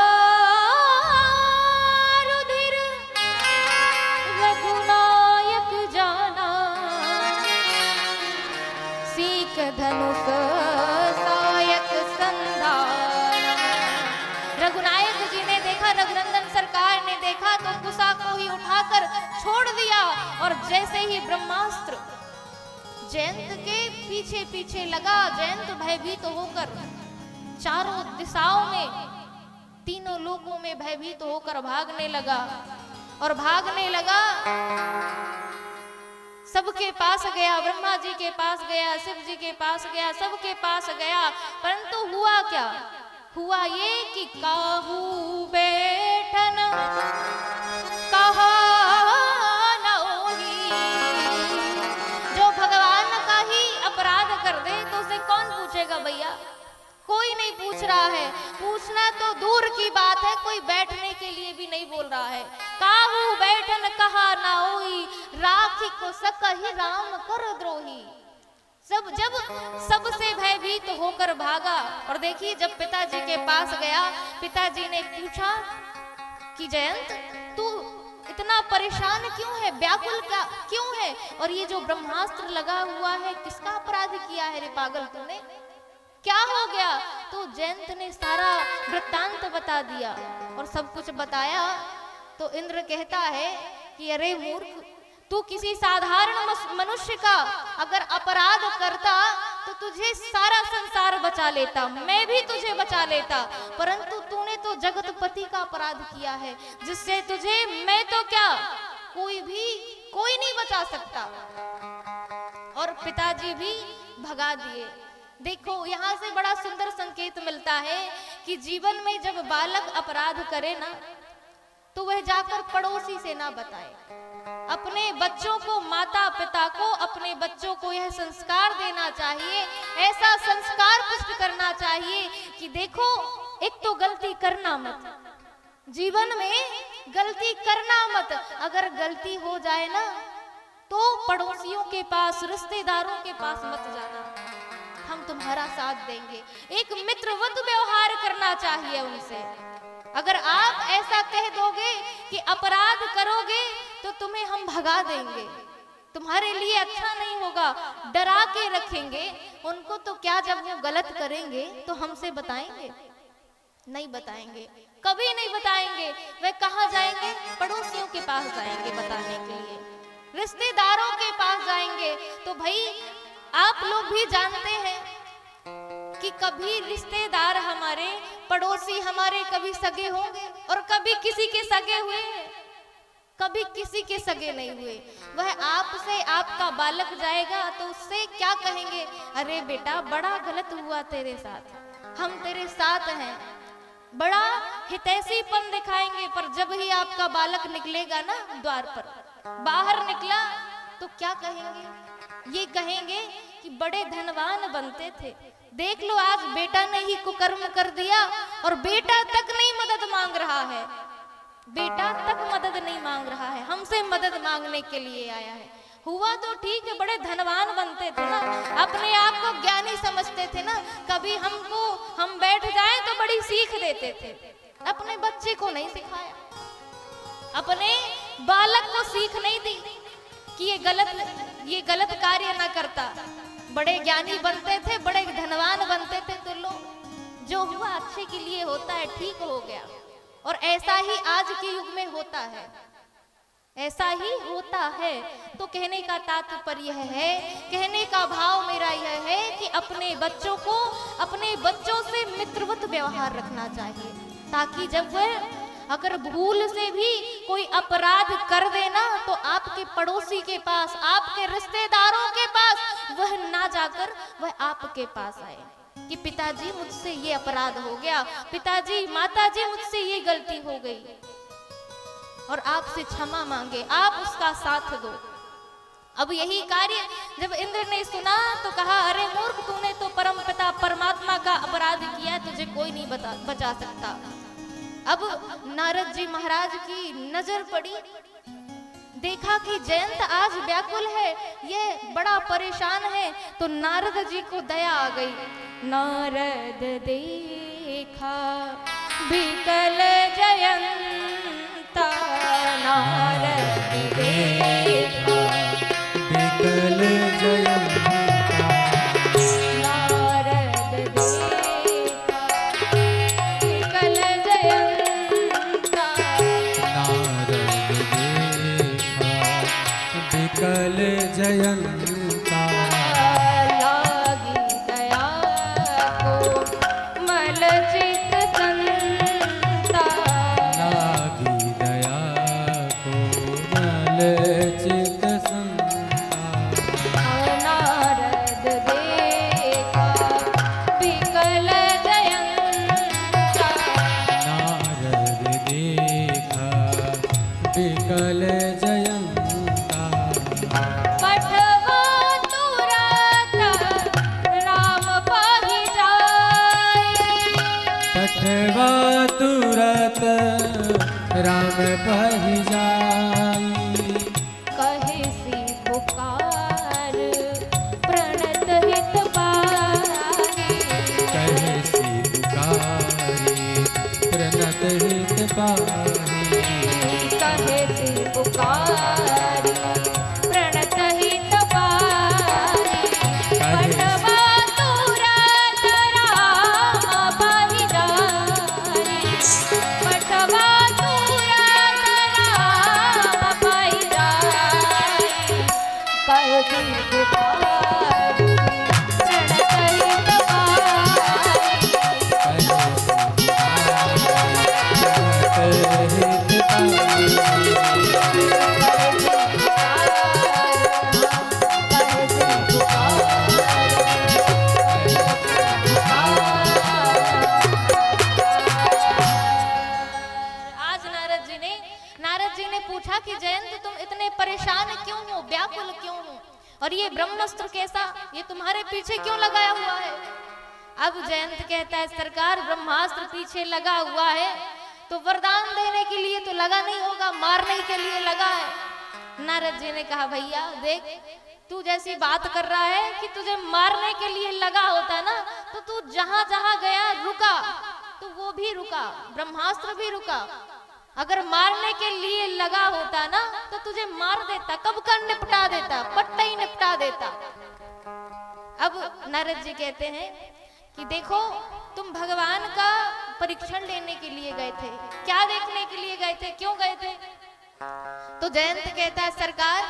S2: रुधिर रघुनायक जाना, सीख धनुष सायक संधाना। रघुनायक जी ने देखा, रघुनंदन सरकार ने देखा तो कुशा को ही उठाकर छोड़ दिया और जैसे ही ब्रह्मास्त्र जयंत के पीछे पीछे लगा, जयंत भयभीत होकर चारों दिशाओं में तीनों लोकों में भयभीत होकर भागने लगा और भागने लगा। सबके पास गया, ब्रह्मा जी के पास गया, शिव जी के पास गया, सबके पास गया, परंतु हुआ क्या? हुआ ये कि काहू बैठन कहा न होई। जो भगवान का ही अपराध कर दे तो उसे कौन पूछेगा भैया? कोई नहीं पूछ रहा है, पूछना तो दूर की बात है, कोई बैठने के लिए भी नहीं बोल रहा है। काहू बैठन कहा ना होई, राखी को सकहि राम कर द्रोही। जब सबसे भयभीत होकर भागा और देखिए जब पिताजी के पास गया, पिताजी ने पूछा कि जयंत तू इतना परेशान क्यों है, व्याकुल का क्यों है, और ये जो ब्रह्मास्त्र लगा हुआ है किसका अपराध किया है रे पागल तूने, क्या हो गया? तो जयंत ने सारा वृत्तांत बता दिया और सब कुछ बताया। तो इंद्र कहता है कि अरे मूर्ख, तू किसी साधारण मनुष्य का अगर अपराध करता तो तुझे सारा संसार बचा लेता, मैं भी तुझे बचा लेता, परंतु तूने तो जगतपति का अपराध किया है जिससे तुझे मैं तो क्या कोई नहीं बचा सकता। और पिताजी भी भगा दिए। देखो यहाँ से बड़ा सुंदर संकेत मिलता है कि जीवन में जब बालक अपराध करे ना तो वह जाकर पड़ोसी से ना बताए। अपने बच्चों को, माता पिता को, अपने बच्चों को यह संस्कार देना चाहिए, ऐसा संस्कार पुष्ट करना चाहिए कि देखो एक तो गलती करना मत, जीवन में गलती करना मत। अगर गलती हो जाए ना तो पड़ोसियों के पास, रिश्तेदारों के पास मत जाना, हम तुम्हारा साथ देंगे। एक मित्रवत व्यवहार करना चाहिए उनसे। अगर आप ऐसा कह दोगे कि अपराध करोगे तो तुम्हें हम भगा देंगे, तुम्हारे लिए अच्छा नहीं होगा, डरा के रखेंगे उनको, तो क्या जब वो गलत करेंगे तो हमसे बताएंगे? नहीं बताएंगे, कभी नहीं बताएंगे। वे कहाँ जाएंगे? पड़ोसियों के पास जाएंगे बताने के लिए, रिश्तेदारों के पास जाएंगे। तो भाई आप लोग भी जानते हैं कि कभी रिश्तेदार हमारे, पड़ोसी हमारे कभी सगे होंगे और कभी किसी के सगे हुए, कभी किसी के सगे नहीं हुए। वह आपसे, आपका बालक जाएगा तो उससे क्या कहेंगे? अरे बेटा बड़ा गलत हुआ तेरे साथ, हम तेरे साथ हैं, बड़ा हितैषीपन दिखाएंगे। पर जब ही आपका बालक निकलेगा ना द्वार पर, बाहर निकला तो क्या कहेंगे? ये कहेंगे कि बड़े धनवान बनते थे, देख लो आज बेटा ने ही कुकर्म कर दिया और बेटा तक नहीं मदद मांग रहा है, बेटा तक मदद नहीं मांग रहा है, हमसे मदद मांगने के लिए आया है। हुआ तो ठीक है, बड़े धनवान बनते थे ना, अपने आप को ज्ञानी समझते थे ना, कभी हम बैठ जाएं तो बड़ी सीख देते थे। अपने बच्चे को नहीं सिखाया, अपने बालक को सीख नहीं दी कि ये गलत कार्य ना करता। बड़े ज्ञानी बनते थे, बड़े धनवान बनते थे, तो लो जो हुआ अच्छे के लिए होता है, ठीक हो गया। और ऐसा ही आज के युग में होता है, ऐसा ही होता है। तो कहने का तात्पर्य है, कहने का भाव मेरा यह है कि अपने बच्चों को, अपने बच्चों से मित्रवत व्यवहार रखना चाहिए, ताकि जब वह अगर भूल से भी कोई अपराध कर देना तो आपके पड़ोसी के पास, आपके रिश्तेदारों के पास वह ना जाकर वह आपके पास आए कि पिताजी मुझसे ये अपराध हो गया, पिताजी माताजी मुझसे ये गलती हो गई, और आपसे क्षमा मांगे, आप उसका साथ दो। अब यही कार्य जब इंद्र ने सुना तो कहा, अरे मूर्ख, तूने तो परमपिता परमात्मा का अपराध किया, तुझे कोई नहीं बचा सकता। अब नारद जी महाराज की नजर पड़ी, देखा कि जयंत आज व्याकुल है, ये बड़ा परेशान है, तो नारद जी को दया आ गई। नारद देखा विकल जयंता, नारद देखा
S3: विकल जयंता, विकल जयंता,
S2: लागी दया को मल चित संता, पठवा तुरत राम पाहि जाय।
S3: पठवा तुरत राम पाहि जाय।
S2: कहे सी पुकार प्रणत हित पाहि।
S3: कहे सी पुकारी प्रणत हित पाहि।
S2: कहे सी पुकार प्रणत हित पाहि। पठवा तुरत राम पाहि जाय। पठवा तुरत राम पाहि जाय। कहे सी पुकार प्रणत हित आज नारद जी ने पूछा कि जयंत तुम इतने परेशान क्यों हो, व्याकुल क्यों हो, और ये ब्रह्मास्त्र कैसा, ये तुम्हारे पीछे क्यों लगाया हुआ है। अब जयंत कहता है सरकार ब्रह्मास्त्र पीछे लगा हुआ है तो वरदान देने के लिए तो लगा नहीं होगा, मारने के लिए लगा है। नारद जी ने कहा भैया देख तू जैसी बात कर रहा है कि तुझे मारने के लिए लगा होता ना तो तू जहां जहां गया रुका, तो वो भी रुका, ब्रह्मास्त्र भी रुका। अगर मारने के लिए लगा होता ना तो तुझे मार देता, कब का निपटा देता, पट्टा ही निपटा देता। अब नारद जी कहते हैं कि देखो तुम भगवान का परीक्षण लेने के लिए गए थे, क्या देखने के लिए गए थे, क्यों गए थे। तो जयंत कहता है सरकार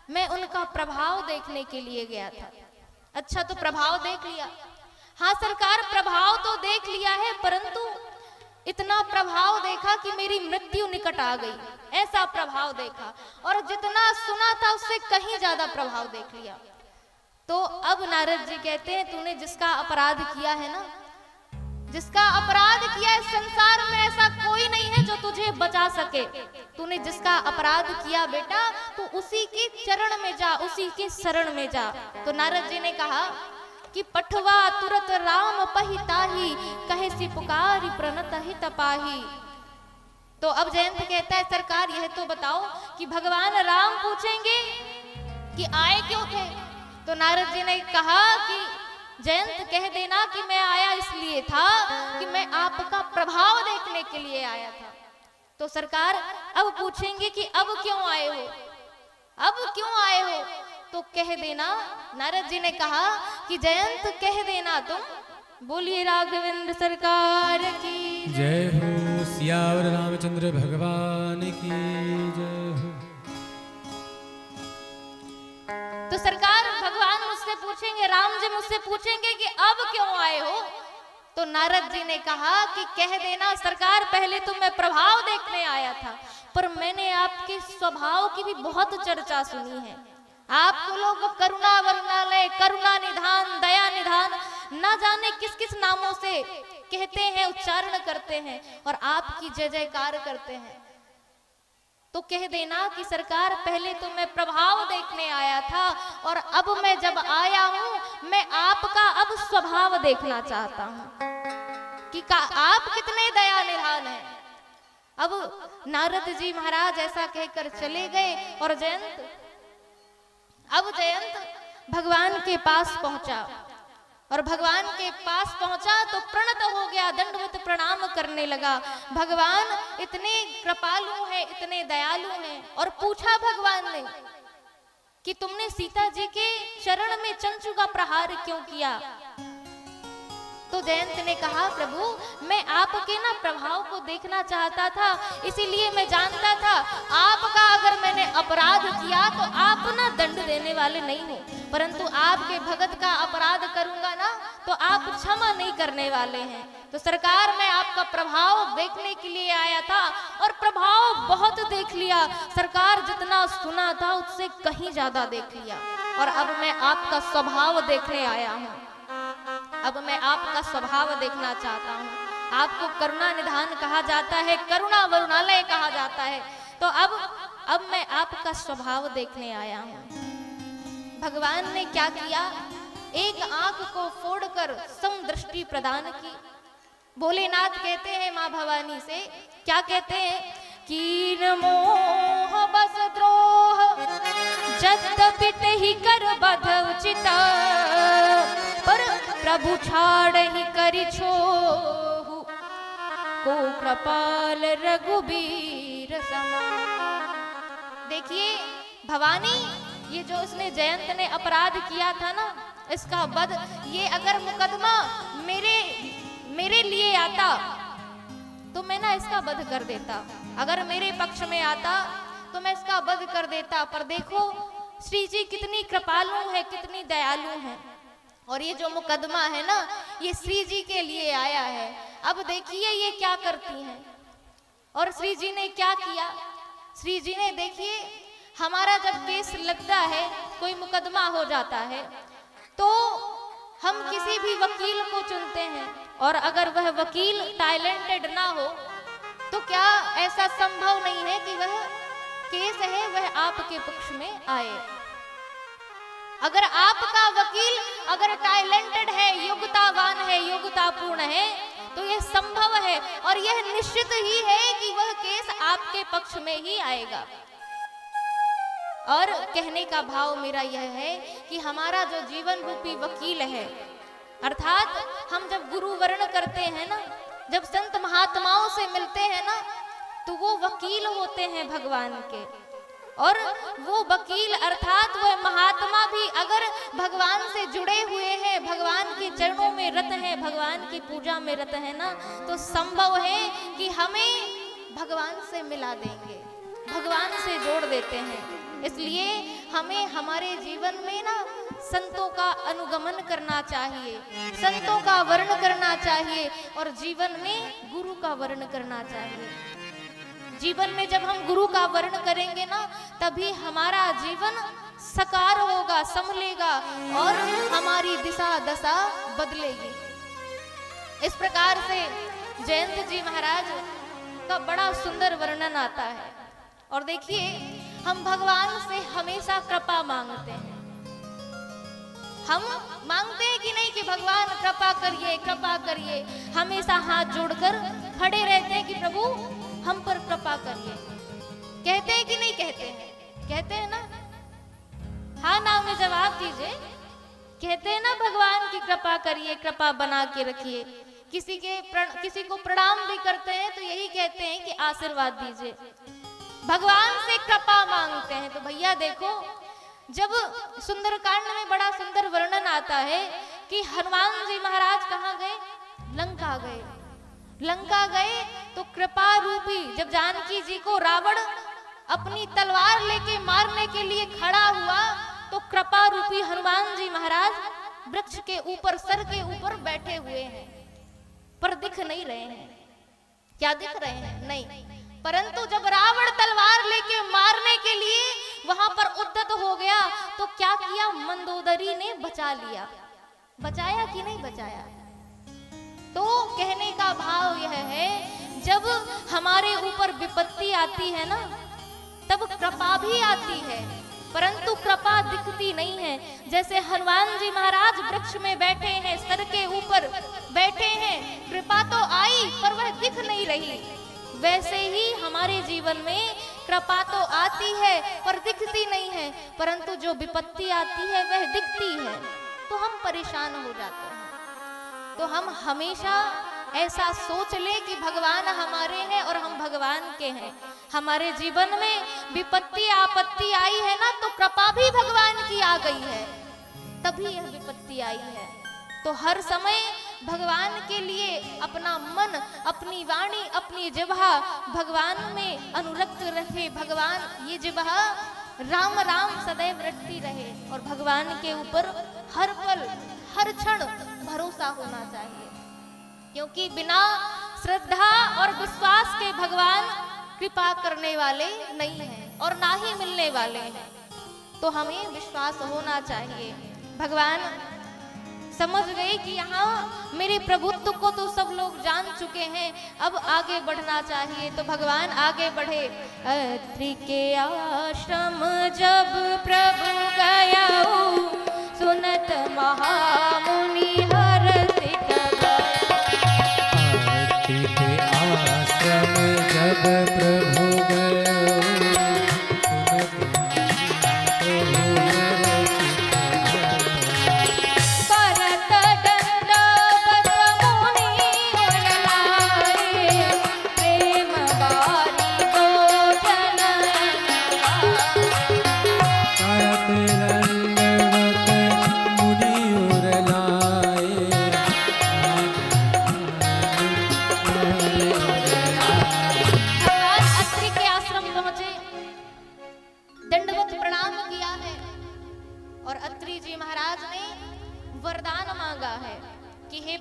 S2: मैं उनका प्रभाव देखने के लिए गया था। अच्छा तो प्रभाव देख लिया। हाँ सरकार प्रभाव तो देख लिया है, परंतु इतना प्रभाव देखा कि मेरी मृत्यु निकट आ गई, ऐसा प्रभाव देखा, और जितना सुना था उससे कहीं ज्यादा प्रभाव देख लिया। तो अब नारद जी कहते हैं तूने जिसका अपराध किया है ना, जिसका अपराध किया है संसार में ऐसा कोई नहीं है जो तुझे बचा सके। तूने जिसका अपराध किया बेटा तू उसी के चरण में जा, उसी के शरण में जा। तो नारद जी ने कहा कि पठवा तुरत राम पहि ताहि, कहे सी पुकारी प्रणत हित पाहि। तो अब जयंत कहता है सरकार यह तो बताओ कि भगवान राम पूछेंगे कि आए क्यों थे। तो नारद जी ने कहा कि जयंत कह देना कि मैं आया इसलिए था कि मैं आपका प्रभाव देखने के लिए आया था। तो सरकार अब पूछेंगे कि अब क्यों आए हो, अब क्यों आए हो। तो कह देना, नारद जी ने कहा कि जयंत कह देना तुम बोलिए राघवेंद्र सरकार की
S3: जय हो, सियावर रामचंद्र भगवान की जय हो।
S2: तो सरकार भगवान मुझसे पूछेंगे, राम जी मुझसे पूछेंगे कि अब क्यों आए हो। तो नारद जी ने कहा कि कह देना सरकार पहले तो मैं प्रभाव देखने आया था, पर मैंने आपके स्वभाव की भी बहुत चर्चा सुनी है। आपको लोग करुणा वरुणालय, करुणा निधान, दया निधान, न जाने किस किस नामों से कहते हैं, उच्चारण करते हैं और आपकी जय जयकार करते हैं। तो कह देना कि सरकार पहले तो मैं प्रभाव देखने आया था और अब मैं जब आया हूं मैं आपका अब स्वभाव देखना चाहता हूं कि आप कितने दया निधान हैं। अब नारद जी महाराज ऐसा कहकर चले गए और जयंत भगवान के पास पहुंचा और भगवान के पास पहुंचा तो प्रणत हो गया, दंडवत प्रणाम करने लगा। भगवान इतने कृपालु हैं, इतने दयालु हैं। और पूछा भगवान ने कि तुमने सीता जी के चरण में चंचू का प्रहार क्यों किया। तो जयंत ने कहा प्रभु मैं आपके ना प्रभाव को देखना चाहता था, इसीलिए मैं जानता था आपका अगर मैंने अपराध किया तो आप ना दंड देने वाले नहीं हो, परंतु आपके भगत का अपराध करूंगा ना तो आप क्षमा नहीं करने वाले हैं। तो सरकार मैं आपका प्रभाव देखने के लिए आया था और प्रभाव बहुत देख लिया सरकार, जितना सुना था उससे कहीं ज्यादा देख लिया और अब मैं आपका स्वभाव देखने आया हूँ। अब मैं आपका स्वभाव देखना चाहता हूँ। आपको करुणा निधान कहा जाता है, करुणा वरुणालय कहा जाता है। तो अब मैं आपका स्वभाव देखने आया हूं। भगवान ने क्या किया, एक आंख को फोड़कर समदृष्टि प्रदान की। भोलेनाथ कहते हैं मां भवानी से, क्या कहते हैं, कीन मोह बस द्रोह जद्यपि ही कर बध उचित, पर प्रभु छाड़ ही करि छोहु को कृपाल रघुबीर समान। देखिए भवानी, ये जो उसने जयंत ने अपराध किया था ना, इसका वध, ये अगर मुकदमा मेरे लिए आता तो मैं ना इसका वध कर देता। अगर मेरे पक्ष में आता तो मैं इसका वध कर देता। पर देखो श्री जी कितनी कृपालु है, कितनी दयालु है। और ये जो मुकदमा है ना, ये श्री जी के लिए आया है। अब देखिए ये क्या करती हैं। और श्री जी ने क्या किया, श्री जी ने, देखिए हमारा जब केस लगता है, कोई मुकदमा हो जाता है, तो हम किसी भी वकील को चुनते हैं, और अगर वह वकील टैलेंटेड ना हो तो क्या ऐसा संभव नहीं है कि वह केस है वह आपके पक्ष में आए। अगर आपका वकील अगर टैलेंटेड है, योग्यतावान है, योग्यतापूर्ण है, तो यह संभव है और यह निश्चित ही है कि वह केस आपके पक्ष में ही आएगा। और कहने का भाव मेरा यह है कि हमारा जो जीवन रूपी वकील है, अर्थात हम जब गुरु वर्ण करते हैं ना, जब संत महात्माओं से मिलते हैं ना, तो वो वकील होते हैं भगवान के। और वो वकील अर्थात वह महात्मा भी अगर भगवान से जुड़े हुए हैं, भगवान के चरणों में रत हैं, भगवान की पूजा में रत हैं ना, तो संभव है कि हमें भगवान से मिला देंगे, भगवान से जोड़ देते हैं। इसलिए हमें हमारे जीवन में ना संतों का अनुगमन करना चाहिए, संतों का वर्ण करना चाहिए, और जीवन में गुरु का वर्ण करना चाहिए। जीवन में जब हम गुरु का वर्ण करेंगे ना, तभी हमारा जीवन साकार होगा, संभलेगा और हमारी दिशा दशा बदलेगी। इस प्रकार से जयंत जी महाराज का बड़ा सुंदर वर्णन आता है। और देखिए हम भगवान से हमेशा कृपा मांगते हैं। हम मांगते हैं कि नहीं कि भगवान कृपा करिए, कृपा करिए, हमेशा हाथ जोड़कर खड़े रहते हैं कि प्रभु हम पर कृपा करिए। कहते हैं कि नहीं कहते हैं? कहते हैं ना? हाँ ना में जवाब दीजिए। कहते हैं ना भगवान की कृपा करिए, कृपा बना के रखिए। किसी को प्रणाम भी करते हैं तो यही कहते हैं कि आशीर्वाद दीजिए। भगवान से कृपा मांगते हैं। तो भैया देखो, जब सुंदरकांड में बड़ा सुंदर वर्णन आता है कि हनुमान जी महाराज कहाँ गए? लंका गए। लंका गए तो कृपा रूपी, जब जानकी जी को रावण अपनी तलवार लेके मारने के लिए खड़ा हुआ, तो कृपा रूपी हनुमान जी महाराज वृक्ष के ऊपर, सर के ऊपर बैठे हुए हैं, पर दिख नहीं रहे हैं। क्या दिख रहे हैं? नहीं। परंतु जब रावण तलवार लेके मारने के लिए वहां पर उद्यत हो गया, तो क्या किया? मंदोदरी ने बचा लिया। बचाया कि नहीं बचाया? तो कहने का भाव यह है, जब हमारे ऊपर विपत्ति आती है ना, तब कृपा भी आती है, परंतु कृपा दिखती नहीं है। जैसे हनुमान जी महाराज वृक्ष में बैठे हैं, सर के ऊपर बैठे हैं, कृपा तो आई पर वह दिख नहीं रही। वैसे ही हमारे जीवन में कृपा तो आती है पर दिखती नहीं है, परंतु जो विपत्ति आती है वह दिखती है, तो हम परेशान हो जाते हैं। तो हम हमेशा ऐसा सोच ले कि भगवान हमारे हैं और हम भगवान के हैं। हमारे जीवन में विपत्ति आपत्ति आई है ना, तो कृपा भी भगवान की आ गई है, तभी यह विपत्ति आई है। तो हर समय भगवान के लिए अपना मन, अपनी वाणी, अपनी जिह्वा भगवान में अनुरक्त रखे। भगवान, ये जिह्वा राम राम सदैव रटती रहे और भगवान के ऊपर हर पल हर क्षण भरोसा होना चाहिए, क्योंकि बिना श्रद्धा और विश्वास के भगवान कृपा करने वाले नहीं हैं और ना ही मिलने वाले हैं। तो हमें विश्वास होना चाहिए। भगवान समझ गए कि यहाँ मेरे प्रभुत्व को तो सब लोग जान चुके हैं, अब आगे बढ़ना चाहिए। तो भगवान आगे बढ़े। अत्रि के आश्रम जब प्रभु गया, सुनत महामुनि हर्षित
S3: अत्रि के आश्रम जब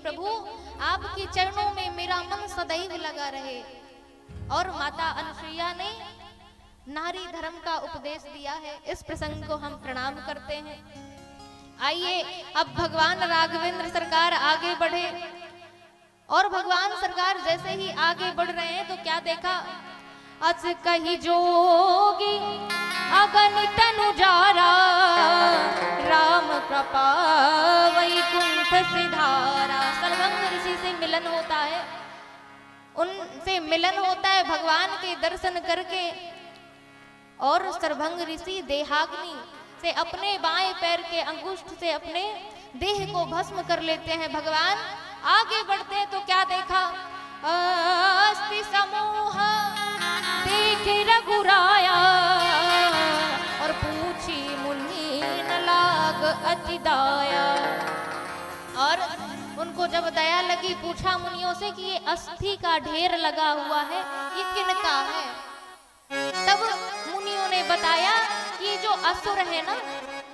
S3: प्रभु
S2: आपके चरणों में मेरा मन सदैव लगा रहे। और माता अनुसुईया ने नारी धर्म का उपदेश दिया है। इस प्रसंग को हम प्रणाम करते हैं। आइए अब भगवान राघवेंद्र सरकार आगे बढ़े। और भगवान सरकार जैसे ही आगे बढ़ रहे हैं तो क्या देखा, अस कही जोगी अगणित अनुजारा, राम कृपा वैकुंठ सिधारा। सर्वंग ऋषि से मिलन होता है, उनसे मिलन होता है भगवान के दर्शन करके। और सर्वंग ऋषि देहाग्नि से अपने बाएं पैर के अंगुष्ठ से अपने देह को भस्म कर लेते हैं। भगवान आगे बढ़ते हैं तो क्या देखा, अस्ति समूह देख रघुराया, और पूछी मुनि न लाग अति दाया। और उनको जब दया लगी, पूछा मुनियों से कि ये अस्थि का ढेर लगा हुआ है, ये किनका है। तब मुनियों ने बताया कि जो असुर है ना,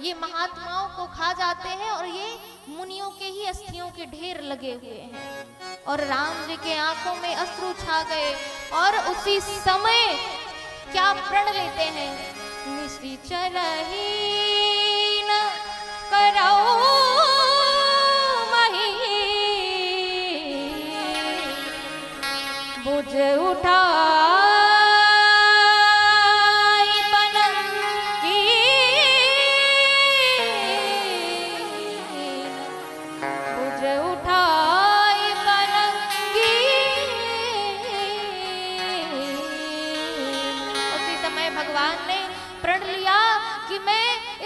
S2: ये महात्माओं को खा जाते हैं और ये मुनियों के ही अस्थियों के ढेर लगे हुए हैं। और राम जी के आंखों में अश्रु छा गए और उसी समय क्या प्रण लेते हैं, निश्चर हीन कराओ मही, बुझ उठा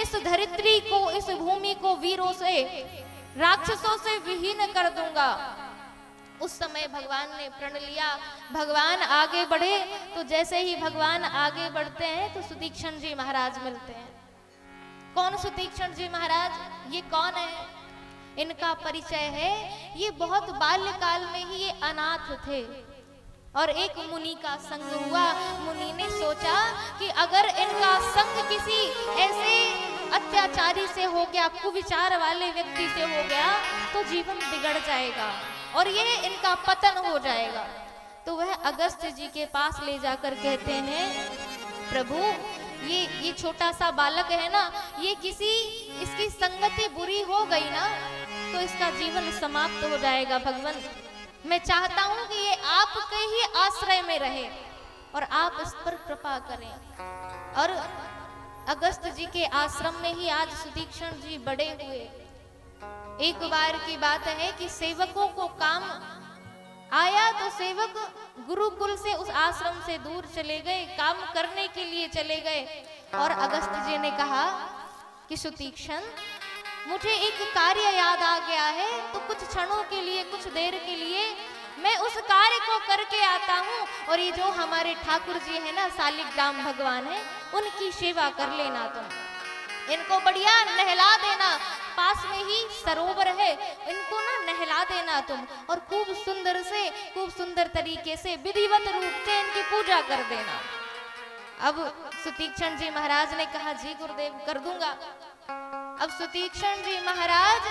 S2: इस धरित्री को, इस भूमि को वीरों से, राक्षसों से विहीन कर दूंगा। उस समय भगवान ने प्रण लिया। भगवान आगे बढ़े तो जैसे ही भगवान आगे बढ़ते हैं तो सुतीक्षण जी महाराज मिलते हैं। कौन सुतीक्षण जी महाराज, ये कौन है? इनका परिचय है, ये बहुत बाल्यकाल में ही ये अनाथ थे और एक मुनि का संग हुआ। मुनि ने सोचा कि अगर इनका संग किसी ऐसे अत्याचारी से हो गया, कुविचार वाले व्यक्ति से हो गया, तो जीवन बिगड़ जाएगा और ये इनका पतन हो जाएगा। तो वह अगस्त्य जी के पास ले जाकर कहते हैं, प्रभु ये छोटा सा बालक है ना, ये इसकी संगति बुरी हो गई ना तो इसका जीवन समाप्त हो जाएगा। भगवान, मैं चाहता हूं कि ये आपके ही आश्रय में रहे और आप इस पर कृपा करें। और अगस्त्य जी के आश्रम में ही आज सुतीक्षण जी बड़े हुए। एक बार की बात है कि सेवकों को काम आया तो सेवक गुरुकुल से उस आश्रम से दूर चले गए, काम करने के लिए चले गए। और अगस्त्य जी ने कहा कि सुतीक्षण, मुझे एक कार्य याद आ गया है, तो कुछ क्षणों के लिए, कुछ देर के लिए मैं उस कार्य को करके आता हूँ और ये जो हमारे ठाकुर जी है ना, शालिग्राम भगवान है, उनकी सेवा कर लेना तुम। इनको बढ़िया नहला देना, पास में ही सरोवर है, इनको ना नहला देना तुम और खूब सुंदर तरीके से विधिवत रूप से इनकी पूजा कर देना। अब सुतीक्षण जी महाराज ने कहा, जी गुरुदेव, कर दूंगा। अब सुतीक्षण जी महाराज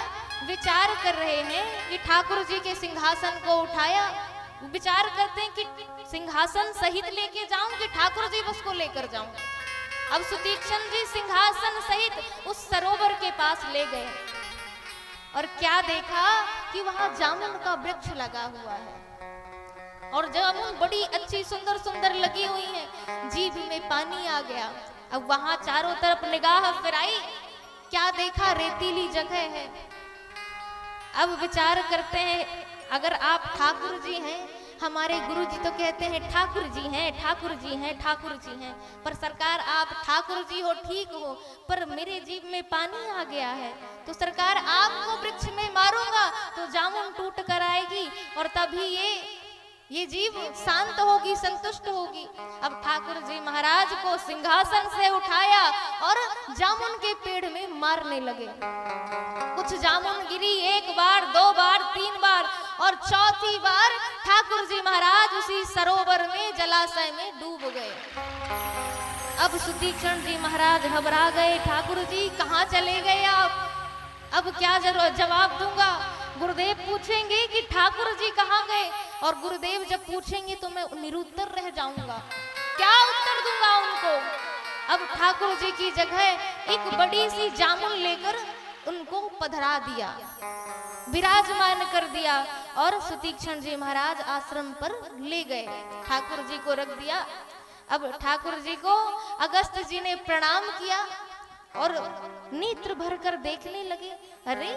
S2: विचार कर रहे हैं कि ठाकुर जी के सिंहासन को उठाया, विचार करते हैं कि सिंहासन सहित लेके जाऊं कि ठाकुर जी उसको लेकर जाऊं। अब सुतीक्षण जी सिंहासन सहित उस सरोवर के पास ले गए और क्या देखा कि वहां जामुन का वृक्ष लगा हुआ है और जामुन बड़ी अच्छी सुंदर सुंदर लगी हुई है। जीभ में पानी आ गया। अब वहां चारों तरफ निगाह फिराई, क्या देखा, रेतीली जगह है। अब विचार करते हैं, अगर आप ठाकुर जी हैं, हमारे गुरु जी तो कहते हैं ठाकुर जी हैं, ठाकुर जी हैं, ठाकुर जी हैं, पर सरकार आप ठाकुर जी हो, ठीक हो, पर मेरे जीभ में पानी आ गया है, तो सरकार आपको वृक्ष में मारूंगा तो जामुन टूट कर आएगी और तभी ये जीव शांत होगी, संतुष्ट होगी। अब ठाकुर जी महाराज को सिंहासन से उठाया और जामुन के पेड़ में मारने लगे। कुछ जामुन गिरी, एक बार, दो बार, तीन बार और चौथी बार ठाकुर जी महाराज उसी सरोवर में, जलाशय में डूब गए। अब सुतीक्षण जी महाराज घबरा गए, ठाकुर जी कहाँ चले गए आप? अब क्या जवाब दूंगा? गुरुदेव पूछेंगे कि ठाकुर जी कहाँ गए, और गुरुदेव जब पूछेंगे तो मैं निरुत्तर रह जाऊंगा, क्या उत्तर दूंगा उनको? अब ठाकुर जी की जगह एक बड़ी सी जामुन लेकर उनको पधरा दिया, विराजमान कर दिया और सुतीक्षण जी महाराज आश्रम पर ले गए, ठाकुर जी को रख दिया। अब ठाकुर जी को अगस्त जी ने प्रणाम किया और नेत्र भर कर देखने लगे, अरे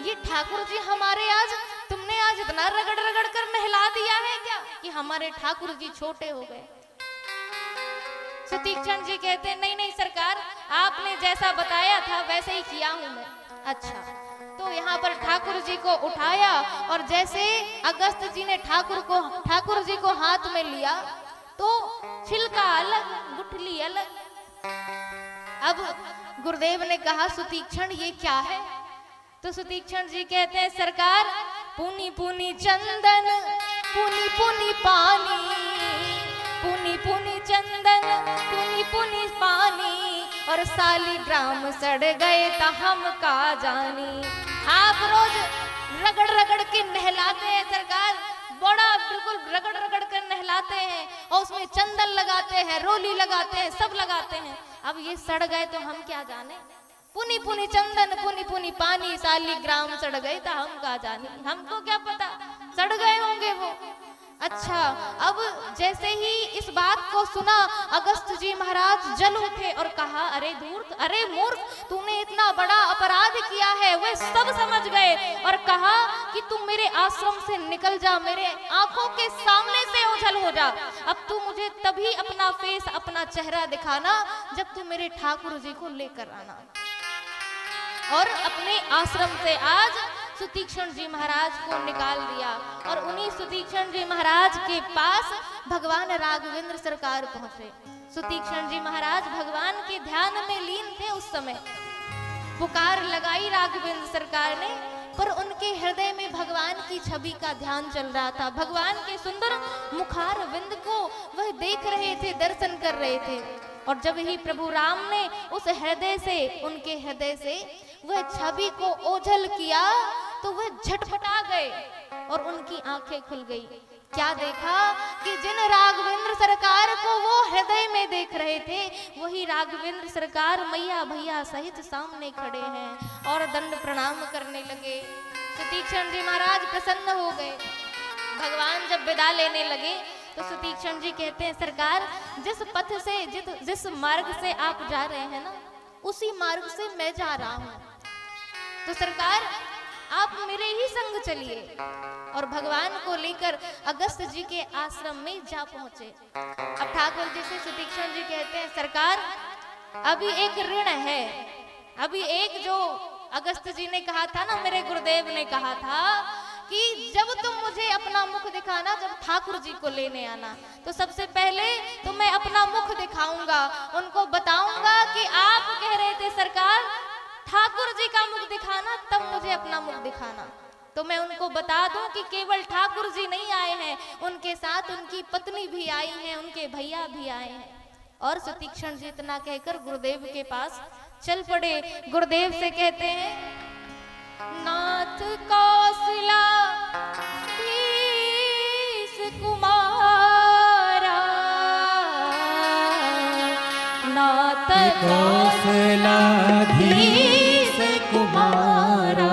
S2: ये ठाकुर जी हमारे, आज तुमने आज इतना रगड़ रगड़ कर नहला दिया है क्या कि हमारे ठाकुर जी छोटे हो गए? सुतीक्षण जी कहते हैं नहीं नहीं सरकार, आपने जैसा बताया था वैसे ही किया हूं मैं। अच्छा, तो यहाँ पर ठाकुर जी को उठाया और जैसे अगस्त जी ने ठाकुर जी को हाथ में लिया तो छिलका अलग, गुठली अलग। अब गुरुदेव ने कहा सुतीक्षण ये क्या है? तो सुतीक्षण जी कहते हैं सरकार, पुनी पुनी चंदन, पुनी पुनी पानी, पुनी पुनी चंदन, पुनी पुनी पानी और सालीग्राम सड़ गए ता हम का जानी। आप रोज रगड़ रगड़ के नहलाते हैं सरकार, बड़ा बिल्कुल रगड़ रगड़ कर नहलाते हैं और उसमें चंदन लगाते हैं, रोली लगाते हैं, सब लगाते हैं। अब ये सड़ गए तो हम क्या जाने? पुनी पुनी चंदन, पुनी पुनी पानी, सालीग्राम सड़ गए तो हम क्या जाने, हमको क्या पता, सड़ गए होंगे वो। अच्छा, अब जैसे ही इस बात को सुना अगस्त जी महाराज जल उठे और कहा, अरे धूर्त, अरे मूर्ख, तूने इतना बड़ा अपराध किया है। वे सब समझ गए और कहा कि तू मेरे आश्रम से निकल जा, मेरे आंखों के सामने से ओझल हो जा। अब तू मुझे तभी अपना फेस, अपना चेहरा दिखाना जब तू मेरे ठाकुर जी को लेकर आना। और अपने आश्रम से आज सुतीक्षण जी महाराज को निकाल दिया और उन्हीं सुतीक्षण जी महाराज के पास भगवान राघवेंद्र सरकार पहुंचे। सुतीक्षण जी महाराज भगवान के ध्यान में लीन थे। उस समय पुकार लगाई राघवेंद्र सरकार ने, पर उनके हृदय में भगवान की छवि का ध्यान चल रहा था। भगवान के सुंदर मुखार विंद को वह देख रहे थे, दर्शन कर रहे थे। और जब ही प्रभु राम ने उस हृदय से, उनके हृदय से वह छवि को ओझल किया तो वह झटपटा गए और उनकी आंखें खुल गई। क्या देखा कि जिन राघवेंद्र सरकार को वो हृदय में देख रहे थे, वही राघवेंद्र सरकार मैया भैया सहित सामने खड़े हैं और दंड प्रणाम करने लगे। सुतीक्षण जी महाराज प्रसन्न हो गए। भगवान जब विदा लेने लगे तो सुतीक्षण जी कहते हैं सरकार, जिस पथ से, जिस मार्ग से आप जा रहे हैं ना, उसी मार्ग से मैं जा रहा हूं, तो सरकार आप मेरे ही संग चलिए। और भगवान को लेकर अगस्त जी के आश्रम में जा पहुंचे। अब ठाकुर जी से सुतीक्षण जी कहते हैं सरकार, अभी एक ऋण है, अभी एक जो अगस्त जी ने कहा था ना, मेरे गुरुदेव ने कहा था कि जब तुम मुझे अपना मुख दिखाना, जब ठाकुर जी को लेने आना, तो सबसे पहले तो मैं अपना मुख दिखाऊंगा, उनको बताऊंगा कि आप कह रहे थे सरकार ठाकुर जी का मुख दिखाना, तब मुझे अपना मुख दिखाना। तो मैं उनको बता दूं कि केवल ठाकुर जी नहीं आए हैं, उनके साथ उनकी पत्नी भी आई हैं, उनके भैया भी आए हैं। और सुतीक्षण जी इतना कहकर गुरुदेव के पास चल पड़े। गुरुदेव से कहते हैं, नाथ कौशला कुमारा, नाथ कौशलाधीश कुमारा,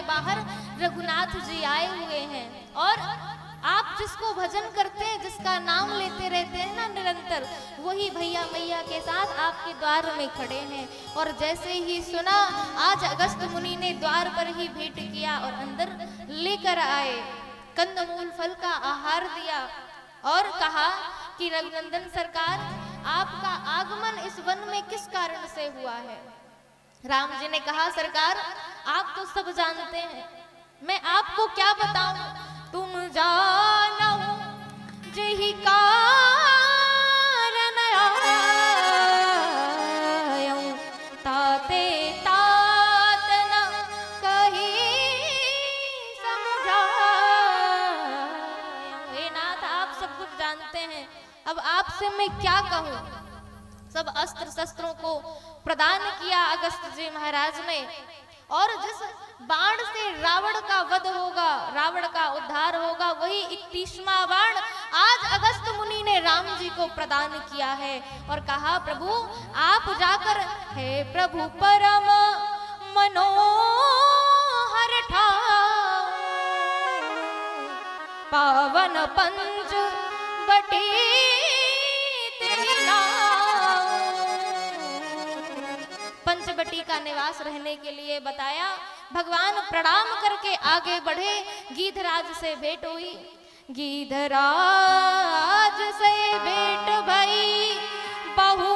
S1: के बाहर रघुनाथ जी आए हुए हैं और आप जिसको भजन करते हैं, जिसका नाम लेते रहते हैं ना निरंतर, वही भैया मैया के साथ आपके द्वार में खड़े हैं। और जैसे ही सुना, आज अगस्त मुनि ने द्वार पर ही भेंट किया और अंदर लेकर आए, कंदमूल फल का आहार दिया और कहा कि रघुनंदन सरकार, आपका आगमन इस वन में किस कारण से हुआ है। राम जी ने कहा, सरकार आप तो सब जानते हैं, मैं आपको क्या बताऊं, तुम जानो जेहि कारण आयऊं, ताते तात न कही समझाऊं। हे नाथ, आप सब कुछ जानते हैं, अब आपसे मैं क्या कहूं। सब अस्त्र शस्त्रों को प्रदान किया अगस्त जी महाराज ने, और जिस बाण से रावण का वध होगा, रावण का उद्धार होगा, वही 31वां बाण आज अगस्त मुनि ने राम जी को प्रदान किया है। और कहा, प्रभु आप जाकर, हे प्रभु परम मनोहर ठाव, पावन पंच बटी पंचवटी का निवास रहने के लिए बताया। भगवान प्रणाम करके आगे बढ़े, गीधराज से भेंट हुई। गीधराज से भेंट भई, बहु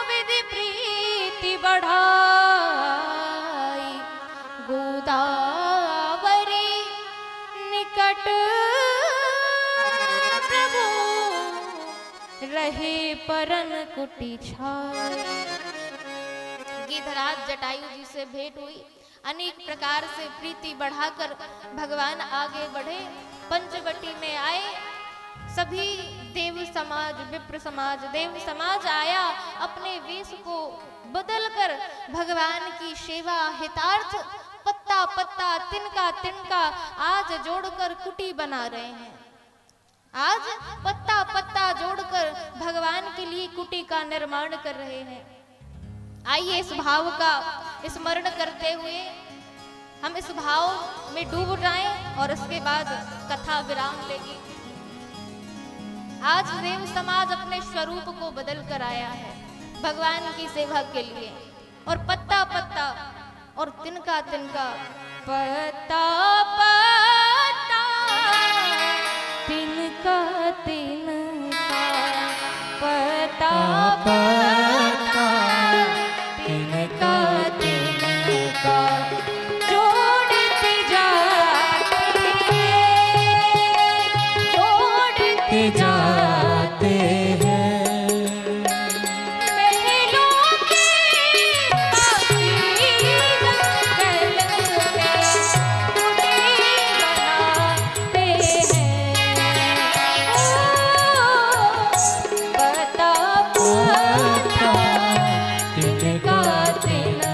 S1: विधि प्रीति बढ़ाई, गोदावरी निकट प्रभु रहे परन कुटी छाई। गीधराज जटायु जी से भेंट हुई, अनेक प्रकार से प्रीति बढ़ाकर भगवान आगे बढ़े, पंचवटी में आए। सभी देव समाज, विप्र समाज, देव समाज आया, अपने वेश को बदलकर भगवान की सेवा हितार्थ पत्ता पत्ता, तिनका तिनका आज जोड़कर कुटी बना रहे हैं। आज पत्ता पत्ता जोड़कर भगवान के लिए कुटी का निर्माण कर रहे हैं। आइए इस भाव का स्मरण करते हुए हम इस भाव में डूब जाएं और इसके बाद कथा विराम लेगी। आज देव समाज अपने स्वरूप को बदल कर आया है भगवान की सेवा के लिए, और पत्ता पत्ता और तिनका तिनका, पत्ता पत्ता तिनका तिनका, पत्ता पत्ता तिनका तिनका, जोड़ते जाते हैं महलों के पासी जंगल में, कुटी बनाते हैं। पता पता तिनका तिनका।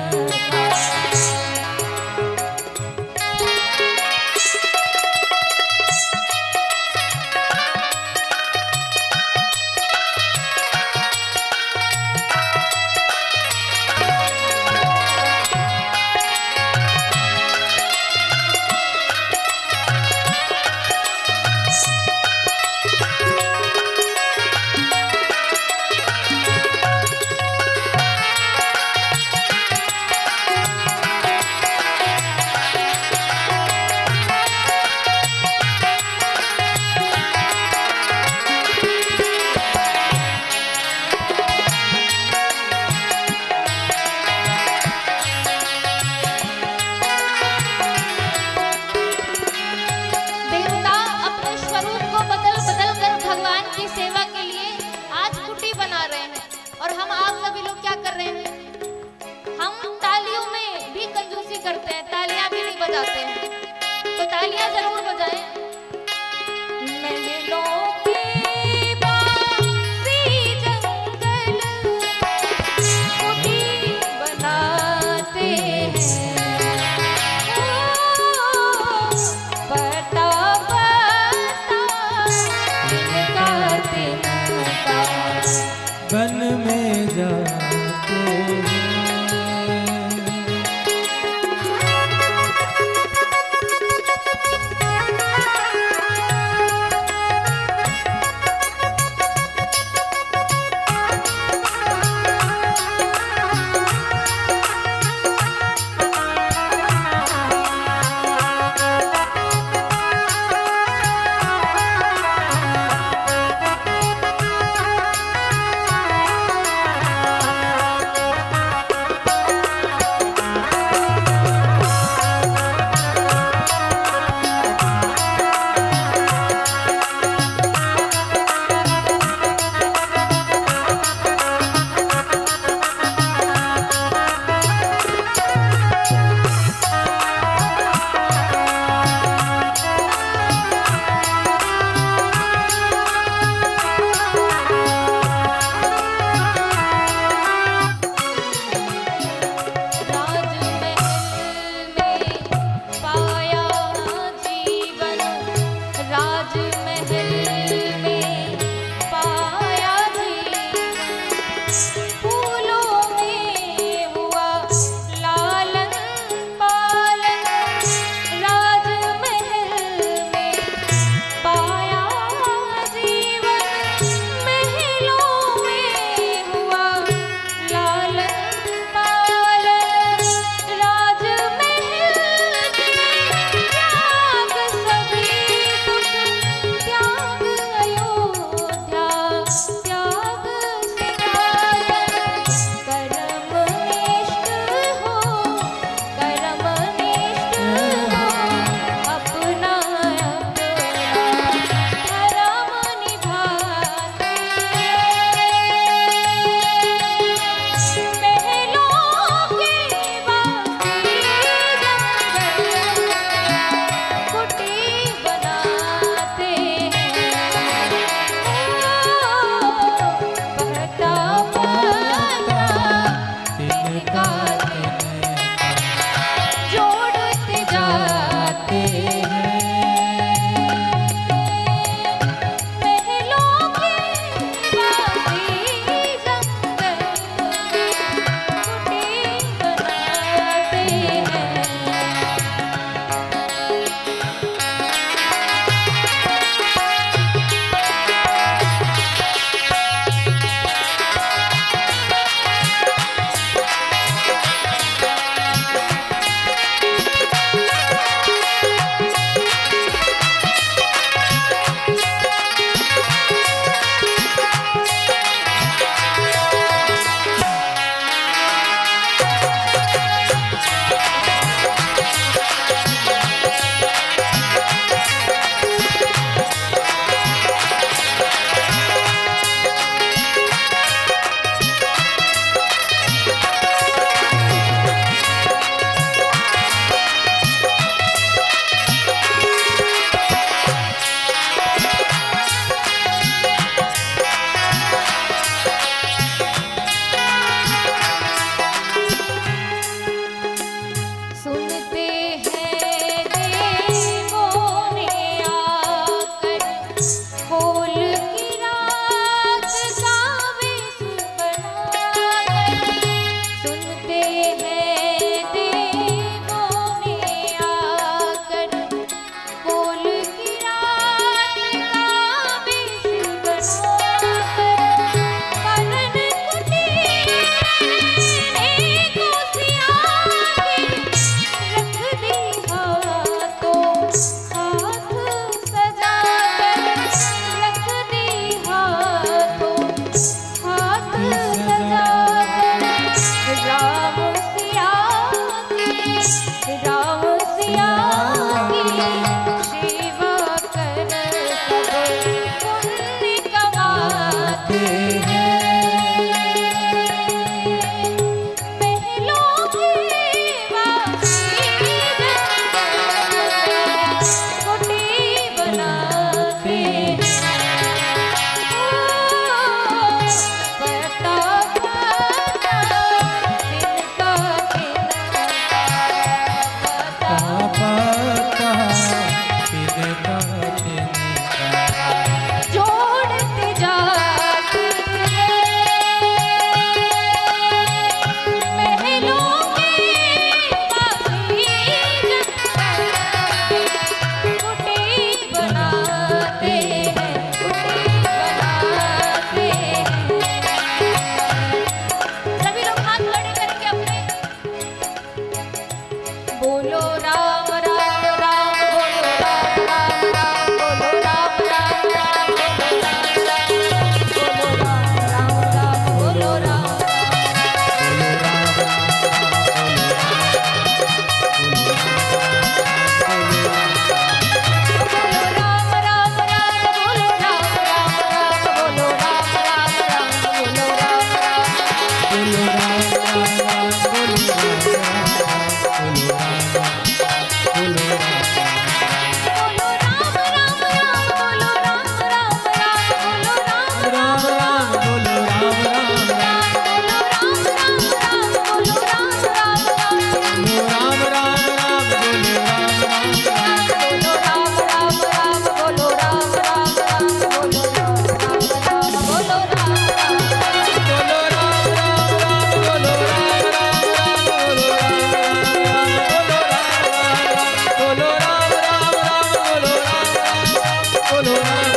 S1: बजाते हैं तो तालियां जरूर बजाएं। महलों के बासी जंगल कुटी बनाते हैं, पता पता तिनका तिनका
S3: वन में जाते हैं। पत्ता तिनका तिनका
S2: जोड़ते जाते महलों के बागी कुटी बनाते हैं कुटी बनाते हैं। सभी लोग हाथ खड़े करके अपने बोलो राम राम राम बोलो राम राम राम बोलो राम राम राम बोलो राम राम राम बोलो राम राम राम राम बोलो राम राम राम बोलो राम राम राम बोलो राम बोलो राम राम राम बोलो राम राम राम बोलो राम
S3: राम राम बोलो राम राम राम
S2: बोलो राम राम राम बोलो राम राम राम
S3: राम राम राम बोलो राम राम राम
S2: बोलो राम राम राम बोलो राम राम राम बोलो राम राम राम बोलो राम राम
S3: बोलो राम राम राम बोलो राम राम राम बोलो राम राम राम बोलो राम राम राम बोलो राम राम बोलो राम राम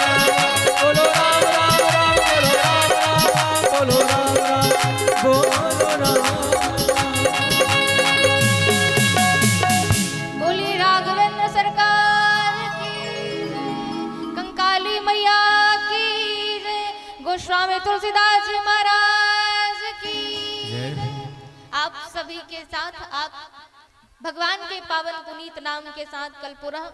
S3: राम बोलो राम राम राम बोलो राम राम बोलो राम
S2: बोली राघवेंद्र सरकार की जय, कंकाली मैया की जय, गोस्वामी तुलसीदास जी महाराज की आप सभी के साथ आप भगवान के पावन पुनीत नाम के साथ कल पुनः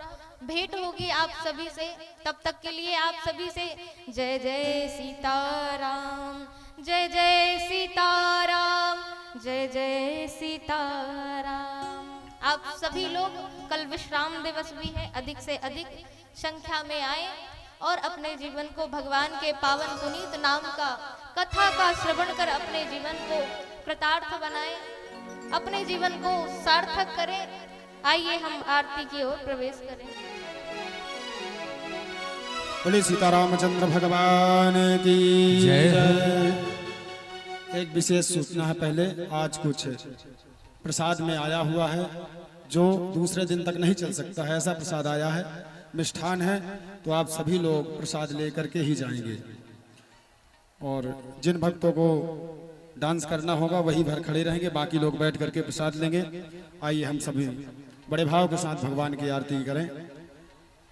S2: भेंट होगी आप सभी से। तब तक के लिए आप सभी से जय जय सीताराम जय जय सीताराम जय जय सीताराम। आप सभी लोग कल विश्राम दिवस भी है, अधिक से अधिक संख्या में आए और अपने जीवन को भगवान के पावन पुनीत नाम का कथा का श्रवण कर अपने जीवन को कृतार्थ बनाए, अपने जीवन को सार्थक करें। आइए हम आरती की ओर प्रवेश करें।
S5: बोले सीतारामचंद्र भगवान की
S3: जय।
S5: जय। एक विशेष सूचना है पहले, आज कुछ प्रसाद में आया हुआ है जो दूसरे दिन तक नहीं चल सकता है, ऐसा प्रसाद आया है, मिष्ठान है, तो आप सभी लोग प्रसाद लेकर के ही जाएंगे। और जिन भक्तों को डांस करना होगा वही भर खड़े रहेंगे, बाकी लोग बैठ करके प्रसाद लेंगे। आइए हम सभी बड़े भाव के साथ भगवान की आरती करें।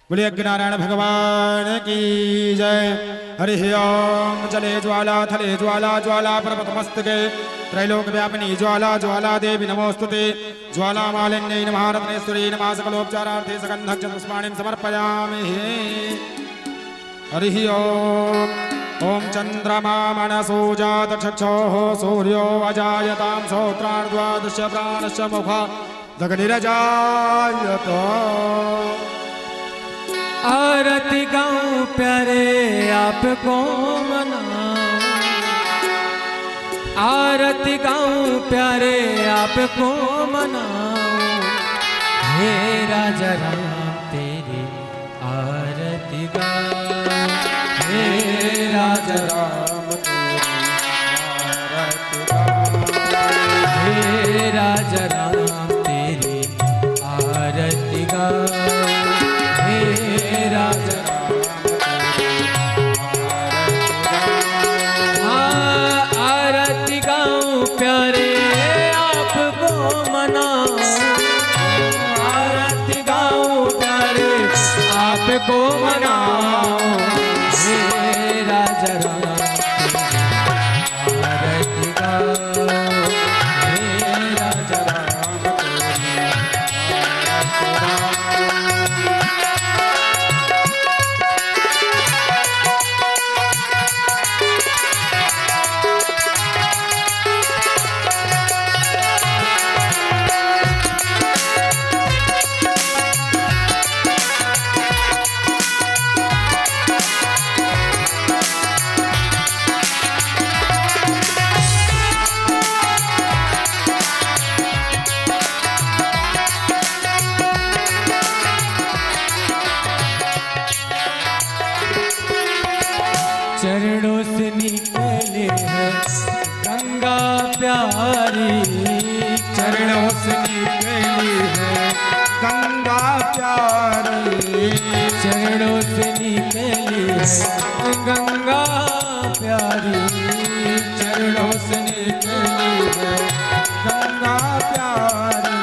S5: बोले अग्निनारायण भगवान की जय। हरि ओम। जले ज्वाला थले ज्वाला ज्वाला पर्वत मस्तके त्रैलोक व्यापिनी ज्वाला ज्वाला देवी नमोस्तुते। ज्वाला मालिन्यै नमः रत्नेश्वरी नमः सकलोपचारार्थे सुगन्धं च पुष्पाणिं समर्पयामि। हरि ओम। ओम चंद्रमा मनसो जात चक्षुः सूर्यो अजायतां श्रोत्राणि द्वादश प्राणश्च मुखा दग्निरजायत।
S3: आरती गाऊं प्यारे आपको मनाऊं, आरती गाऊं प्यारे आपको मनाऊं। हे राजा राम तेरी आरती गाऊं, हे राजा राम तेरी आरती गाऊं, हे राजा राम तेरी आरती गाऊं। आरती गाऊं प्यारे आपको मनाऊं, आरती गाऊं प्यारे आपको मनाऊं। हे राजा राम आरती गाऊं, हे राजा राम
S5: चरणों से निकली है गंगा प्यारी,
S3: चरणों से निकली है गंगा प्यारी,
S5: चरणों से निकली है गंगा प्यारी,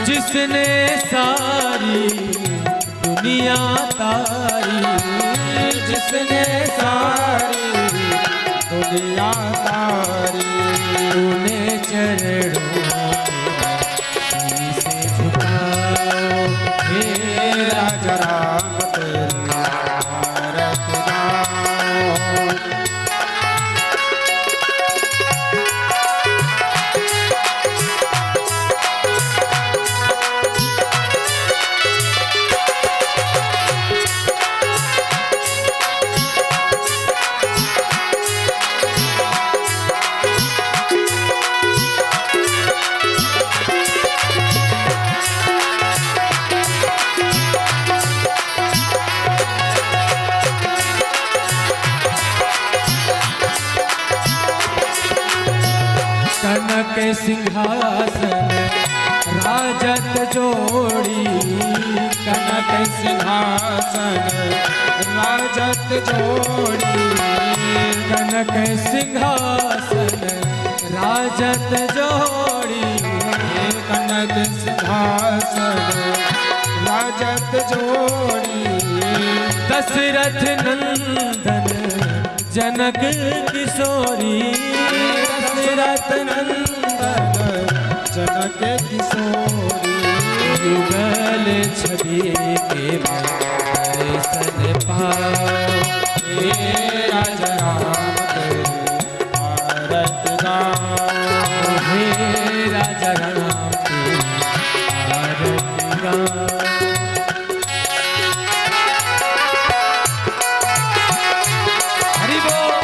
S3: जिसने सारी दुनिया तारी,
S5: जिसने सारी दुनिया तारी,
S3: तूने चरणों से झुकाओ हे
S5: राजा राम तेरी आरत गाओ।
S3: कनक सिंहासन राजत जोड़ी,
S5: कनक सिंहासन राजत जोड़ी,
S3: कनक सिंहासन राजत जोड़ी,
S5: कनक सिंहासन राजत जोड़ी,
S3: दशरथ नंदन जनक किशोरी,
S5: दशरथ नंदन जनक किशोरी,
S3: युगल छवि के दर्शन पाओ
S5: हे राजा राम तेरी आरत गाओ।
S3: हे राजा राम तेरी आरती गाओ। हरि बोल।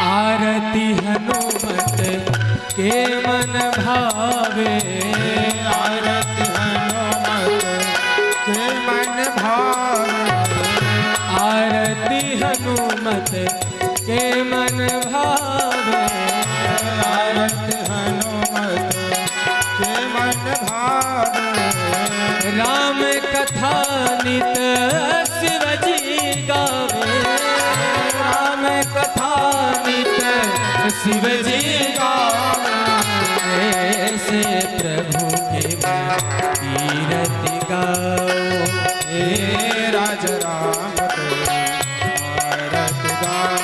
S3: आरती हनुमत के मन भावे,
S5: आरती हनुमत के मन भावे,
S3: आरती हनुमत के मन भावे,
S5: आरती हनुमत के मन भावे,
S3: राम कथा नित शिव जी गावे, राम कथा नित शिव जी गावे, ऐसे प्रभु के कीरति गाओ
S5: हे राजा राम तेरी आरत गाओ।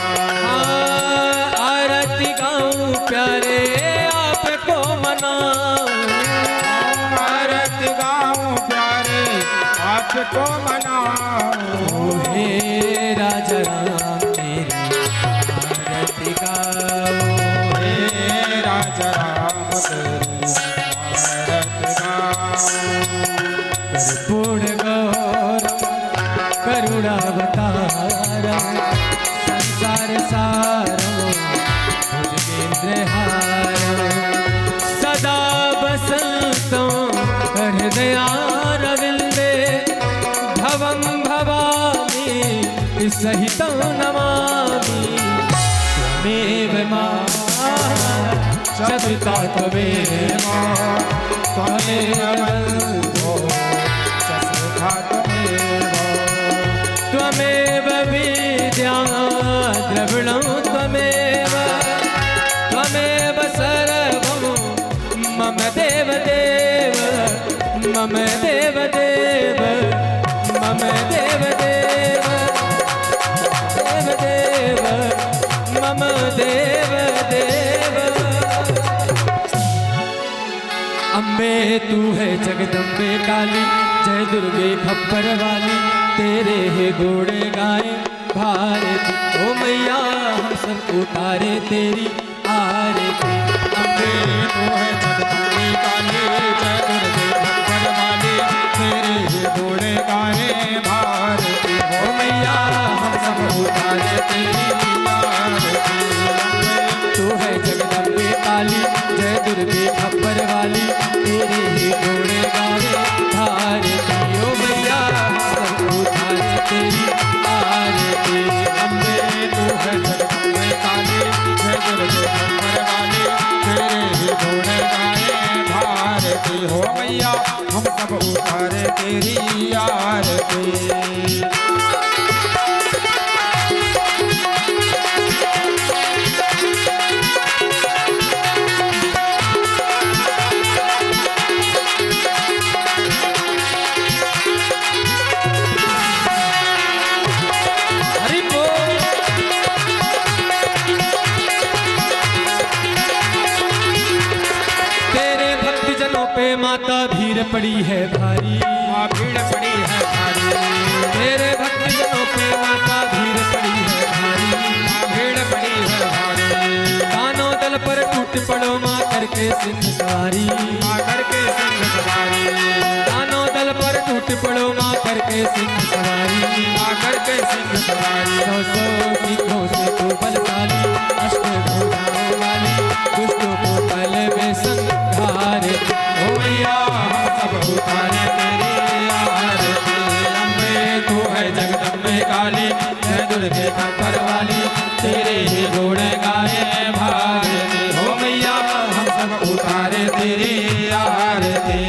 S3: आरती गाऊं प्यारे आपको मनाऊं,
S5: आरत गाऊं प्यारे आपको मनाऊं,
S3: हे राजा राम तेरी आरती गाओ,
S5: हे राजा राम तेरी आरत गाऊं।
S3: कर्पूर गौरम करुणावतारम संसार सारम भुजगेन्द्रहारम सदा बसंतं हृदयारविन्दे भवं भवामि सहितं नमामि त्वमेव चतुर्था त्वमेव
S5: त्वमेव बन्धो चतुर्था त्वमेव,
S3: त्वमेव विद्या द्रविणं त्वमेव, त्वमेव सर्वं मम देवदेव, मम देवदेव, मम देवदेव, देवदेव, मम देवदेव। अम्बे तू है जगदम्बे काली, जय दुर्गे खप्पर वाली, तेरे ही गुण गाए भारती। ओ मैया हम सब उतारे तेरी आरती।
S5: अम्बे तो है जगदम्बे काली, जय दुर्गे खप्पर वाली, तेरे ही गुण गाए भारती।
S3: ओ मैया हम सब उतारे तेरी आरती। तू है जगदम्बे काली, जय दुर्गे खप्पर वाली, तेरे ही गुण गाए भारती। ओ मैया हम सब उतारे तेरी आरती।
S5: अम्बे तो है जगदम्बे काली, जय दुर्गे खप्पर वाली, तेरे ही गुण गाए भारती। हो मैया हम सब उतारे तेरी आरती।
S3: हरि बोल। तेरे भक्तजनों पे माता भीड़ पड़ी है भारी,
S5: माँ भीड़ पड़ी है भारी,
S3: तेरे भक्तजनों पे माता भीड़ पड़ी है भारी।
S5: माँ भीड़ पड़ी है भारी,
S3: दानों दल पर टूट पड़ो माँ करके सिंह सवारी।
S5: माँ करके सिंह सवारी,
S3: दानों दल पर टूट पड़ो माँ करके सिंह सवारी।
S5: माँ करके सिंह सवारी।
S3: सौ सौ सिखों से तू बलशाली, अष्टभुजाओं वाली, दुष्टों को पल में संहारे। ओ मैया हम सब उतारे तेरी आरती।
S5: अम्बे तू है जगदम्बे काली,
S3: जय दुर्गे खप्पर वाली, तेरे ही गुण गाए भारती। हो मैया हम सब उतारे तेरी आरती।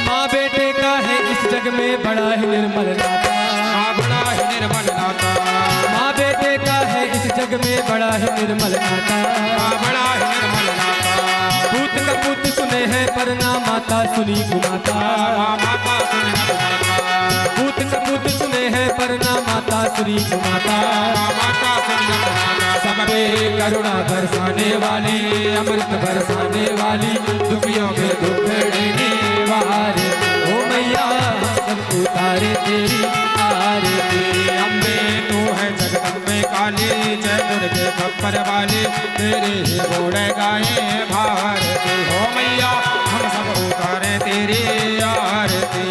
S3: माँ बेटे का है इस जग में बड़ा ही निर्मल नाता।
S5: माँ बड़ा ही निर्मल नाता,
S3: माँ बेटे का है इस जग में बड़ा ही निर्मल नाता।
S5: माँ बड़ा ही निर्मल नाता,
S3: पूत का पुत सुने हैं पर ना माता सुनी गुमाता।
S5: माँ माता सुन माता,
S3: पूत का पुत सुने हैं पर ना माता सुनी गुमाता।
S5: माँ माता सुन माता।
S3: सब पे करुणा बरसाने वाली, अमृत बरसाने वाली, दुखियों के दुख देने वाली। ओ मैया हम सब उतारे तेरी आरती।
S5: अम्बे तू है जगदम्बे काली, जय दुर्गे खप्पर वाली, तेरे ही गुण गाए भारती। हो मैया हम सब उतारे तेरी आरती।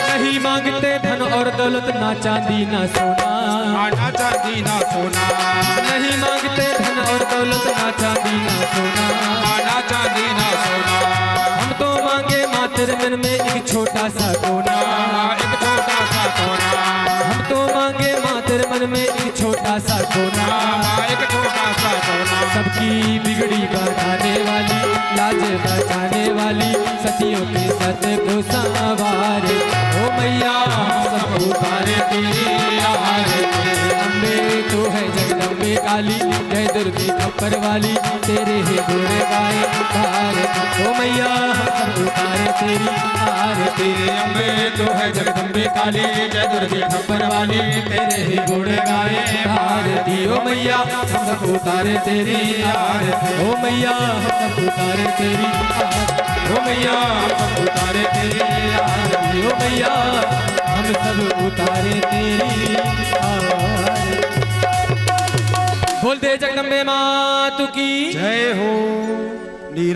S3: नहीं मांगते धन और दौलत, ना चांदी ना सोना।
S5: ना चांदी ना सोना,
S3: नहीं मांगते धन और दौलत, ना चांदी ना सोना।
S5: ना चांदी ना सोना,
S3: हम तो मांगे माँ तेरे मन में एक छोटा सा कोना।
S5: एक छोटा सा कोना,
S3: हम तो मांगे माँ तेरे मन में एक छोटा सा कोना।
S5: एक छोटा सा कोना।
S3: सबकी बिगड़ी बनाने वाली, लाज बचाने वाली, सतियों के सत्य को संवारे। ओ मैया हम सब उतारे तेरी आरती। अम्बे तू है जगदम्बे काली, जय दुर्गे खप्पर वाली, तेरे ही गुण गाए भारती। ओ मैया हम सब उतारे तेरी आरती।
S5: अम्बे तू है जगदम्बे काली, जय दुर्गे खप्पर वाली,
S3: तेरे ही गुण गाए भारती। ओ मैया हम सब उतारे तेरी आरती। ओ मैया हम सब उतारे तेरी आरती। ओ मैया हम सब उतारे तेरी आरती। ओ मैया हम सब उतारे तेरी आरती। बोल दे जगदम्बे मातु की
S5: जय हो। नीरा